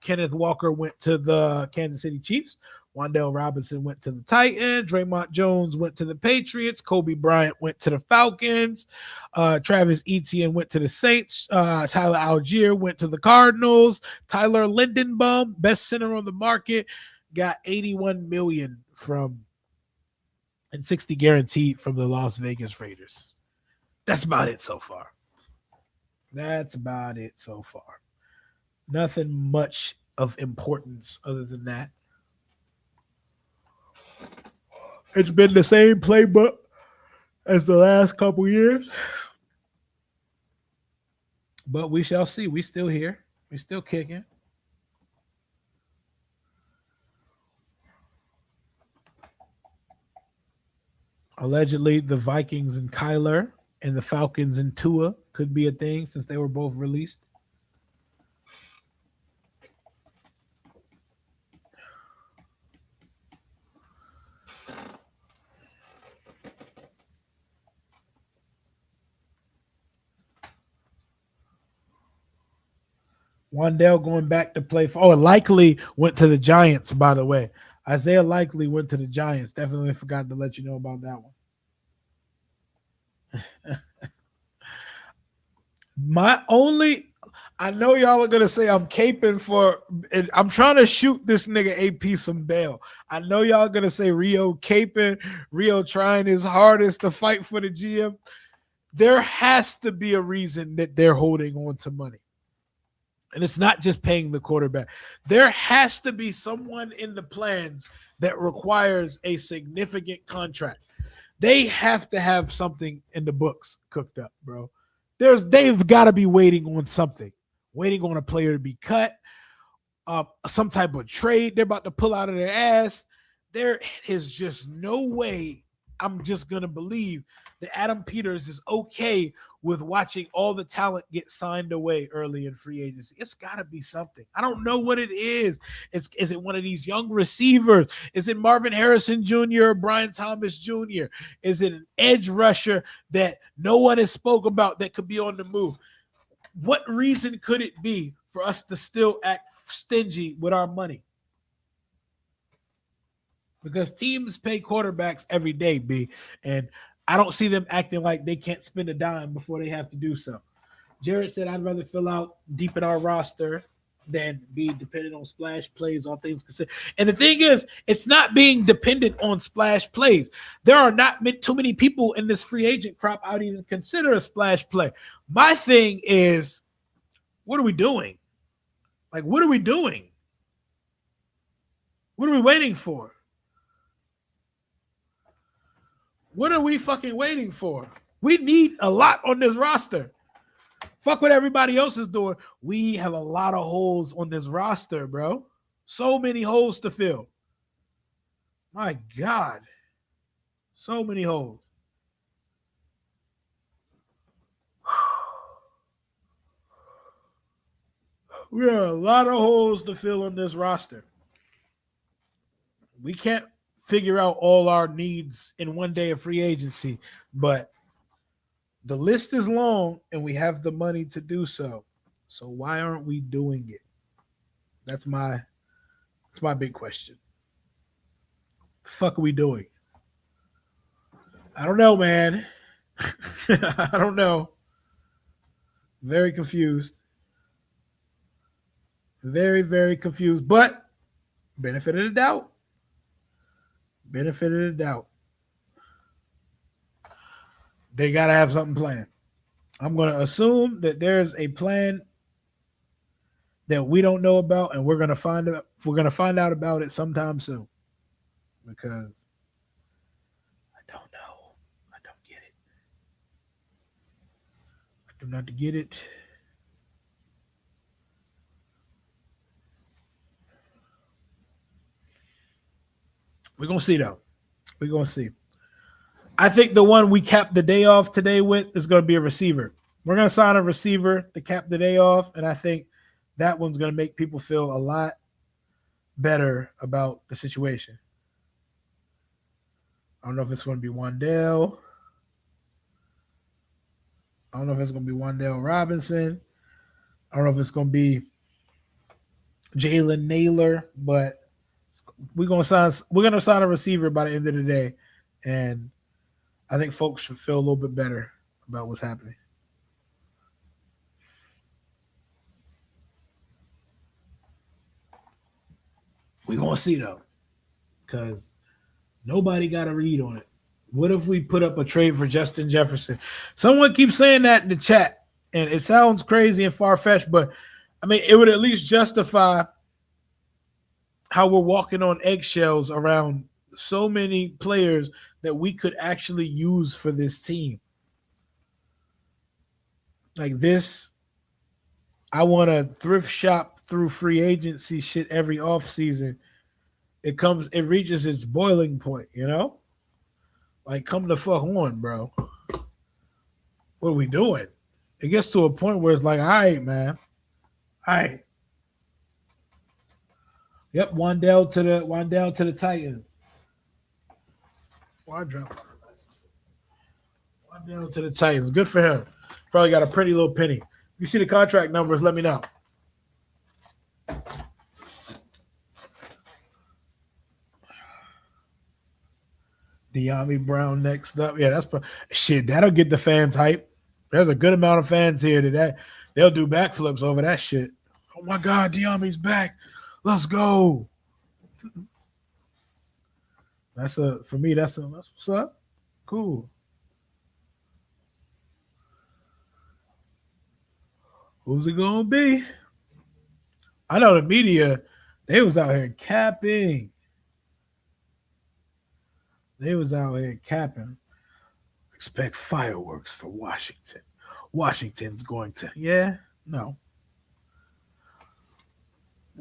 Kenneth Walker went to the Kansas City Chiefs. Wandell Robinson went to the Titans. Draymond Jones went to the Patriots. Kobe Bryant went to the Falcons. Travis Etienne went to the Saints. Tyler Algier went to the Cardinals. Tyler Lindenbaum, best center on the market, got $81 million from and 60 guaranteed from the Las Vegas Raiders. That's about it so far. That's about it so far. Nothing much of importance other than that. It's been the same playbook as the last couple years. But we shall see. We still here. We still kicking. Allegedly, the Vikings and Kyler and the Falcons and Tua could be a thing since they were both released. Wandell going back to play for. Oh, Likely went to the Giants, by the way. Isaiah Likely went to the Giants. Definitely forgot to let you know about that one. I know y'all are going to say I'm caping for, I'm trying to shoot this nigga AP some bail. I know y'all are going to say Rio caping, Rio trying his hardest to fight for the GM. There has to be a reason that they're holding on to money. And it's not just paying the quarterback. There has to be someone in the plans that requires a significant contract. They have to have something in the books cooked up, bro. They've got to be waiting on something, waiting on a player to be cut, some type of trade they're about to pull out of their ass. There is just no way I'm just going to believe that Adam Peters is okay with watching all the talent get signed away early in free agency. It's got to be something. I don't know what it is. Is it one of these young receivers? Is it Marvin Harrison Jr. or Brian Thomas Jr.? Is it an edge rusher that no one has spoke about that could be on the move? What reason could it be for us to still act stingy with our money? Because teams pay quarterbacks every day, B, and I don't see them acting like they can't spend a dime before they have to do so. Jared said, I'd rather fill out deep in our roster than be dependent on splash plays, all things considered. And the thing is, it's not being dependent on splash plays. There are not too many people in this free agent crop I would even consider a splash play. My thing is, what are we doing? Like, what are we doing? What are we waiting for? What are we fucking waiting for? We need a lot on this roster. Fuck what everybody else is doing. We have a lot of holes on this roster, bro. So many holes to fill. My God. So many holes. We have a lot of holes to fill on this roster. We can't figure out all our needs in one day of free agency, but the list is long and we have the money to do so. So why aren't we doing it? That's my big question. The fuck are we doing? I don't know, man. I don't know. Very confused. Very, very confused. But benefit of the doubt. Benefit of the doubt. They got to have something planned. I'm going to assume that there's a plan that we don't know about, and we're going to find out. We're going to find out about it sometime soon, because I don't know. I don't get it. I do not get it. We're going to see, though. We're going to see. I think the one we capped the day off today with is going to be a receiver. We're going to sign a receiver to cap the day off, and I think that one's going to make people feel a lot better about the situation. I don't know if it's going to be Wandale. I don't know if it's going to be Wandale Robinson. I don't know if it's going to be Jalen Naylor, but we're going to sign a receiver by the end of the day, and I think folks should feel a little bit better about what's happening. We're going to see, though, because nobody got a read on it. What if we put up a trade for Justin Jefferson? Someone keeps saying that in the chat, and it sounds crazy and far-fetched, but, I mean, it would at least justify how we're walking on eggshells around so many players that we could actually use for this team. Like this, I want to thrift shop through free agency shit every offseason. It reaches its boiling point, you know? Like, come the fuck on, bro. What are we doing? It gets to a point where it's like, all right, man. All right. Yep, Wandale to the Titans. Why drop Wandale to the Titans? Good for him. Probably got a pretty little penny. If you see the contract numbers, let me know. De'Ami Brown next up. Yeah, that's shit. That'll get the fans hype. There's a good amount of fans here that they'll do backflips over that shit. Oh my God, De'Ami's back. Let's go. That's what's up. Cool. Who's it gonna be? I know the media, they was out here capping. They was out here capping. Expect fireworks for Washington. Washington's going to, no.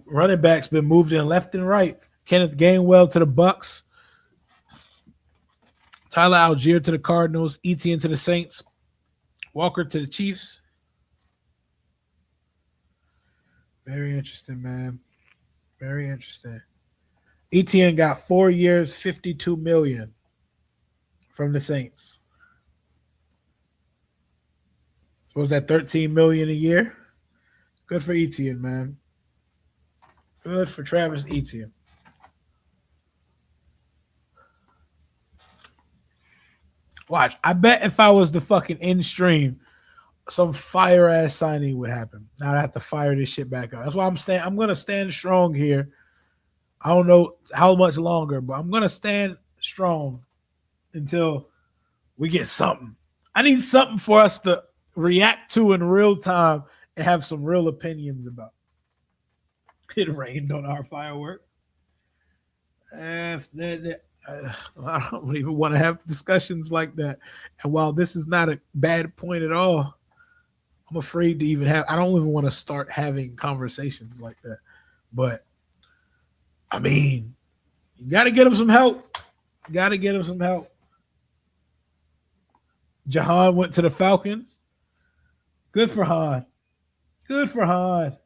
Running backs been moved in left and right. Kenneth Gainwell to the Bucks. Tyler Algier to the Cardinals. Etienne to the Saints. Walker to the Chiefs. Very interesting, man. Very interesting. Etienne got 4 years, $52 million from the Saints. So was that $13 million a year? Good for Etienne, man. Good for Travis Etienne. Watch. I bet if I was the fucking in stream, some fire ass signing would happen. Now I have to fire this shit back up. That's why I'm gonna stand strong here. I don't know how much longer, but I'm gonna stand strong until we get something. I need something for us to react to in real time and have some real opinions about. It rained on our fireworks. I don't even want to have discussions like that. And while this is not a bad point at all, I'm afraid to even have. I don't even want to start having conversations like that. But I mean, you got to get him some help. Got to get him some help. Jahan went to the Falcons. Good for Han. Good for Han.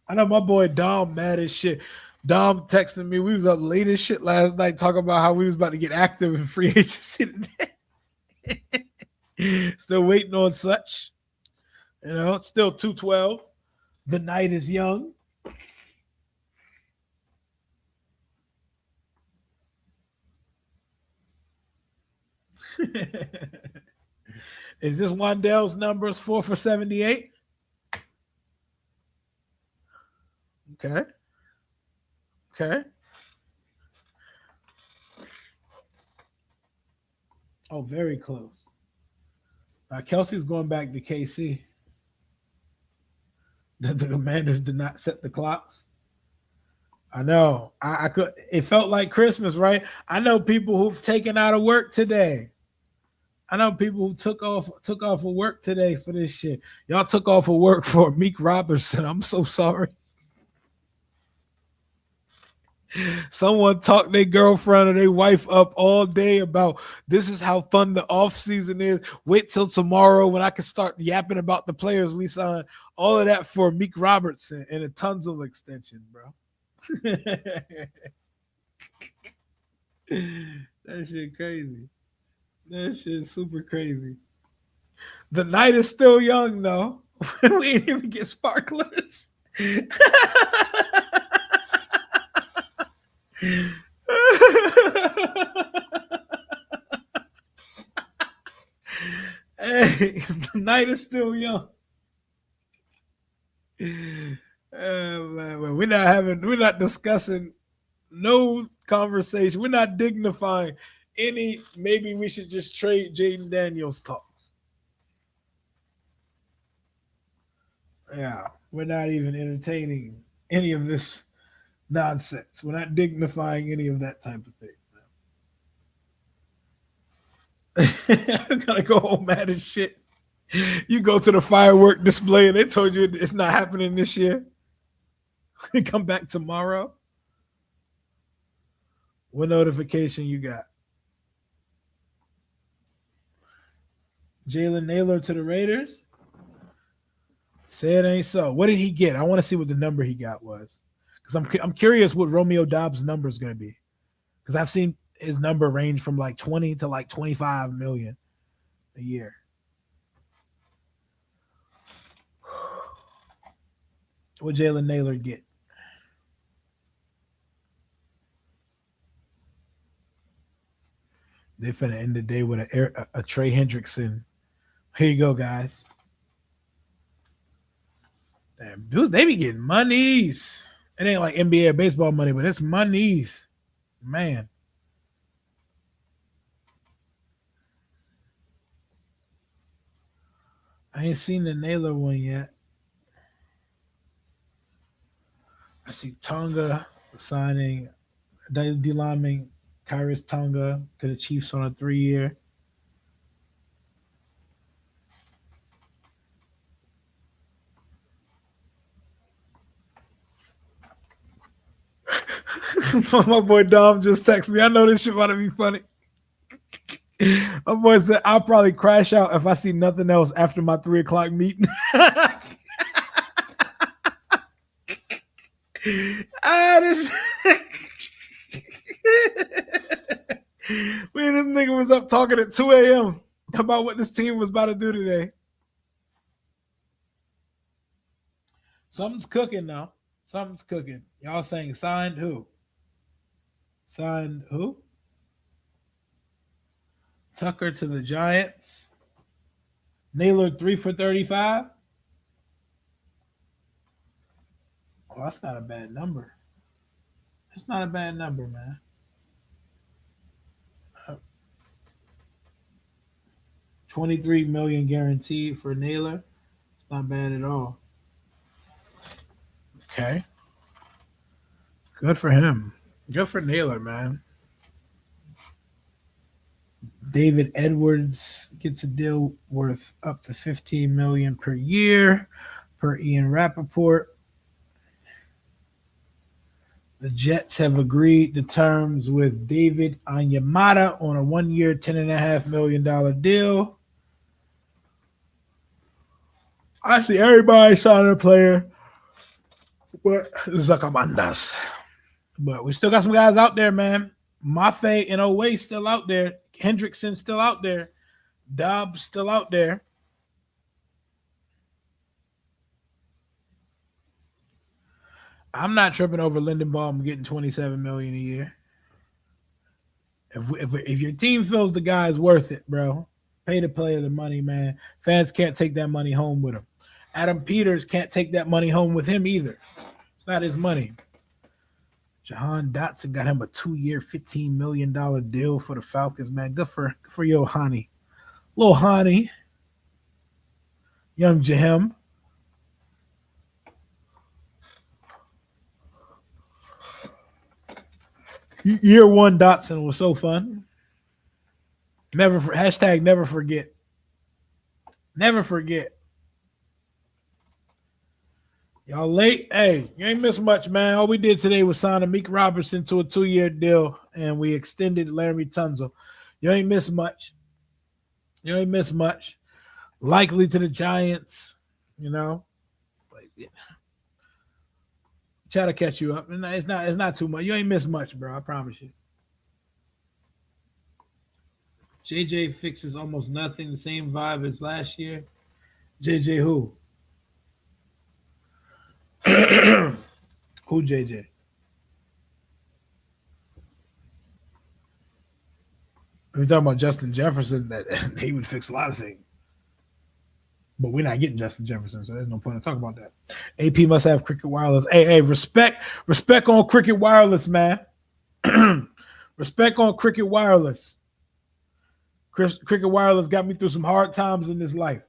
I know my boy Dom mad as shit. Dom texted me. We was up late as shit last night talking about how we was about to get active in free agency today. Still waiting on such. You know, it's still 2:12. The night is young. Is this Wandell's numbers 4 for 78? Okay. Okay. Oh, very close. Kelsey's going back to KC. The Commanders did not set the clocks. I know. I could. It felt like Christmas, right? I know people who've taken out of work today. I know people who took off of work today for this shit. Y'all took off of work for Meek Robertson. I'm so sorry. Someone talked their girlfriend or their wife up all day about this is how fun the off season is. Wait till tomorrow when I can start yapping about the players we signed. All of that for Meek Robertson and a TUNSIL extension, bro. That shit crazy. That shit super crazy. The night is still young, though. We ain't even get sparklers. Hey, the night is still young. Man, we're not discussing no conversation. We're not dignifying any. Maybe we should just trade Jaden Daniels talks. Yeah, we're not even entertaining any of this nonsense. We're not dignifying any of that type of thing. I'm gonna go home mad as shit. You go to the firework display and they told you it's not happening this year. Come back tomorrow. What notification you got? Jalen Naylor to the Raiders? Say it ain't so. What did he get? I want to see what the number he got was. Because I'm curious what Romeo Dobbs' number is going to be. Because I've seen his number range from like 20 to like 25 million a year. What Jalen Naylor get? They finna end the day with a Trey Hendrickson. Here you go, guys. Damn, dude, they be getting monies. It ain't like NBA or baseball money, but it's monies. Man. I ain't seen the Naylor one yet. I see Tonga signing D-lineman Kyrus Tonga to the Chiefs on a 3-year. My boy Dom just texted me. I know this shit about to be funny. My boy said, I'll probably crash out if I see nothing else after my 3:00 meeting. This Man, this nigga was up talking at 2 a.m. about what this team was about to do today. Something's cooking now. Something's cooking. Y'all saying signed who? Signed who? Tucker to the Giants. Naylor 3 for 35. Oh, that's not a bad number. That's not a bad number, man. 23 million guaranteed for Naylor. It's not bad at all. Okay. Good for him. Good for Naylor, man. David Edwards gets a deal worth up to 15 million per year, per Ian Rappaport. The Jets have agreed to terms with David Onyemata on a 1-year, $10.5 million deal. I see everybody signing a player, but Zuckermandas. But we still got some guys out there, man. Mafe and Oway still out there. Hendrickson still out there. Dobbs still out there. I'm not tripping over Lindenbaum getting $27 million a year. If your team feels the guy is worth it, bro, pay the player the money, man. Fans can't take that money home with him. Adam Peters can't take that money home with him either. It's not his money. Jahan Dotson got him a 2-year, $15 million deal for the Falcons, man. Good for your Hani. Little Hani. Young Jahem. Year 1 Dotson was so fun. Never forget. Never forget. Y'all late? Hey, you ain't missed much, man. All we did today was sign Amik Robertson to a 2-year deal, and we extended Laremy Tunsil. You ain't missed much. You ain't missed much. Likely to the Giants, you know. Try to catch you up. It's not too much. You ain't missed much, bro. I promise you. JJ fixes almost nothing. The same vibe as last year. JJ who? Who JJ? We're talking about Justin Jefferson, that he would fix a lot of things. But we're not getting Justin Jefferson, so there's no point in talking about that. AP must have Cricket Wireless. Hey, respect on Cricket Wireless, man. Respect on Cricket Wireless. Cricket Wireless got me through some hard times in this life.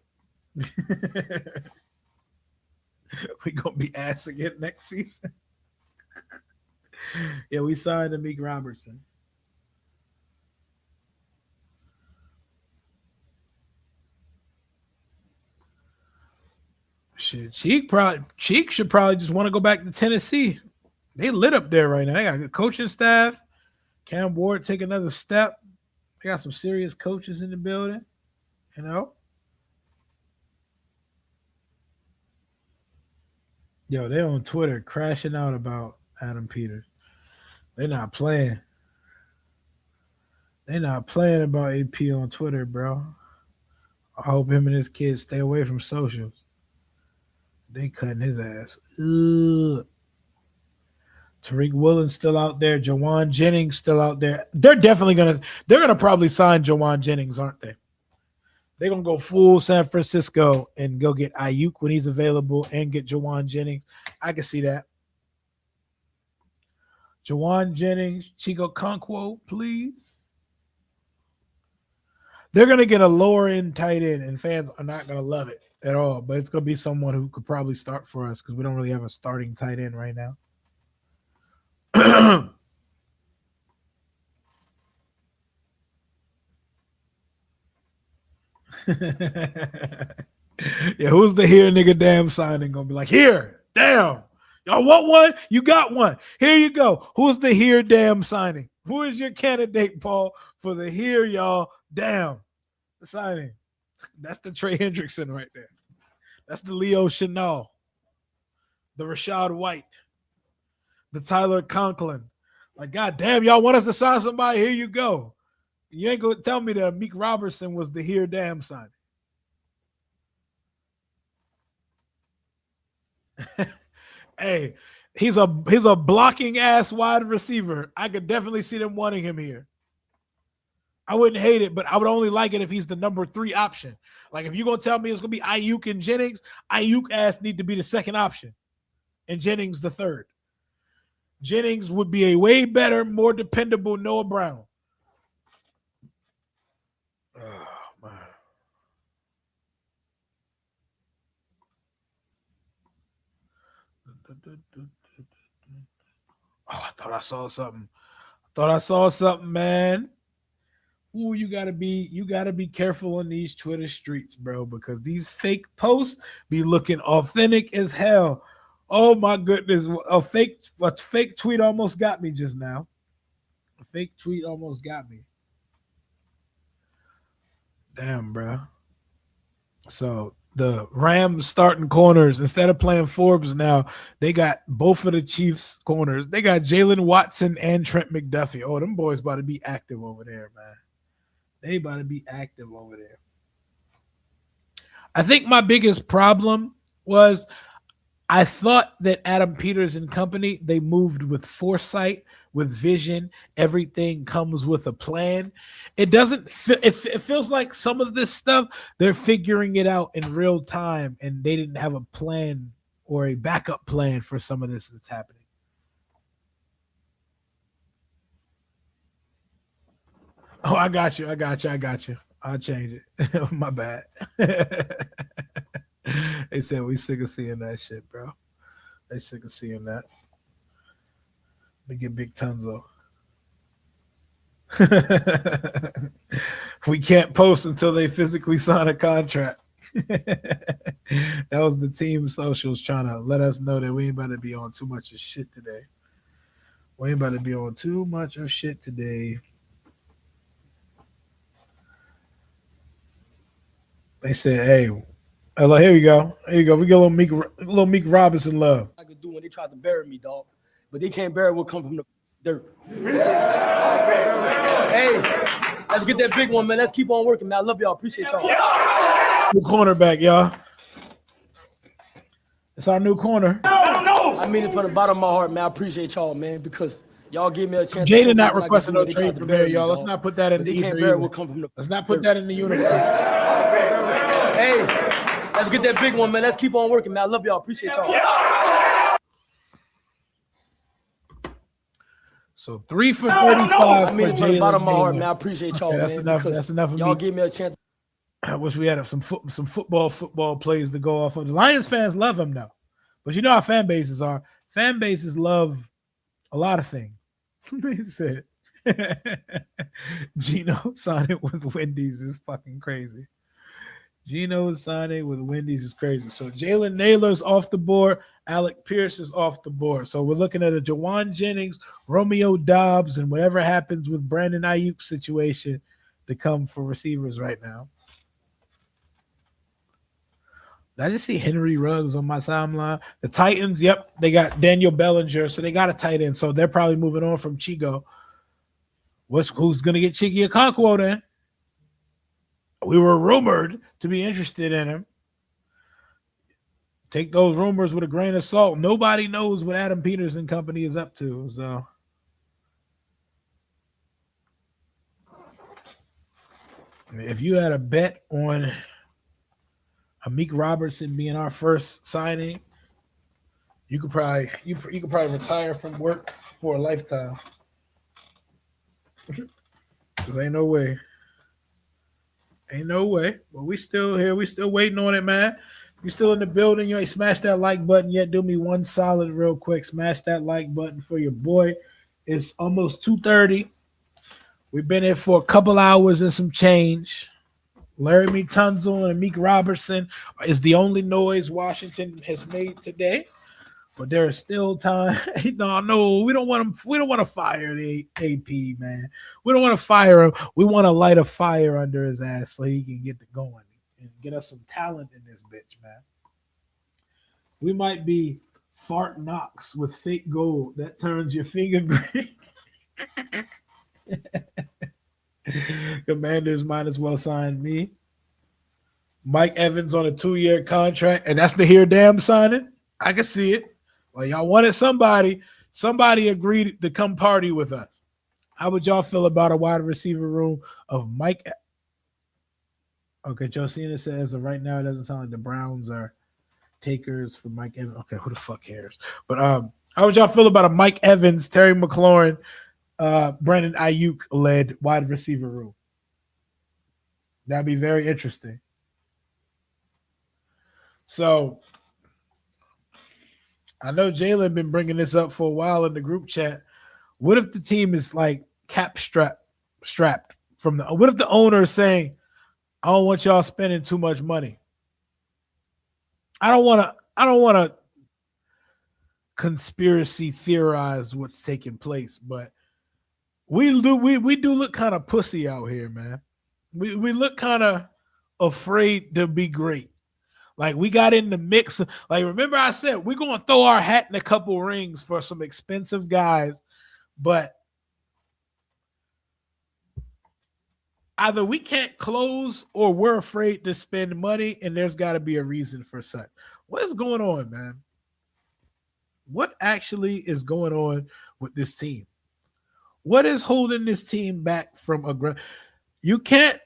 We gonna be ass again next season. Yeah, we signed Amik Robertson. Shit, Cheek should probably just want to go back to Tennessee. They lit up there right now. They got a good coaching staff. Cam Ward take another step. They got some serious coaches in the building. You know. Yo, they on Twitter crashing out about Adam Peters. They're not playing. They're not playing about AP on Twitter, bro. I hope him and his kids stay away from socials. They cutting his ass. Ugh. Tariq Woolen's still out there. Jawan Jennings still out there. They're gonna probably sign Jawan Jennings, aren't they? They're gonna go full San Francisco and go get Ayuk when he's available and get Jawan Jennings. I can see that. Jawan Jennings, Chico Conquo, please. They're gonna get a lower end tight end, and fans are not gonna love it at all. But it's gonna be someone who could probably start for us because we don't really have a starting tight end right now. Yeah, who's the here nigga damn signing gonna be like, here, damn, y'all want one? You got one. Here you go. Who's the here damn signing? Who is your candidate, Paul, for the here y'all damn signing? That's the Trey Hendrickson right there. That's the Leo Chenal, the Rashad White, the Tyler Conklin. Like, god damn, y'all want us to sign somebody? Here you go. You ain't gonna tell me that Meek Robertson was the here damn signing. Hey, he's a blocking ass wide receiver. I could definitely see them wanting him here. I wouldn't hate it, but I would only like it if he's the number 3 option. Like if you're gonna tell me it's gonna be Ayuk and Jennings, Ayuk ass need to be the second option, and Jennings the third. Jennings would be a way better, more dependable Noah Brown. Oh, man. Oh, I thought I saw something. Man. Ooh, you gotta be careful on these Twitter streets, bro, because these fake posts be looking authentic as hell. Oh my goodness, a fake tweet almost got me just now. A fake tweet almost got me. Damn, bro. So the Rams starting corners, instead of playing Forbes now, they got both of the Chiefs corners. They got Jalen Watson and Trent McDuffie. Oh, them boys about to be active over there, man. They about to be active over there. I think my biggest problem was I thought that Adam Peters and company, they moved with foresight, with vision. Everything comes with a plan. It doesn't it feels like some of this stuff, they're figuring it out in real time, and they didn't have a plan or a backup plan for some of this that's happening. Oh, I got you. I'll change it. My bad. They said we sick of seeing that shit, bro. They sick of seeing that. They get big Tunsil. We can't post until they physically sign a contract. That was the team socials trying to let us know that we ain't about to be on too much of shit today. We ain't about to be on too much of shit today. They said, "Hey, hello, here you go. We get a little Meek Robinson love." I could do when they tried to bury me, dog, but they can't bury what come from the dirt. Hey, let's get that big one, man. Let's keep on working, man. I love y'all. Appreciate y'all. New cornerback, y'all. It's our new corner. No. I mean it from the bottom of my heart, man. I appreciate y'all, man, because y'all gave me a chance. Jaden not requesting no trade from here, y'all. Let's not put that in the either. Let's not put that in the uniform. Hey, let's get that big one, man. Let's keep on working, man. I love y'all. Appreciate y'all. So 3 for 35. I mean it from the bottom of my heart, man. I appreciate y'all, that's man. Enough. That's enough of y'all me. gave me a chance. I wish we had some football plays to go off of. The Lions fans love him now, but you know how fan bases are. Fan bases love a lot of things. They said Gino signing with Wendy's is fucking crazy. Gino signing with Wendy's is crazy. So Jalen Naylor's off the board. Alec Pierce is off the board. So we're looking at a Jawan Jennings, Romeo Dobbs, and whatever happens with Brandon Ayuk's situation to come for receivers right now. Did I just see Henry Ruggs on my timeline? The Titans, yep, they got Daniel Bellinger, so they got a tight end. So they're probably moving on from Chigo. Who's going to get Chiggy Okonkwo then? We were rumored to be interested in him. Take those rumors with a grain of salt. Nobody knows what Adam Peters and company is up to. So if you had a bet on Amik Robertson being our first signing, you could probably retire from work for a lifetime. Because ain't no way. But we still here. We still waiting on it, man. You still in the building. You ain't smashed that like button yet. Do me one solid real quick. Smash that like button for your boy. It's almost 2:30. We've been here for a couple hours and some change. Laremy Tunsil and Amik Robertson is the only noise Washington has made today. But there is still time. No, we don't want him. We don't want to fire the AP, man. We don't want to fire him. We want to light a fire under his ass so he can get to going and get us some talent in this bitch, man. We might be Fart Knox with fake gold that turns your finger green. Commanders might as well sign me. Mike Evans on a 2-year contract, and that's the here damn signing. I can see it. Well, y'all wanted somebody. Somebody agreed to come party with us. How would y'all feel about a wide receiver room of Mike? Okay, Josina says as of right now, it doesn't sound like the Browns are takers for Mike Evans. Okay, who the fuck cares? But how would y'all feel about a Mike Evans, Terry McLaurin, Brandon Ayuk led wide receiver room? That'd be very interesting. So I know Jalen been bringing this up for a while in the group chat. What if the team is like strapped from the? What if the owner is saying, "I don't want y'all spending too much money. I don't want to. I don't want to conspiracy theorize what's taking place, but we do look kind of pussy out here, man. We look kind of afraid to be great. Like we got in the mix. Like remember I said we're gonna throw our hat in a couple rings for some expensive guys, but either we can't close or we're afraid to spend money, and there's got to be a reason for such. What is going on, man? What actually is going on with this team? What is holding this team back from aggressive? You can't.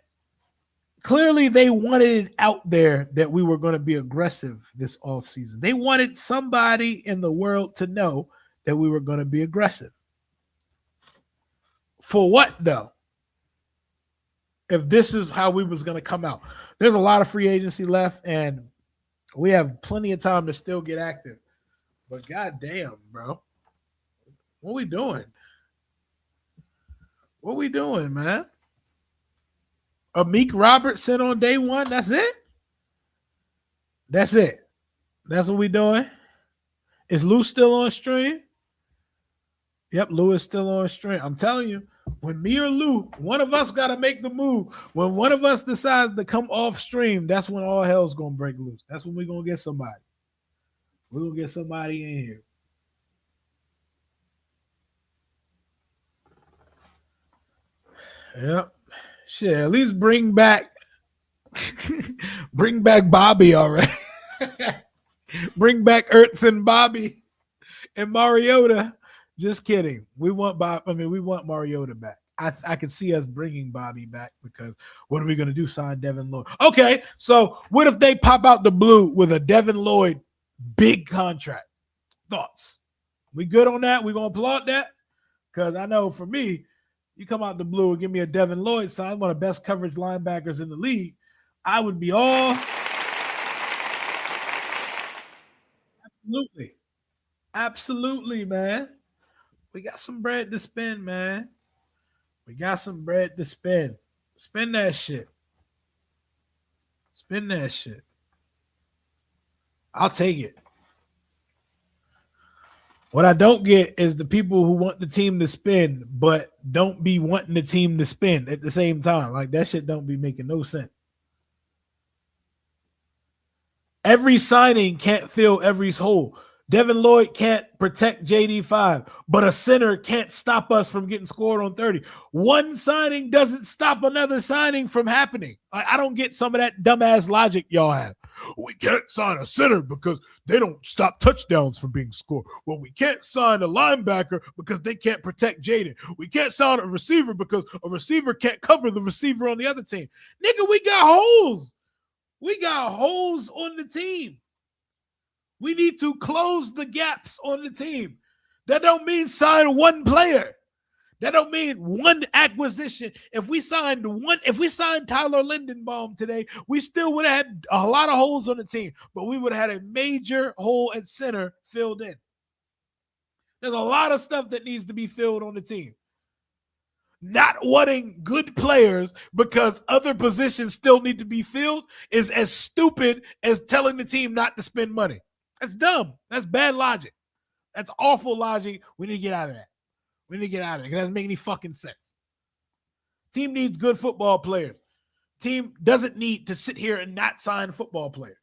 Clearly, they wanted it out there that we were going to be aggressive this offseason. They wanted somebody in the world to know that we were going to be aggressive. For what, though? If this is how we was going to come out. There's a lot of free agency left, and we have plenty of time to still get active. But goddamn, bro. What we doing? What we doing, man? Amik Robertson on day one. That's it. That's it. That's what we doing. Is Lou still on stream? Yep, Lou is still on stream. I'm telling you, when me or Lou, one of us got to make the move. When one of us decides to come off stream, that's when all hell's gonna break loose. That's when we're gonna get somebody. We're gonna get somebody in here. Yep. Shit, at least bring back Bobby already. Bring back Ertz and Bobby and Mariota. Just kidding. We want we want Mariota back. I could see us bringing Bobby back because what are we going to do? Sign Devin Lloyd. Okay, so what if they pop out the blue with a Devin Lloyd big contract? Thoughts? We good on that? We going to applaud that? Because I know for me, you come out the blue and give me a Devin Lloyd sign, one of the best coverage linebackers in the league, I would be all absolutely. Absolutely, man. We got some bread to spend, man. We got some bread to spend. Spend that shit. Spend that shit. I'll take it. What I don't get is the people who want the team to spend, but don't be wanting the team to spend at the same time. Like that shit don't be making no sense. Every signing can't fill every hole. Devin Lloyd can't protect JD5, but a center can't stop us from getting scored on 30. One signing doesn't stop another signing from happening. I don't get some of that dumbass logic y'all have. We can't sign a center because they don't stop touchdowns from being scored. Well, we can't sign a linebacker because they can't protect Jaden. We can't sign a receiver because a receiver can't cover the receiver on the other team. Nigga, we got holes. We got holes on the team. We need to close the gaps on the team. That don't mean sign one player. That don't mean one acquisition. If we signed Tyler Lindenbaum today, we still would have had a lot of holes on the team, but we would have had a major hole at center filled in. There's a lot of stuff that needs to be filled on the team. Not wanting good players because other positions still need to be filled is as stupid as telling the team not to spend money. That's dumb. That's bad logic. That's awful logic. We need to get out of that. We need to get out of it. It doesn't make any fucking sense. Team needs good football players. Team doesn't need to sit here and not sign football players.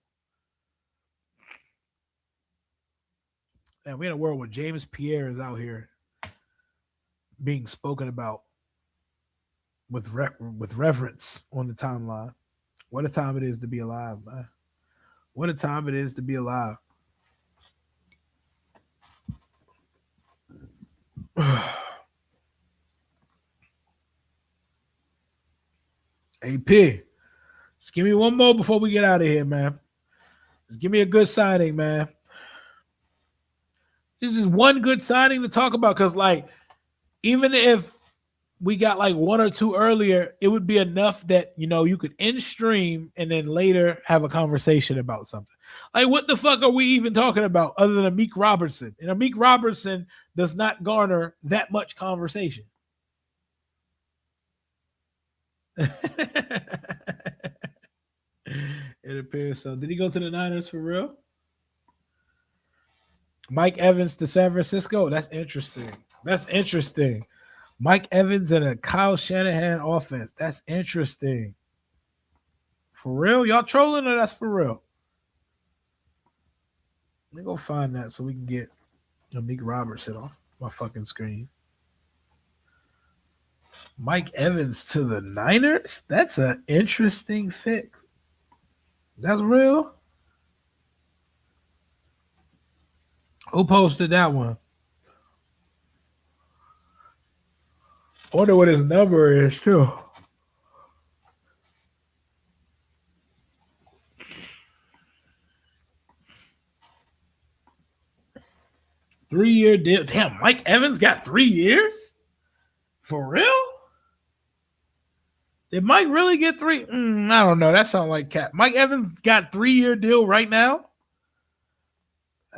And we're in a world where James Pierre is out here being spoken about with reverence on the timeline. What a time it is to be alive, man. What a time it is to be alive. AP. Just give me one more before we get out of here, man. Just give me a good signing, man. This is one good signing to talk about because, like, even if we got like one or two earlier, it would be enough that you could end stream and then later have a conversation about something. Like, what the fuck are we even talking about other than Amik Robertson? And Amik Robertson does not garner that much conversation. It appears so. Did he go to the Niners for real? Mike Evans to San Francisco? That's interesting. That's interesting. Mike Evans and a Kyle Shanahan offense. That's interesting. For real? Y'all trolling or that's for real? Let me go find that so we can get Amik Robertson off my fucking screen. Mike Evans to the Niners? That's an interesting fix. That's real? Who posted that one? I wonder what his number is, too. Three-year deal. Damn, Mike Evans got 3 years? For real? Did Mike really get three? I don't know. That sounds like cap. Mike Evans got 3-year deal right now?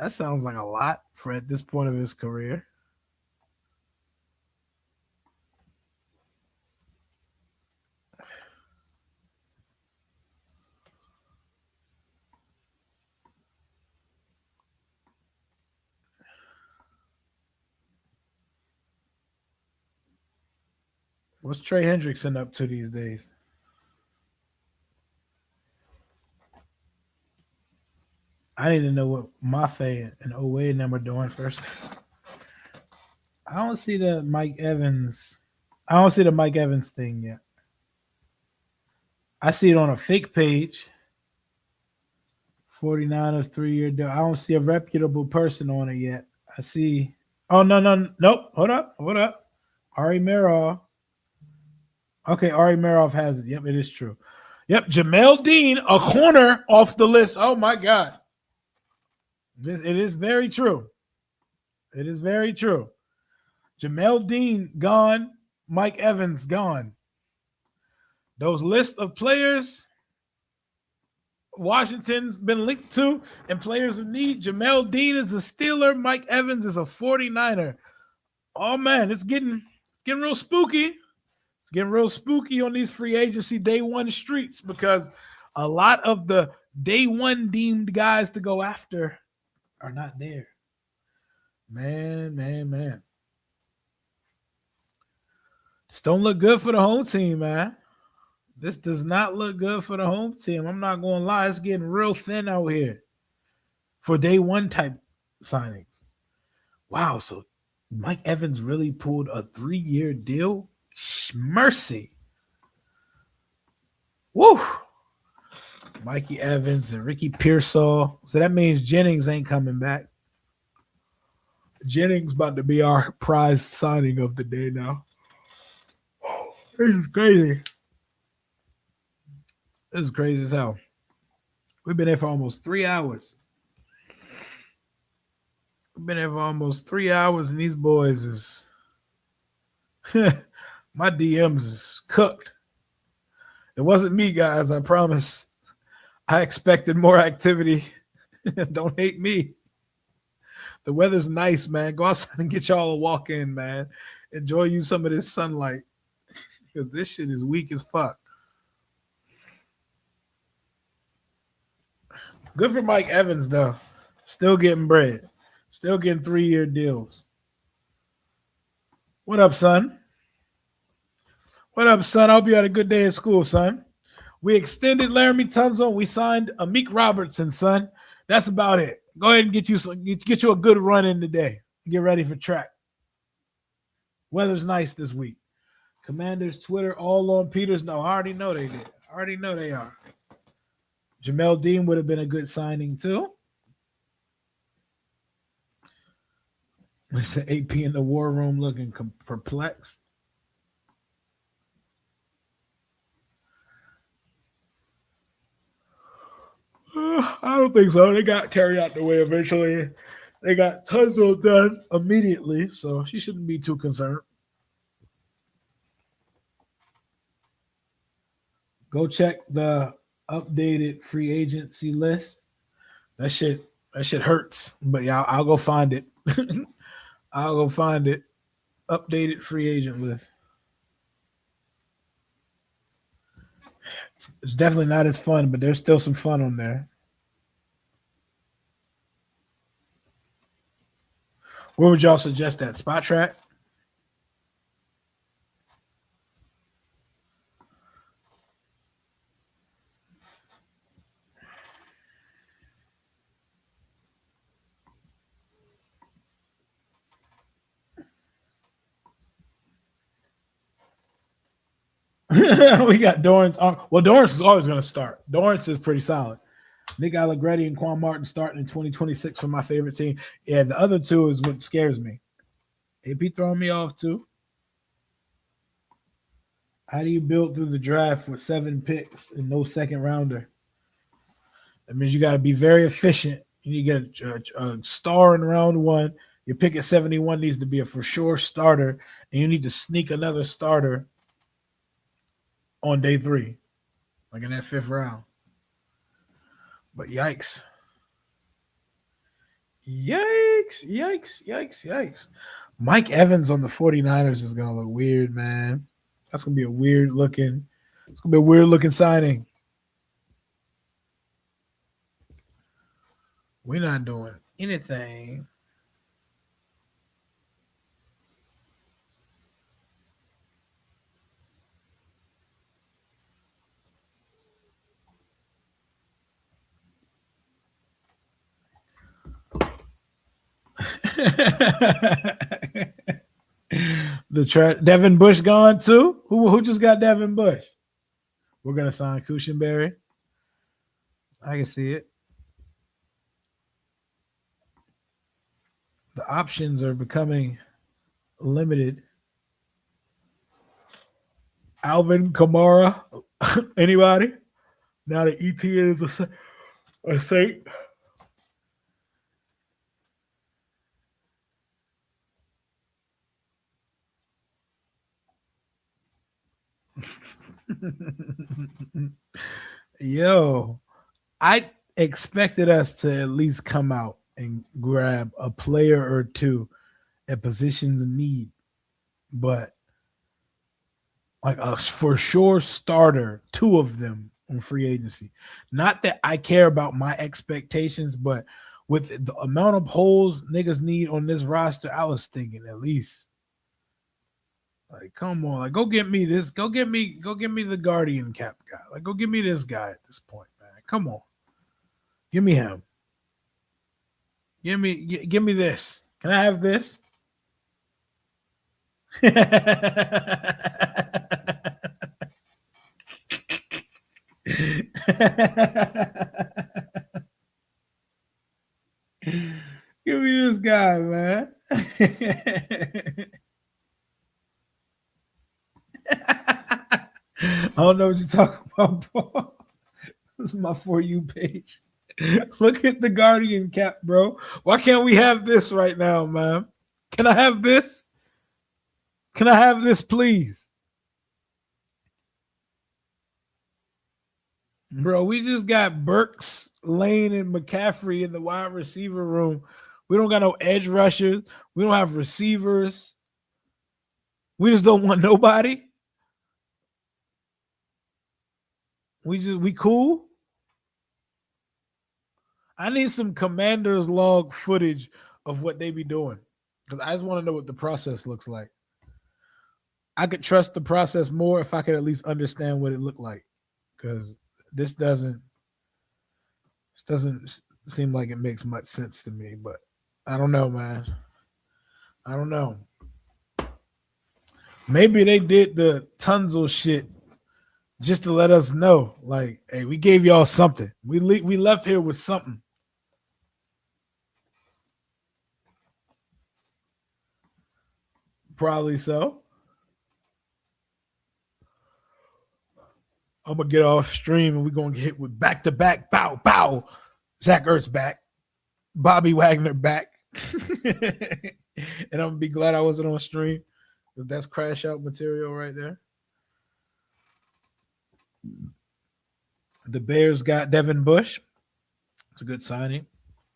That sounds like a lot for at this point of his career. What's Trey Hendrickson up to these days? I need to know what Mafe and Owe and them are doing first. I don't see the Mike Evans. I don't see the Mike Evans thing yet. I see it on a fake page. 49ers 3-year deal. I don't see a reputable person on it yet. I see. Oh, nope. Hold up. Ari Meroff. Okay, Ari Meroff has it. Yep, it is true. Yep, Jamel Dean, a corner off the list. Oh my God. It is very true. It is very true. Jamel Dean gone. Mike Evans gone. Those list of players Washington's been linked to and players of need. Jamel Dean is a Steeler. Mike Evans is a 49er. Oh man, it's getting real spooky. It's getting real spooky on these free agency day one streets because a lot of the day one deemed guys to go after are not there. Man. This don't look good for the home team, man. This does not look good for the home team. I'm not going to lie. It's getting real thin out here for day one type signings. Wow. So Mike Evans really pulled a 3-year deal? Mercy. Woo. Mikey Evans and Ricky Pearsall. So that means Jennings ain't coming back. Jennings about to be our prized signing of the day now. This is crazy. This is crazy as hell. We've been there for almost 3 hours. We've been there for almost 3 hours, and these boys is my DMs is cooked. It wasn't me, guys. I promise. I expected more activity. Don't hate me. The weather's nice, man. Go outside and get y'all a walk in, man. Enjoy you some of this sunlight. Because this shit is weak as fuck. Good for Mike Evans, though. Still getting bread. Still getting 3-year deals. What up, son? What up, son? I hope you had a good day at school, son. We extended Laremy Tunsil. We signed Amik Robertson, son. That's about it. Go ahead and get you a good run in today. Get ready for track. Weather's nice this week. Commanders, Twitter, all on Peters. No, I already know they did. I already know they are. Jamel Dean would have been a good signing, too. It's AP in the war room looking perplexed. I don't think so. They got Terry out the way eventually. They got Tunsil done immediately, so she shouldn't be too concerned. Go check the updated free agency list. That shit hurts. But yeah, I'll go find it. I'll go find it. Updated free agent list. It's definitely not as fun, but there's still some fun on there. Where would y'all suggest that? Spot track? We got Dorrance. Well, Dorrance is always going to start. Dorrance is pretty solid. Nick Allegretti and Quan Martin starting in 2026 for my favorite team. Yeah, the other two is what scares me. AP throwing me off too. How do you build through the draft with 7 picks and no second rounder? That means you got to be very efficient. You need to get a star in round 1. Your pick at 71 needs to be a for sure starter, and you need to sneak another starter on day 3, like in that 5th round. But yikes. Yikes. Mike Evans on the 49ers is going to look weird, man. That's going to be a weird looking signing. We're not doing anything. Devin Bush gone too? Who just got Devin Bush? We're gonna sign Cushenberry. I can see it. The options are becoming limited. Alvin Kamara. Anybody? Now the ET is a Saint. Yo, I expected us to at least come out and grab a player or two at positions of need, but like a for sure starter, 2 of them on free agency. Not that I care about my expectations, but with the amount of holes niggas need on this roster, I was thinking at least. Like, come on, like go get me this, go get me the Guardian cap guy. Like, go get me this guy at this point, man. Come on. Give me him. Give me this. Can I have this? Give me this guy, man. I don't know what you're talking about, bro. This is my For You page. Look at the Guardian cap, bro. Why can't we have this right now, man? Can I have this? Can I have this, please? Bro, we just got Burks, Lane, and McCaffrey in the wide receiver room. We don't got no edge rushers. We don't have receivers. We just don't want nobody. We cool. I need some Commanders log footage of what they be doing, because I just want to know what the process looks like. I could trust the process more if I could at least understand what it looked like, because this doesn't seem like it makes much sense to me. But I don't know, man. I don't know. Maybe they did the Tunsil shit just to let us know, like, hey, we gave y'all something. We left here with something. Probably so. I'm gonna get off stream and we're gonna get hit with back-to-back bow. Zach Ertz back. Bobby Wagner back. And I'm gonna be glad I wasn't on stream because that's crash out material right there. The Bears got Devin Bush. It's a good signing.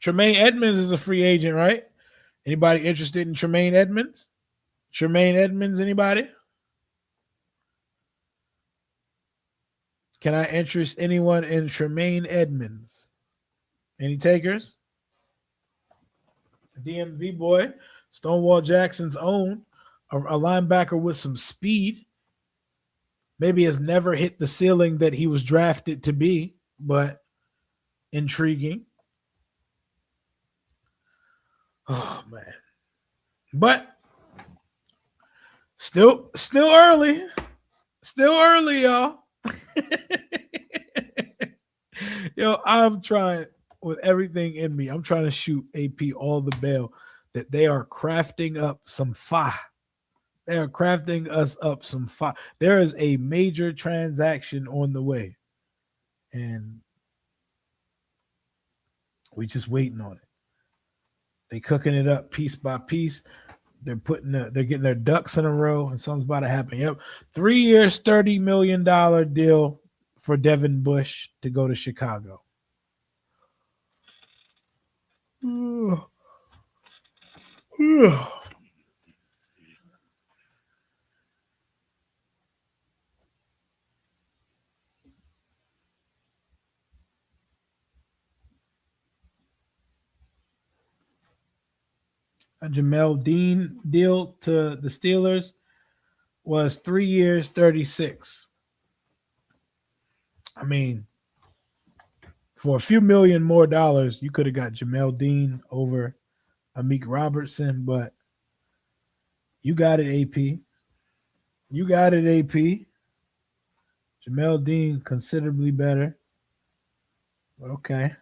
Tremaine Edmonds is a free agent, right? Anybody interested in Tremaine Edmonds? Tremaine Edmonds, anybody? Can I interest anyone in Tremaine Edmonds? Any takers? DMV boy, Stonewall Jackson's own, a linebacker with some speed. Maybe has never hit the ceiling that he was drafted to be, but intriguing. Oh man. But still early. Still early, y'all. Yo, I'm trying with everything in me. I'm trying to shoot AP all the bail that they are crafting up some fire. They are crafting us up some fire. There is a major transaction on the way. And we just waiting on it. They cooking it up piece by piece. They're getting their ducks in a row, and something's about to happen. Yep. 3 years, $30 million deal for Devin Bush to go to Chicago. A Jamel Dean deal to the Steelers was 3 years, 36. I mean, for a few million more dollars, you could have got Jamel Dean over Amik Robertson, but you got it, AP. You got it, AP. Jamel Dean, considerably better. Okay.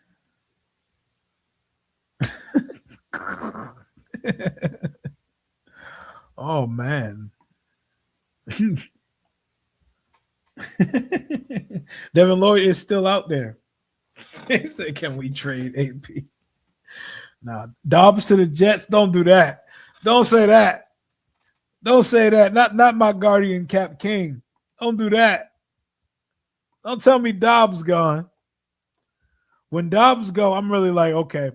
Oh, man. Devin Lloyd is still out there. He said, can we trade AP? Nah, Dobbs to the Jets. Don't do that. Don't say that. Don't say that. Not my guardian Cap King. Don't do that. Don't tell me Dobbs gone. When Dobbs go, I'm really like, okay.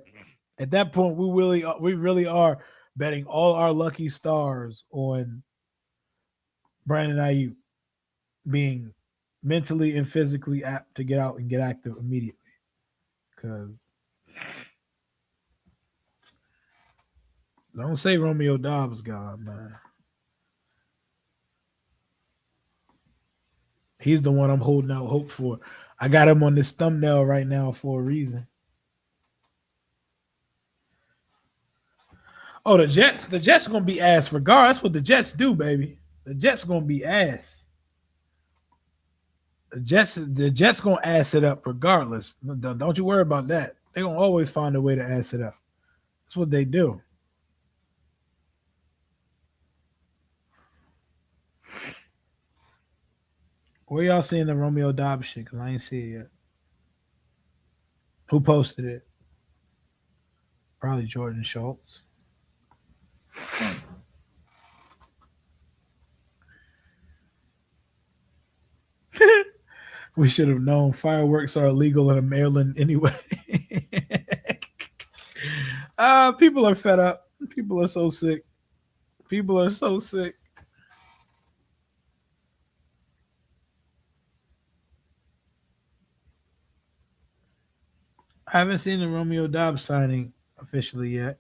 At that point, we really are betting all our lucky stars on Brandon Ayuk being mentally and physically apt to get out and get active immediately. Because don't say Romeo Dobbs gone, man. He's the one I'm holding out hope for. I got him on this thumbnail right now for a reason. Oh, the Jets are gonna be ass regardless. That's what the Jets do, baby. The Jets gonna be ass. The Jets gonna ass it up regardless. Don't you worry about that. They're gonna always find a way to ass it up. That's what they do. Where y'all seeing the Romeo Dobbs shit? Because I ain't see it yet. Who posted it? Probably Jordan Schultz. We should have known fireworks are illegal in Maryland anyway. People are fed up. People are so sick. People are so sick. I haven't seen the Romeo Dobbs signing officially yet.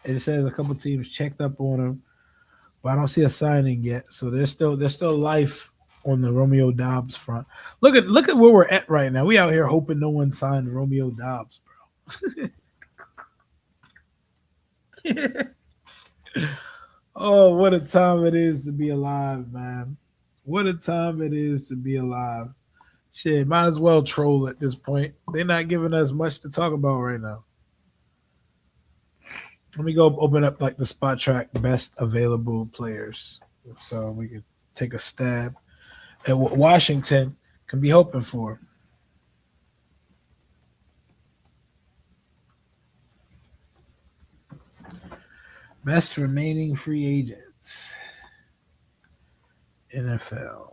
It says a couple teams checked up on him, but I don't see a signing yet. So there's still life on the Romeo Dobbs front. Look at where we're at right now. We out here hoping no one signed Romeo Dobbs, bro. Oh, what a time it is to be alive, man. What a time it is to be alive. Shit, might as well troll at this point. They're not giving us much to talk about right now. Let me go open up like the Spot Track best available players so we can take a stab at what Washington can be hoping for. Best remaining free agents. NFL.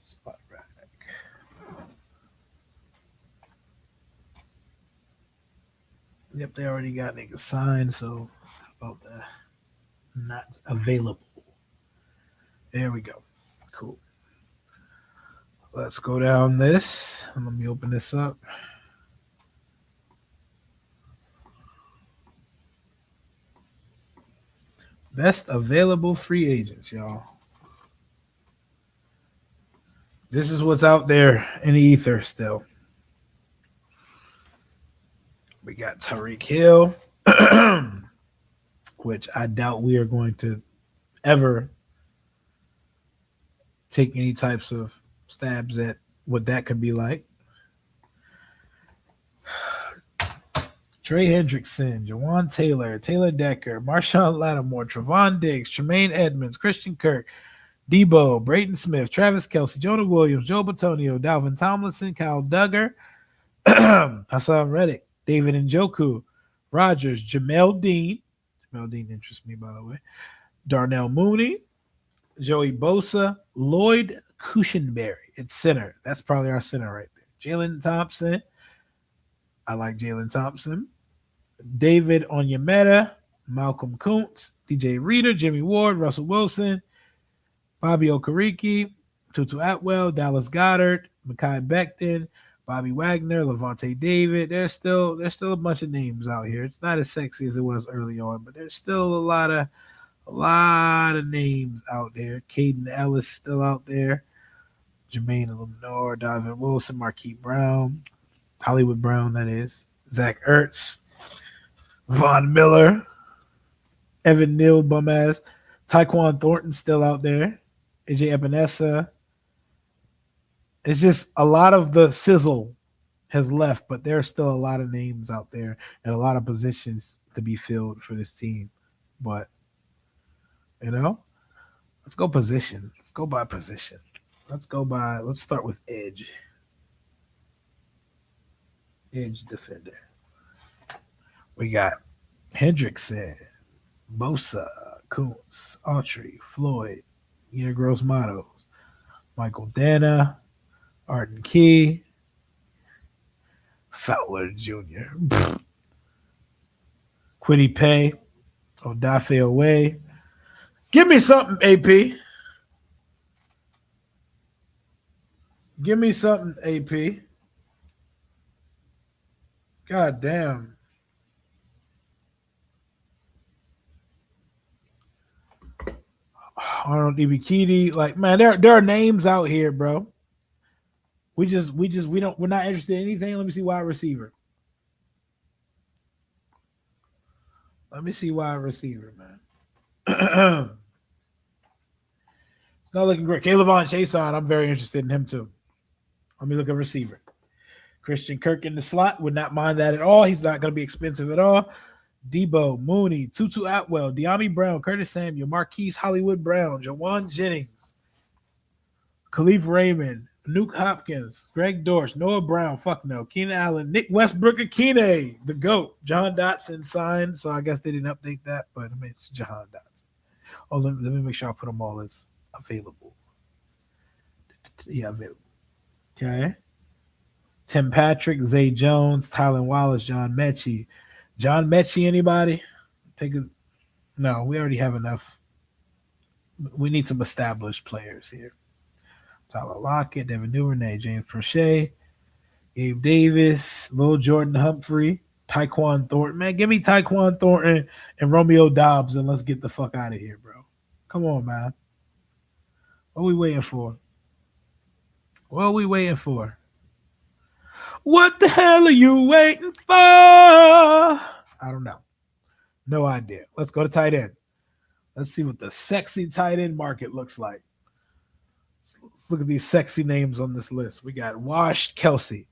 Spot rack. Yep, they already got niggas signed, so about that. Not available. There we go. Cool. Let's go down this. Let me open this up. Best available free agents, y'all. This is what's out there in the ether still. We got Tyreek Hill, which I doubt we are going to ever take any types of stabs at what that could be like. Trey Hendrickson, Jawan Taylor, Taylor Decker, Marshawn Lattimore, Trevon Diggs, Tremaine Edmonds, Christian Kirk, Debo, Braden Smith, Travis Kelce, Jonah Williams, Joe Batonio, Dalvin Tomlinson, Kyle Duggar, Hassan Reddick, David Njoku, Rogers, Jamel Dean. Jamel Dean interests me, by the way. Darnell Mooney, Joey Bosa, Lloyd Cushenberry. It's center. That's probably our center right there. Jalen Thompson. I like Jalen Thompson. David Onyemeta, Malcolm Kuntz, DJ Reader, Jimmy Ward, Russell Wilson, Bobby Okereke, Tutu Atwell, Dallas Goddard, Mekhi Becton, Bobby Wagner, Levante David. There's still a bunch of names out here. It's not as sexy as it was early on, but there's still a lot of names out there. Caden Ellis still out there. Jermaine Lenore, Donovan Wilson, Marquise Brown, Hollywood Brown, that is. Zach Ertz, Von Miller, Evan Neal, bum ass, Tyquan Thornton still out there, AJ Epinesa. It's just a lot of the sizzle has left, but there's still a lot of names out there and a lot of positions to be filled for this team. But, let's go position. Let's go by position. Let's start with edge. Edge defender. We got Hendrickson, Bosa, Kuntz, Autry, Floyd, Ina Gross Matos, Michael Dana, Arden Key, Fowler Jr., Quiddy Pay, Odafe Away. Give me something, AP. Give me something, AP. God damn. Arnold Ibikiti. Like, man, there are names out here, bro. We're not interested in anything. Let me see wide receiver. Let me see wide receiver, man. It's not looking great. Caleb Chason, I'm very interested in him too. Let me look at receiver. Christian Kirk in the slot. Would not mind that at all. He's not going to be expensive at all. Debo, Mooney, Tutu Atwell, De'Ami Brown, Curtis Samuel, Marquise Hollywood Brown, Jawan Jennings, Khalif Raymond, Nuke Hopkins, Greg Dortch, Noah Brown, fuck no, Keenan Allen, Nick Westbrook Akine, the GOAT, John Dotson signed, so I guess they didn't update that, but I mean, it's John Dotson. Oh, let me make sure I put them all as available. Yeah, available. Okay. Tim Patrick, Zay Jones, Tylen Wallace, John Mechie. John Mechie, anybody? No, we already have enough. We need some established players here. Tyler Lockett, Devin Duvernay, James Prochet, Gabe Davis, Lil Jordan Humphrey, Tyquan Thornton. Man, give me Tyquan Thornton and Romeo Dobbs and let's get the fuck out of here, bro. Come on, man. What are we waiting for? What are we waiting for? What the hell are you waiting for? I don't know. No idea. Let's go to tight end. Let's see what the sexy tight end market looks like. Let's look at these sexy names on this list. We got Washed Kelsey,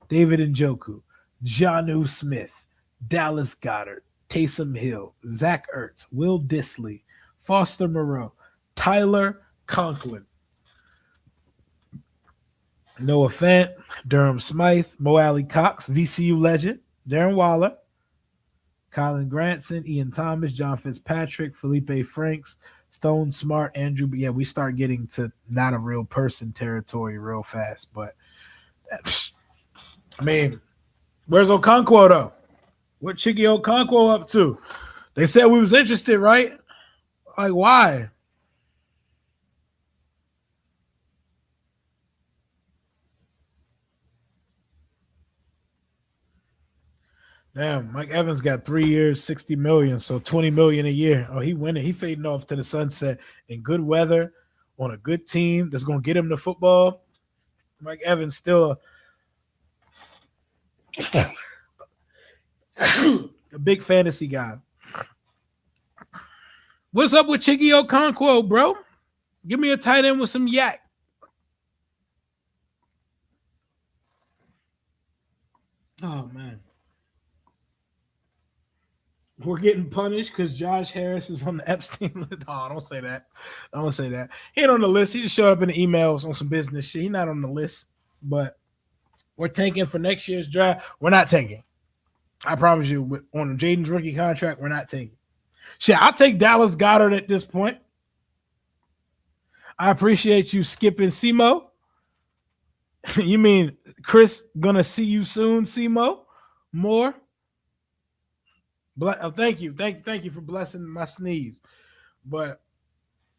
David Njoku, Jonnu Smith, Dallas Goddard, Taysom Hill, Zach Ertz, Will Disley, Foster Moreau, Tyler Conklin, Noah Fant, Durham Smythe, Mo Alley Cox, VCU legend, Darren Waller, Colin Granson, Ian Thomas, John Fitzpatrick, Felipe Franks, Stone Smart, Andrew. Yeah, we start getting to not a real person territory real fast. But I mean, where's Okonkwo though? What Chiggy Okonkwo up to? They said we was interested, right? Like why? Damn, Mike Evans got 3 years, 60 million, so 20 million a year. Oh, he winning. He fading off to the sunset in good weather on a good team that's gonna get him the football. Mike Evans still a big fantasy guy. What's up with Chiggy Okonkwo, bro? Give me a tight end with some yak. Oh man. We're getting punished because Josh Harris is on the Epstein list. Oh, don't say that. Don't say that. He ain't on the list. He just showed up in the emails on some business shit. He's not on the list. But we're tanking for next year's draft. We're not taking. I promise you, on Jaden's rookie contract, we're not taking. Shit, I'll take Dallas Goddard at this point. I appreciate you skipping Simo. You mean Chris gonna see you soon, Simo? More? Thank you. Thank you for blessing my sneeze. But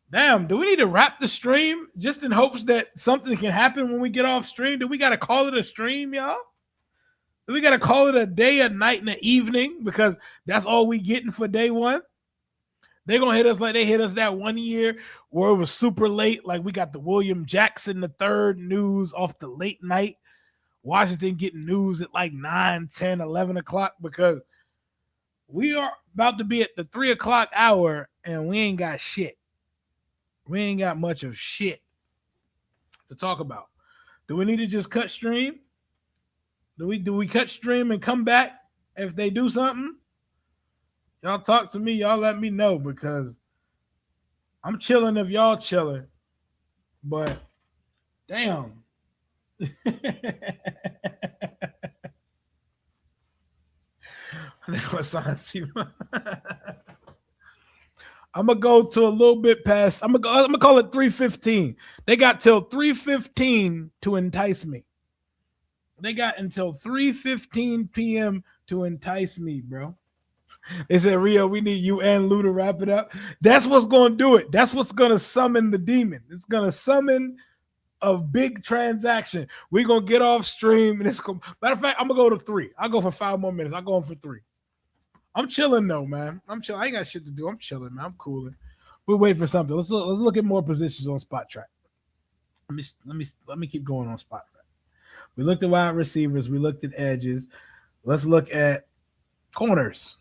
damn, do we need to wrap the stream just in hopes that something can happen when we get off stream? Do we got to call it a stream, y'all? Do we got to call it a day, a night, and an evening because that's all we getting for day one? They're going to hit us like they hit us that 1 year where it was super late. Like we got the William Jackson III news off the late night. Washington getting news at like 9, 10, 11 o'clock because we are about to be at the 3 o'clock hour and we ain't got shit. We ain't got much of shit to talk about. Do we need to just cut stream? Do we cut stream and come back if they do something? Y'all talk to me. Y'all let me know because I'm chilling if y'all chilling. But damn. I'm gonna go to a little bit past. I'm gonna call it 3:15. They got till 3:15 to entice me. They got until 3:15 p.m. to entice me, bro. They said, Rio, we need you and Lou to wrap it up. That's what's gonna do it. That's what's gonna summon the demon. It's gonna summon a big transaction. We're gonna get off stream, and it's gonna. Matter of fact, I'm gonna go to 3. I'll go for 5 more minutes. I'll go on for 3. I'm chilling though, man. I'm chilling. I ain't got shit to do. I'm chilling, man. I'm cooling. We're waiting for something. Let's look at more positions on Spot Track. Let me keep going on Spot Track. We looked at wide receivers. We looked at edges. Let's look at corners.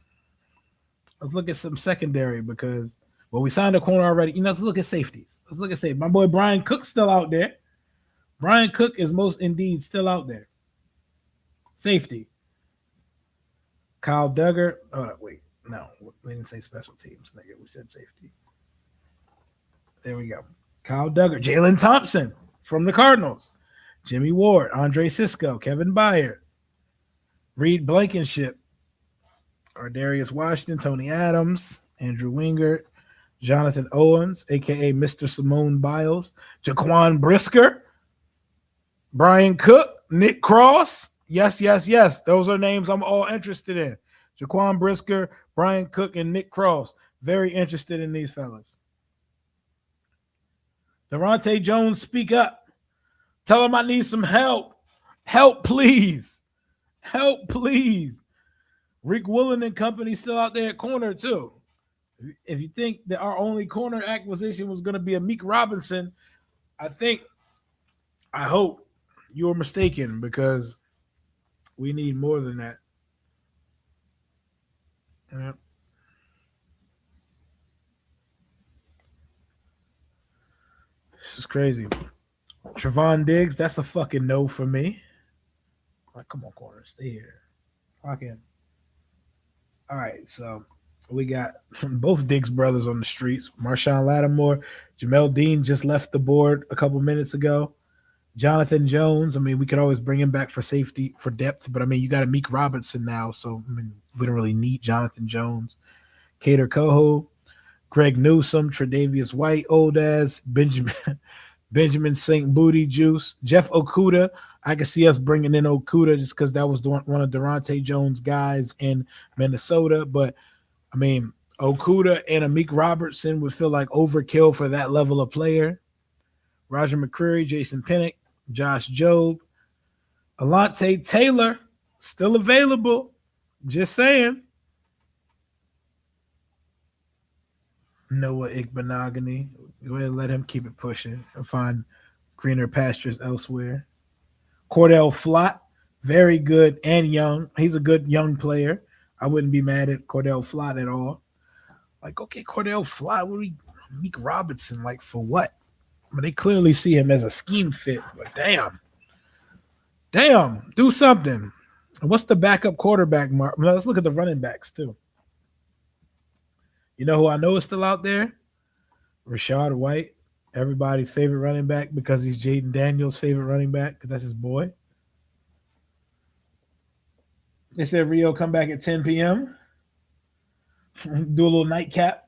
Let's look at some secondary because we signed a corner already. Let's look at safeties. Let's look at safety. My boy Brian Cook's still out there. Brian Cook is most indeed still out there. Safety. Kyle Duggar. Oh, wait. No, we didn't say special teams, nigga. We said safety. There we go. Kyle Duggar. Jalen Thompson from the Cardinals. Jimmy Ward. Andre Sisco. Kevin Byard. Reed Blankenship. Darius Washington. Tony Adams. Andrew Wingert. Jonathan Owens, a.k.a. Mr. Simone Biles. Jaquan Brisker. Brian Cook. Nick Cross. Yes. Those are names I'm all interested in. Jaquan Brisker, Brian Cook, and Nick Cross. Very interested in these fellas. Durante Jones, speak up. Tell him I need some help. Help, please. Help, please. Rick Woolen and company still out there at corner, too. If you think that our only corner acquisition was going to be a Meek Robinson, I hope you're mistaken because we need more than that. Yeah. This is crazy. Trevon Diggs, that's a fucking no for me. Like, come on, corner, stay here. Lock in. All right, so we got both Diggs brothers on the streets. Marshawn Lattimore, Jamel Dean just left the board a couple minutes ago. Jonathan Jones, I mean, we could always bring him back for safety, for depth, but I mean, you got a Meek Robertson now, so I mean, we don't really need Jonathan Jones. Cater Coho, Greg Newsome, Tre'Davious White, old as Benjamin St. Booty Juice, Jeff Okuda. I can see us bringing in Okuda just because that was one of Durante Jones' guys in Minnesota. But I mean, Okuda and Amik Robertson would feel like overkill for that level of player. Roger McCreary, Jason Pinnock, Josh Jobe, Alante Taylor, still available. Just saying. Noah Igbenogany. Go ahead and let him keep it pushing and find greener pastures elsewhere. Cordell Flott, very good and young. He's a good young player. I wouldn't be mad at Cordell Flott at all. Like, okay, Cordell Flott, what do we Meek Robinson, like for what? I mean, they clearly see him as a scheme fit, but damn, do something. What's the backup quarterback mark? Let's look at the running backs too. You know who I know is still out there? Rashad White, everybody's favorite running back because he's Jaden Daniels' favorite running back because that's his boy. They said Rio come back at 10 p.m. Do a little nightcap.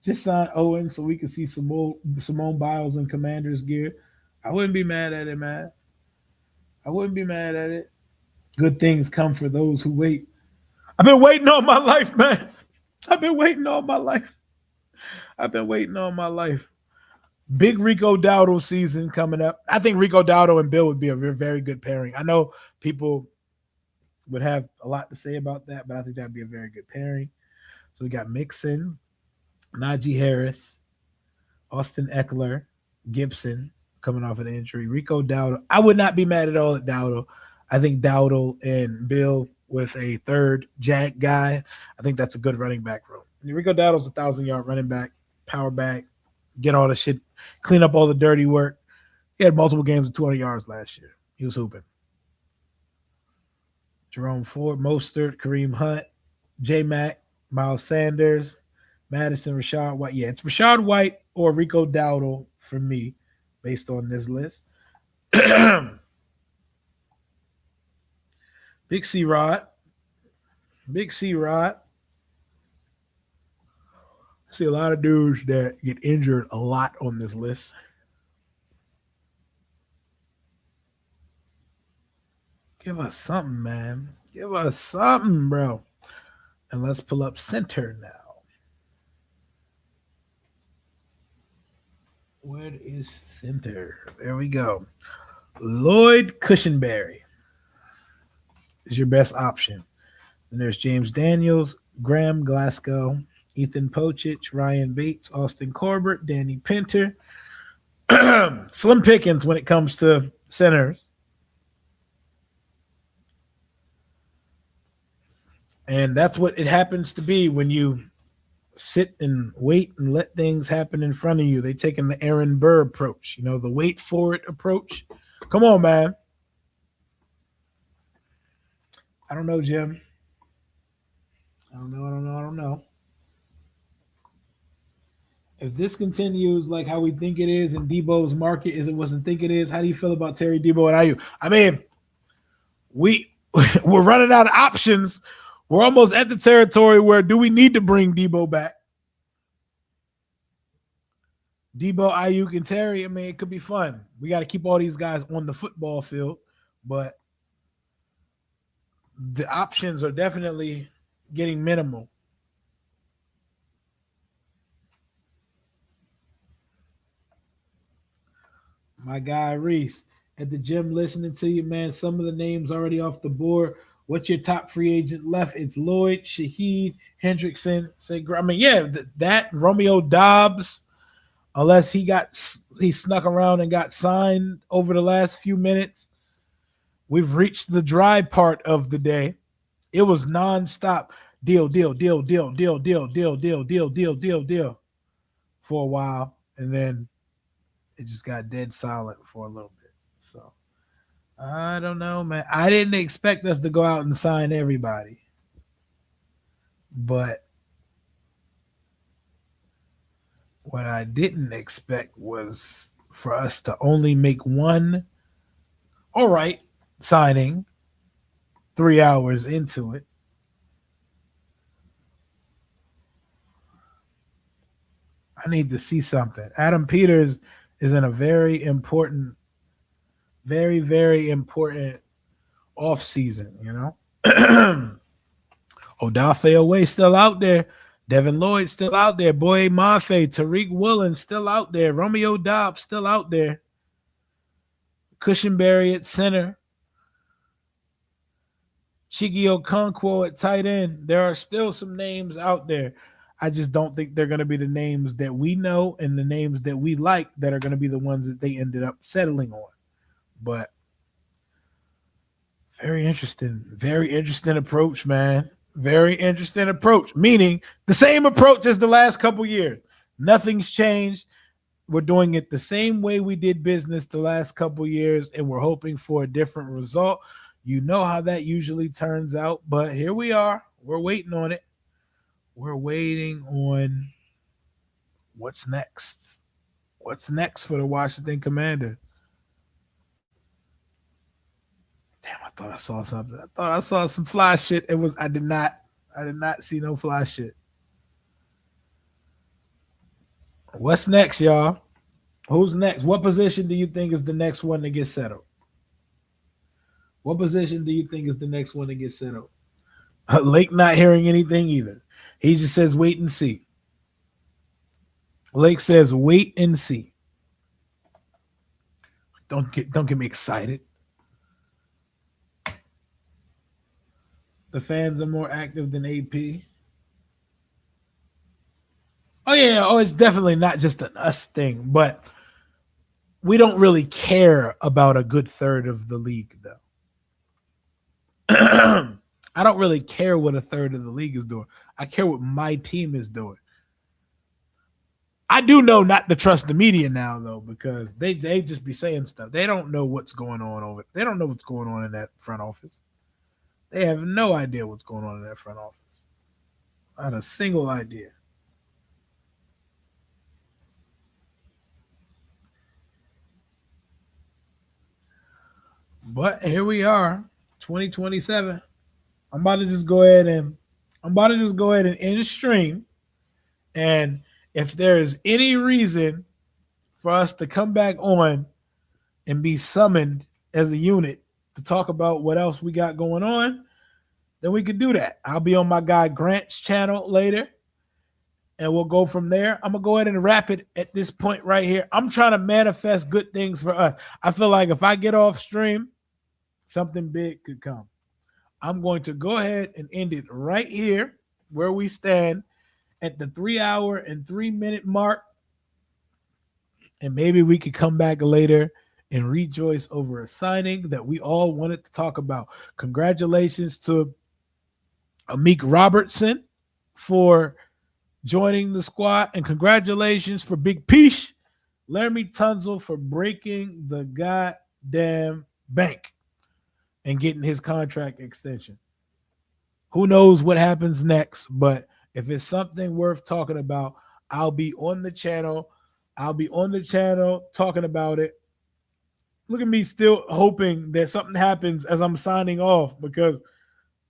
Just sign Owen so we can see Simone Biles in Commander's gear. I wouldn't be mad at it, man. I wouldn't be mad at it. Good things come for those who wait. I've been waiting all my life, man. I've been waiting all my life. Big Rico Dowdle season coming up. I think Rico Dowdle and Bill would be a very, very good pairing. I know people would have a lot to say about that, but I think that'd be a very good pairing. So we got Mixon, Najee Harris, Austin Eckler, Gibson coming off an injury. Rico Dowdle. I would not be mad at all at Dowdle. I think Dowdle and Bill with a third Jack guy, I think that's a good running back room. Rico Dowdle's a 1,000-yard running back, power back, get all the shit, clean up all the dirty work. He had multiple games of 200 yards last year. He was hooping. Jerome Ford, Mostert, Kareem Hunt, J-Mac, Miles Sanders, Madison, Rashad White. Yeah, it's Rashad White or Rico Dowdle for me based on this list. Big C-Rod. I see a lot of dudes that get injured a lot on this list. Give us something, man. Give us something, bro. And let's pull up center now. Where is center? There we go. Lloyd Cushenberry is your best option. And there's James Daniels, Graham Glasgow, Ethan Pochich, Ryan Bates, Austin Corbett, Danny Pinter. Slim pickings when it comes to centers. And that's what it happens to be when you sit and wait and let things happen in front of you. They taking the Aaron Burr approach, you know, the wait for it approach. Come on, man. I don't know, Jim. I don't know. If this continues like how we think it is and Debo's market is it wasn't think it is, how do you feel about Terry Debo and IU? I mean, we're running out of options. We're almost at the territory where do we need to bring Debo back? Debo, Ayuk, and Terry, I mean, it could be fun. We got to keep all these guys on the football field, but the options are definitely getting minimal. My guy Reese at the gym listening to you, man. Some of the names already off the board. What's your top free agent left? It's Lloyd, Shaheed, Hendrickson. I mean, yeah, that Romeo Dobbs, unless he snuck around and got signed over the last few minutes. We've reached the dry part of the day. It was nonstop deal for a while, and then it just got dead silent for a little bit. So I don't know, man. I didn't expect us to go out and sign everybody, but what I didn't expect was for us to only make one, all right, signing 3 hours into it. I need to see something. Adam Peters is in a very important, very, very important off season, you know? Odafe Away still out there. Devin Lloyd still out there. Boye Mafe, Tariq Woolen still out there. Romeo Dobbs still out there. Cushionberry at center. Chigi Okonkwo at tight end. There are still some names out there. I just don't think they're going to be the names that we know and the names that we like that are going to be the ones that they ended up settling on. But very interesting approach, man. Very interesting approach, meaning the same approach as the last couple years. Nothing's changed. We're doing it the same way we did business the last couple years, and we're hoping for a different result. You know how that usually turns out, but here we are. We're waiting on it. We're waiting on what's next. What's next for the Washington Commanders? Damn, I thought I saw something. I thought I saw some fly shit. It was I did not. I did not see no fly shit. What's next, y'all? Who's next? What position do you think is the next one to get settled? What position do you think is the next one to get settled? Lake not hearing anything either. He just says wait and see. Lake says wait and see. Don't get me excited. The fans are more active than AP. Oh yeah, oh it's definitely not just an us thing, but we don't really care about a good third of the league though. I don't really care what a third of the league is doing. I care what my team is doing. I do know not to trust the media now though, because they just be saying stuff. They don't know what's going on over. They don't know what's going on in that front office. They have no idea what's going on in that front office. Not a single idea. But here we are, 2027. I'm about to just go ahead and end the stream. And if there is any reason for us to come back on and be summoned as a unit to talk about what else we got going on, then we could do that. I'll be on my guy Grant's channel later, and we'll go from there. I'm gonna go ahead and wrap it at this point right here. I'm trying to manifest good things for us. I feel like if I get off stream, something big could come. I'm going to go ahead and end it right here where we stand at the 3 hour and 3 minute mark. And maybe we could come back later and rejoice over a signing that we all wanted to talk about. Congratulations to Amik Robertson for joining the squad, and congratulations for Big Peach, Laramie Tunsil, for breaking the goddamn bank and getting his contract extension. Who knows what happens next, but if it's something worth talking about, I'll be on the channel. I'll be on the channel talking about it. Look at me still hoping that something happens as I'm signing off, because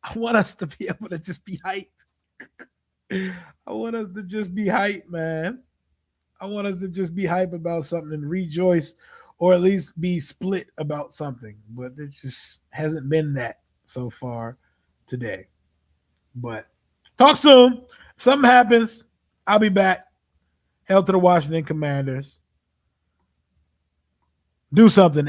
I want us to be able to just be hyped. I want us to just be hyped, man. I want us to just be hype about something and rejoice, or at least be split about something. But it just hasn't been that so far today. But talk soon. If something happens, I'll be back. Hell to the Washington Commanders. Do something.